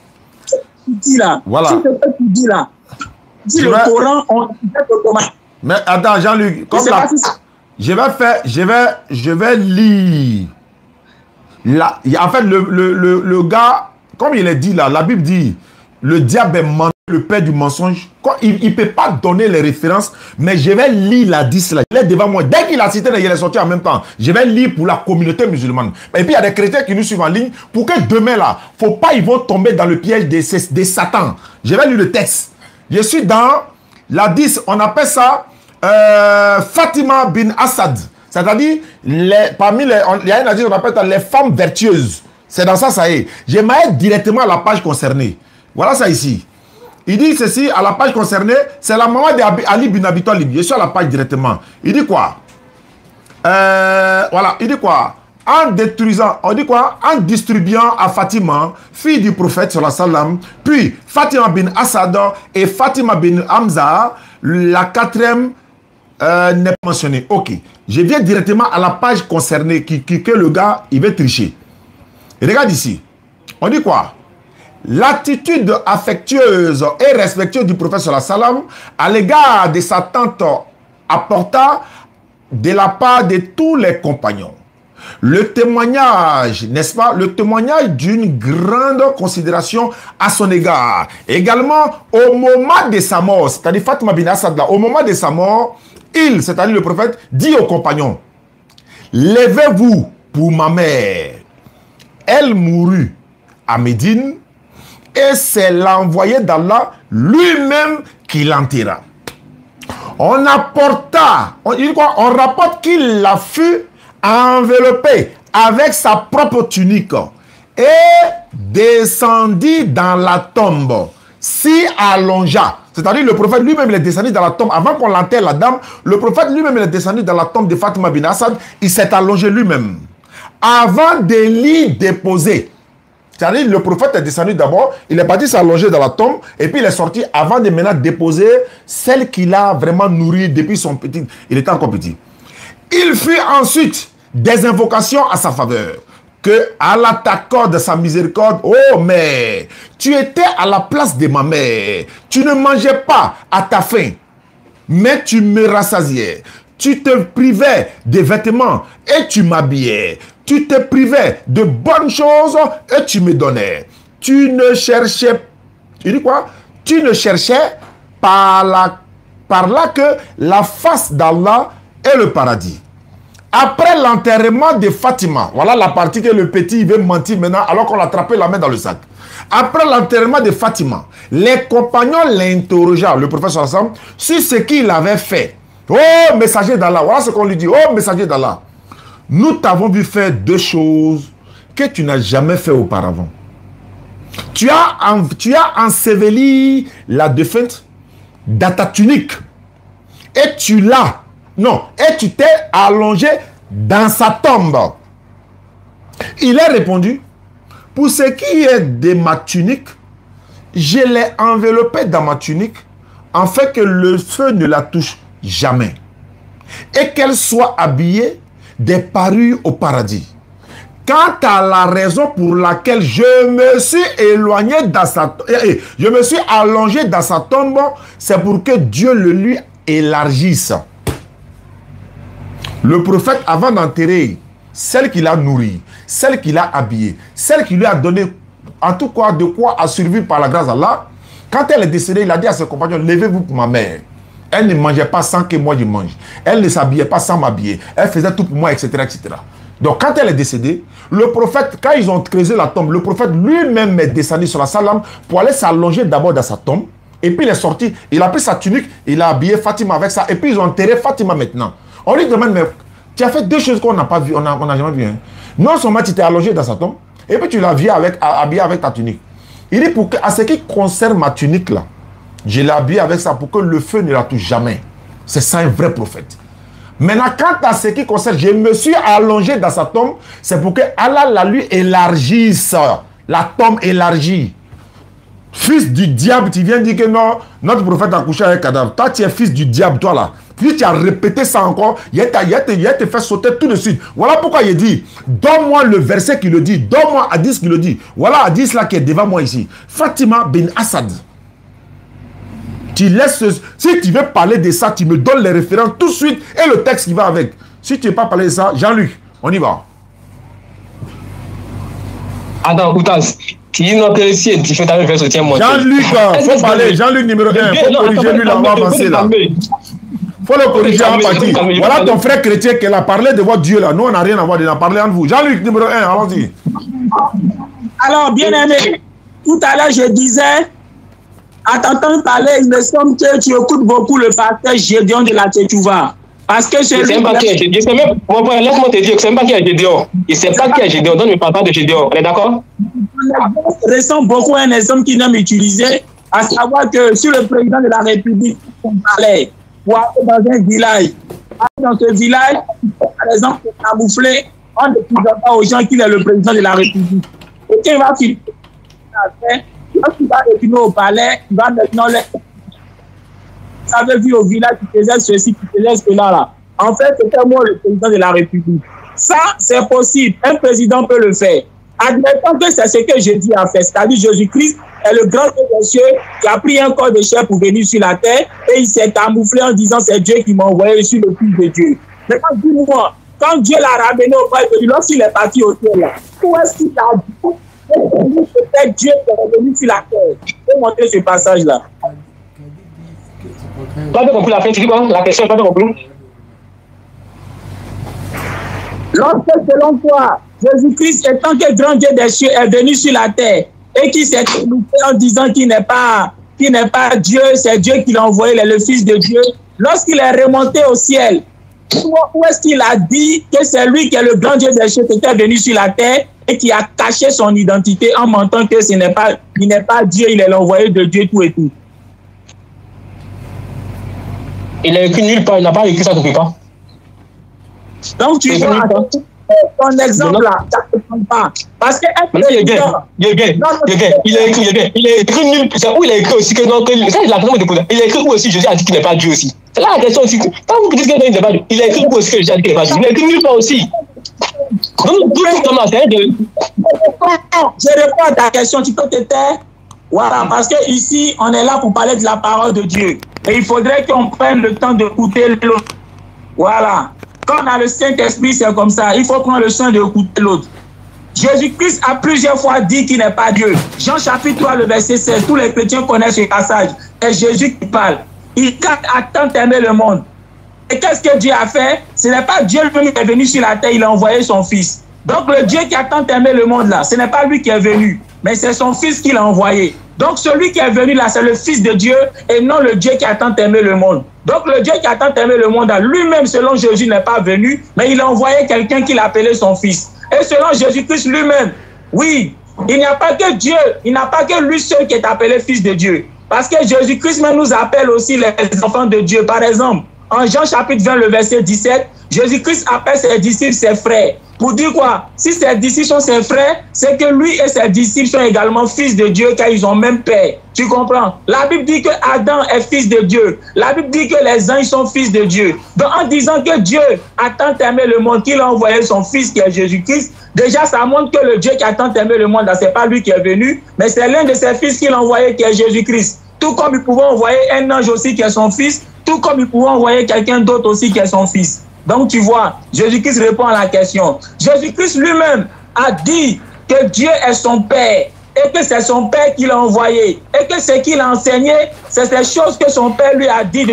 tu dis là, voilà. Si tu dis là, dis le Coran, on fait automatiquement. Mais attends, Jean-Luc, comme là, je vais lire. Là, en fait, le gars, comme il est dit là, la Bible dit, le diable est menteur, le père du mensonge. Il ne peut pas donner les références, mais je vais lire la 10 là. Il est devant moi. Dès qu'il a cité, il est sorti en même temps. Je vais lire pour la communauté musulmane. Et puis il y a des chrétiens qui nous suivent en ligne pour que demain là, faut pas, ils vont tomber dans le piège des Satan. Je vais lire le texte. Je suis dans la 10, on appelle ça Fatima bin Assad. C'est-à-dire, parmi les, il y a une hadith, on appelle ça les femmes vertueuses. C'est dans ça, ça y est. Je m'aide directement à la page concernée. Voilà ça ici. Il dit ceci, à la page concernée, c'est la maman d'Ali bin Abi Talib. Je suis à la page directement. Il dit quoi? Voilà, il dit quoi? En détruisant, on dit quoi? En distribuant à Fatima, fille du prophète, sallallahu alayhi wa sallam, puis Fatima bin Assad et Fatima bin Hamza, la quatrième n'est pas mentionnée. Ok. Je viens directement à la page concernée que le gars, il veut tricher. Regarde ici. On dit quoi? L'attitude affectueuse et respectueuse du prophète sallallahu alayhi wa sallam à l'égard de sa tante apporta de la part de tous les compagnons le témoignage, n'est-ce pas? Le témoignage d'une grande considération à son égard. Également, au moment de sa mort, c'est-à-dire Fatima bin Assad, là, au moment de sa mort, il, c'est-à-dire le prophète, dit aux compagnons, levez-vous pour ma mère. Elle mourut à Médine et c'est l'envoyé d'Allah lui-même qui l'enterra. On apporta, on rapporte qu'il la fut enveloppé avec sa propre tunique et descendit dans la tombe, s'y allongea. C'est-à-dire le prophète lui-même est descendu dans la tombe. Avant qu'on l'enterre la dame, le prophète lui-même est descendu dans la tombe de Fatima bin Assad. Il s'est allongé lui-même. Avant de l'y déposer. C'est-à-dire le prophète est descendu d'abord, il est parti s'allonger dans la tombe et puis il est sorti avant de maintenant déposer celle qu'il a vraiment nourrie depuis son petit. Il était encore petit. Il fit ensuite des invocations à sa faveur. Que Allah t'accorde sa miséricorde. Oh, mais tu étais à la place de ma mère. Tu ne mangeais pas à ta faim, mais tu me rassasiais. Tu te privais de vêtements et tu m'habillais. Tu te privais de bonnes choses et tu me donnais. Tu ne cherchais, il dit quoi? Tu ne cherchais par là que la face d'Allah et le paradis. Après l'enterrement de Fatima, voilà la partie que le petit veut mentir maintenant alors qu'on l'a attrapé la main dans le sac. Après l'enterrement de Fatima, les compagnons l'interrogèrent, le prophète sallallahu alayhi wa sallam, sur ce qu'il avait fait. Oh, messager d'Allah, voilà ce qu'on lui dit. Oh, messager d'Allah, nous t'avons vu faire deux choses que tu n'as jamais fait auparavant. Tu as enseveli la défunte dans ta tunique et tu l'as. Non, et tu t'es allongé dans sa tombe. Il a répondu, pour ce qui est de ma tunique, je l'ai enveloppée dans ma tunique, afin que le feu ne la touche jamais. Et qu'elle soit habillée des parures au paradis. Quant à la raison pour laquelle je me suis éloigné dans sa je me suis allongé dans sa tombe, c'est pour que Dieu le lui élargisse. Le prophète, avant d'enterrer celle qu'il a nourrie, celle qu'il a habillée, celle qui lui a donné, en tout cas, de quoi à survivre par la grâce d'Allah, quand elle est décédée, il a dit à ses compagnons, levez-vous pour ma mère. Elle ne mangeait pas sans que moi je mange. Elle ne s'habillait pas sans m'habiller. Elle faisait tout pour moi, etc., etc. Donc quand elle est décédée, le prophète, quand ils ont creusé la tombe, le prophète lui-même est descendu sur la salam pour aller s'allonger d'abord dans sa tombe. Et puis il est sorti, il a pris sa tunique, il a habillé Fatima avec ça. Et puis ils ont enterré Fatima maintenant. On lui demande, mais tu as fait deux choses qu'on n'a pas vu, on n'a jamais vu. Hein. Non seulement tu t'es allongé dans sa tombe, et puis tu l'as habillé avec ta tunique. Il dit, à ce qui concerne ma tunique là, je l'ai habillé avec ça pour que le feu ne la touche jamais. C'est ça un vrai prophète. Maintenant, quant à ce qui concerne, je me suis allongé dans sa tombe, c'est pour que Allah la lui élargisse. La tombe élargie. Fils du diable, tu viens dire que non, notre prophète a couché avec un cadavre. Toi, tu es fils du diable, toi là. Puis tu as répété ça encore, il te fait sauter tout de suite. Voilà pourquoi il dit, donne-moi le verset qui le dit, donne-moi Hadith qui le dit. Voilà Hadith là qui est devant moi ici. Fatima bin Assad. Tu laisses, si tu veux parler de ça, tu me donnes les références tout de suite et le texte qui va avec. Si tu ne veux pas parler de ça, Jean-Luc, on y va. Attends, Outas, tu dis non, que si tu fais ta même soutien, moi. Jean-Luc, il faut parler. Jean-Luc numéro 1. Il faut corriger lui là, on va avancer là. Il faut le corriger en partie. Voilà ton frère chrétien qui a parlé de votre Dieu là. Nous, on n'a rien à voir, il a parlé entre vous. Jean-Luc numéro 1, allons-y. Alors, bien aimé, tout à l'heure, je disais, à t'entendre parler, il me semble que tu écoutes beaucoup le pasteur Gédéon de la Tchétouva. Parce que c'est lui. Pas qui est Gédéon. Mon frère, laisse-moi te dire que c'est même pas qui est Gédéon. Il ne sait pas qui est Gédéon. Donc, ne parle pas de Gédéon. On est d'accord? On ressent beaucoup un exemple qu'ils aiment utiliser, à savoir que si le président de la République parlait pour aller dans un village, dans ce village, par exemple, pour camoufler, on ne dit pas aux gens qu'il est le président de la République. Et quand il va filmer, lorsqu'il va retourner au palais, il va maintenant les... Vous avez vu au village qui faisait ceci, qui faisait cela là. En fait, c'était moi le président de la République. Ça, c'est possible. Un président peut le faire. Admettons que c'est ce que Jésus a fait. C'est-à-dire Jésus-Christ est le grand Dieu des cieux qui a pris un corps de chair pour venir sur la terre et il s'est camouflé en disant c'est Dieu qui m'a envoyé, je suis le fils de Dieu. Maintenant, dis-moi, quand Dieu l'a ramené au Père de Dieu, lorsqu'il est parti au ciel là, où est-ce qu'il a dit c'est Dieu qui est revenu sur la terre? Je vais montrer ce passage-là. Pas de compris la fin, tu dis quoi? La question, pas de compris. Lorsque, selon toi, Jésus-Christ, étant que grand Dieu des cieux, est venu sur la terre et qui s'est loupé en disant qu'il n'est pas Dieu, c'est Dieu qui l'a envoyé, il est le Fils de Dieu. Lorsqu'il est remonté au ciel, où est-ce qu'il a dit que c'est lui qui est le grand Dieu des cieux qui était venu sur la terre et qui a caché son identité en mentant que il n'est pas Dieu, il est l'envoyé de Dieu, tout et tout? Il a écrit nulle part, il n'a pas écrit ça quelque part. Donc tu vois, ton exemple là, ça ne comprend pas. Parce que il a écrit nulle part. Où il a écrit aussi que non, ça c'est la question de poser. Il a écrit où aussi Jésus a dit qu'il n'est pas Dieu aussi. C'est là la question aussi. Quand vous dites qu'il n'est pas Dieu, il a écrit où aussi que Jésus a dit qu'il n'est pas Dieu. Il a écrit nulle part aussi. Donc tout je réponds à ta question, tu peux te taire. Voilà, parce que ici, on est là pour parler de la parole de Dieu. Et il faudrait qu'on prenne le temps d'écouter l'autre. Voilà. Quand on a le Saint-Esprit, c'est comme ça. Il faut prendre le temps d'écouter l'autre. Jésus-Christ a plusieurs fois dit qu'il n'est pas Dieu. Jean chapitre 3, le verset 16. Tous les chrétiens connaissent ce passage. C'est Jésus qui parle. Il a tant aimé le monde. Et qu'est-ce que Dieu a fait? Ce n'est pas Dieu lui-même qui est venu sur la terre, il a envoyé son Fils. Donc le Dieu qui a tant aimé le monde là, ce n'est pas lui qui est venu, mais c'est son Fils qui l'a envoyé. Donc celui qui est venu là, c'est le Fils de Dieu et non le Dieu qui a tant aimé le monde. Donc le Dieu qui a tant aimé le monde là, lui-même selon Jésus n'est pas venu, mais il a envoyé quelqu'un qu'il appelait son Fils. Et selon Jésus-Christ lui-même, oui, il n'y a pas que Dieu, il n'y a pas que lui seul qui est appelé Fils de Dieu. Parce que Jésus-Christ même nous appelle aussi les enfants de Dieu. Par exemple, en Jean chapitre 20, le verset 17, Jésus-Christ appelle ses disciples ses frères. Pour dire quoi? Si ses disciples sont ses frères, c'est que lui et ses disciples sont également fils de Dieu car ils ont même père. Tu comprends? La Bible dit que Adam est fils de Dieu. La Bible dit que les anges sont fils de Dieu. Donc en disant que Dieu a tant aimé le monde qu'il a envoyé son fils qui est Jésus-Christ, déjà ça montre que le Dieu qui a tant aimé le monde, ce n'est pas lui qui est venu, mais c'est l'un de ses fils qu'il a envoyé qui est Jésus-Christ. Tout comme il pouvait envoyer un ange aussi qui est son fils, tout comme il pouvait envoyer quelqu'un d'autre aussi qui est son fils. Donc tu vois, Jésus-Christ répond à la question. Jésus-Christ lui-même a dit que Dieu est son Père et que c'est son Père qui l'a envoyé et que ce qu'il a enseigné, c'est ces choses que son Père lui a dit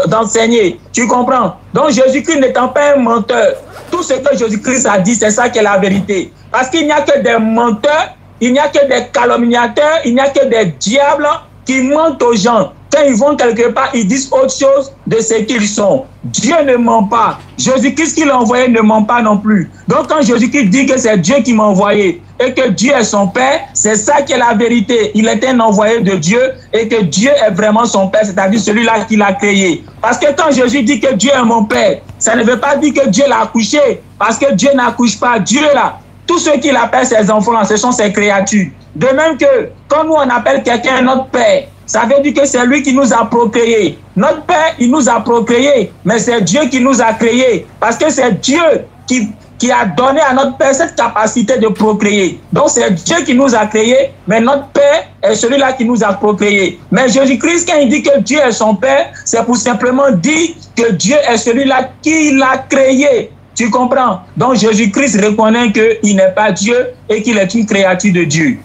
d'enseigner. Tu comprends? Donc Jésus-Christ n'étant pas un menteur, tout ce que Jésus-Christ a dit, c'est ça qui est la vérité. Parce qu'il n'y a que des menteurs, il n'y a que des calomniateurs, il n'y a que des diables qui mentent aux gens. Quand ils vont quelque part, ils disent autre chose de ce qu'ils sont. Dieu ne ment pas. Jésus-Christ qui l'a envoyé ne ment pas non plus. Donc quand Jésus-Christ dit que c'est Dieu qui m'a envoyé et que Dieu est son Père, c'est ça qui est la vérité. Il est un envoyé de Dieu et que Dieu est vraiment son Père, c'est-à-dire celui-là qui l'a créé. Parce que quand Jésus dit que Dieu est mon Père, ça ne veut pas dire que Dieu l'a accouché, parce que Dieu n'accouche pas. Dieu là, tous ceux qu'il appelle ses enfants, ce sont ses créatures. De même que quand nous on appelle quelqu'un notre Père, ça veut dire que c'est lui qui nous a procréés. Notre Père, il nous a procréés, mais c'est Dieu qui nous a créés. Parce que c'est Dieu qui a donné à notre Père cette capacité de procréer. Donc c'est Dieu qui nous a créés, mais notre Père est celui-là qui nous a procréés. Mais Jésus-Christ, quand il dit que Dieu est son Père, c'est pour simplement dire que Dieu est celui-là qui l'a créé. Tu comprends? Donc Jésus-Christ reconnaît qu'il n'est pas Dieu et qu'il est une créature de Dieu.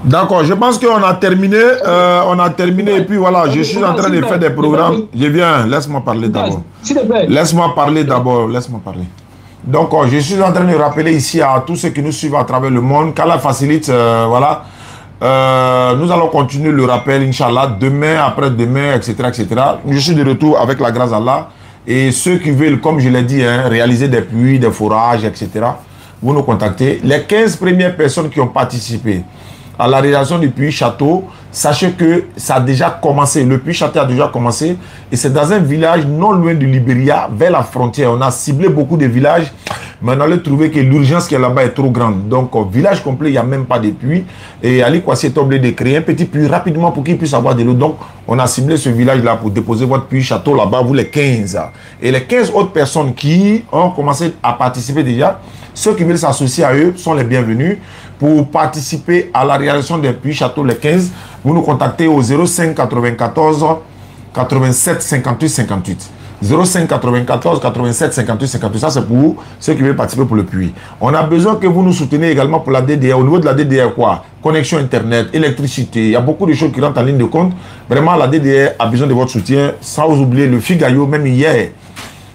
D'accord, je pense qu'on a terminé. Et puis voilà, je suis en train de faire des programmes. Je viens, laisse-moi parler d'abord. Laisse-moi parler d'abord, laisse-moi parler. Donc, je suis en train de rappeler ici à tous ceux qui nous suivent à travers le monde, qu'Allah facilite, voilà. Nous allons continuer le rappel, Inch'Allah, demain, après-demain, etc., etc. Je suis de retour avec la grâce d'Allah. Et ceux qui veulent, comme je l'ai dit, hein, réaliser des puits, des forages, etc., vous nous contactez. Les 15 premières personnes qui ont participé à la réalisation du puits château, sachez que ça a déjà commencé. Le puits château a déjà commencé et c'est dans un village non loin du Libéria, vers la frontière. On a ciblé beaucoup de villages, mais on allait trouver que l'urgence qui est là-bas est trop grande. Donc, village complet, il n'y a même pas de puits. Et Ali Kouassi est obligé de créer un petit puits rapidement pour qu'il puisse avoir de l'eau. Donc, on a ciblé ce village-là pour déposer votre puits château là-bas, vous les 15. Et les 15 autres personnes qui ont commencé à participer déjà, ceux qui veulent s'associer à eux sont les bienvenus. Pour participer à la réalisation des puits château les 15, vous nous contactez au 05 94 87 58 58. 05 94 87 58 58. Ça, c'est pour ceux qui veulent participer pour le puits. On a besoin que vous nous souteniez également pour la DDR. Au niveau de la DDR, quoi? Connexion Internet, électricité. Il y a beaucoup de choses qui rentrent en ligne de compte. Vraiment, la DDR a besoin de votre soutien. Sans oublier le Figaro, même hier,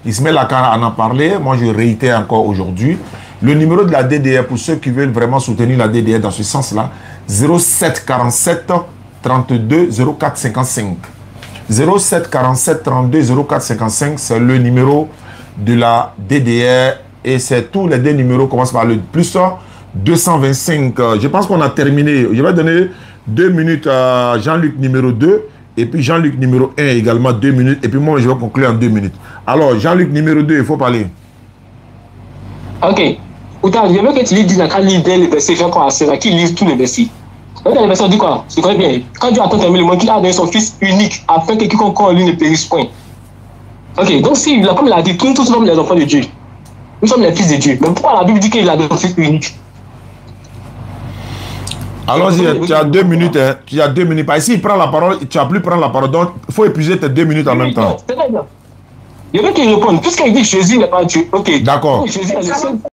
Ismaël Akara en a parlé. Moi, je réitère encore aujourd'hui. Le numéro de la DDR, pour ceux qui veulent vraiment soutenir la DDR dans ce sens-là, 07 47 32 04 55. 07 47 32 04 55, c'est le numéro de la DDR. Et c'est tous les deux numéros commencent par le plus 225. Je pense qu'on a terminé. Je vais donner 2 minutes à Jean-Luc numéro 2. Et puis Jean-Luc numéro 1 également 2 minutes. Et puis moi, je vais conclure en 2 minutes. Alors, Jean-Luc numéro 2, il faut parler. Ok. Autant, je veux que tu lui dises quand il lit les versets, Jean crois à ceux qui lisent tous les versets. Dans les versets, on dit quoi? Tu connais bien. Quand Dieu a tant aimé le monde, qu'il a donné son fils unique, afin que quiconque en lui ne périsse point. Ok, donc si, comme il a dit, tous sommes les enfants de Dieu. Nous sommes les fils de Dieu. Mais pourquoi la Bible dit qu'il a donné son fils unique? Allons-y, tu as 2 minutes. Hein. Tu as 2 minutes. Par ici, il prend la parole, tu n'as plus prendre la parole. Donc, il faut épuiser tes 2 minutes en même temps. C'est très bien. Je veux qu'il réponde. Puisqu'il dit Jésus n'est pas Dieu. Ok. D'accord.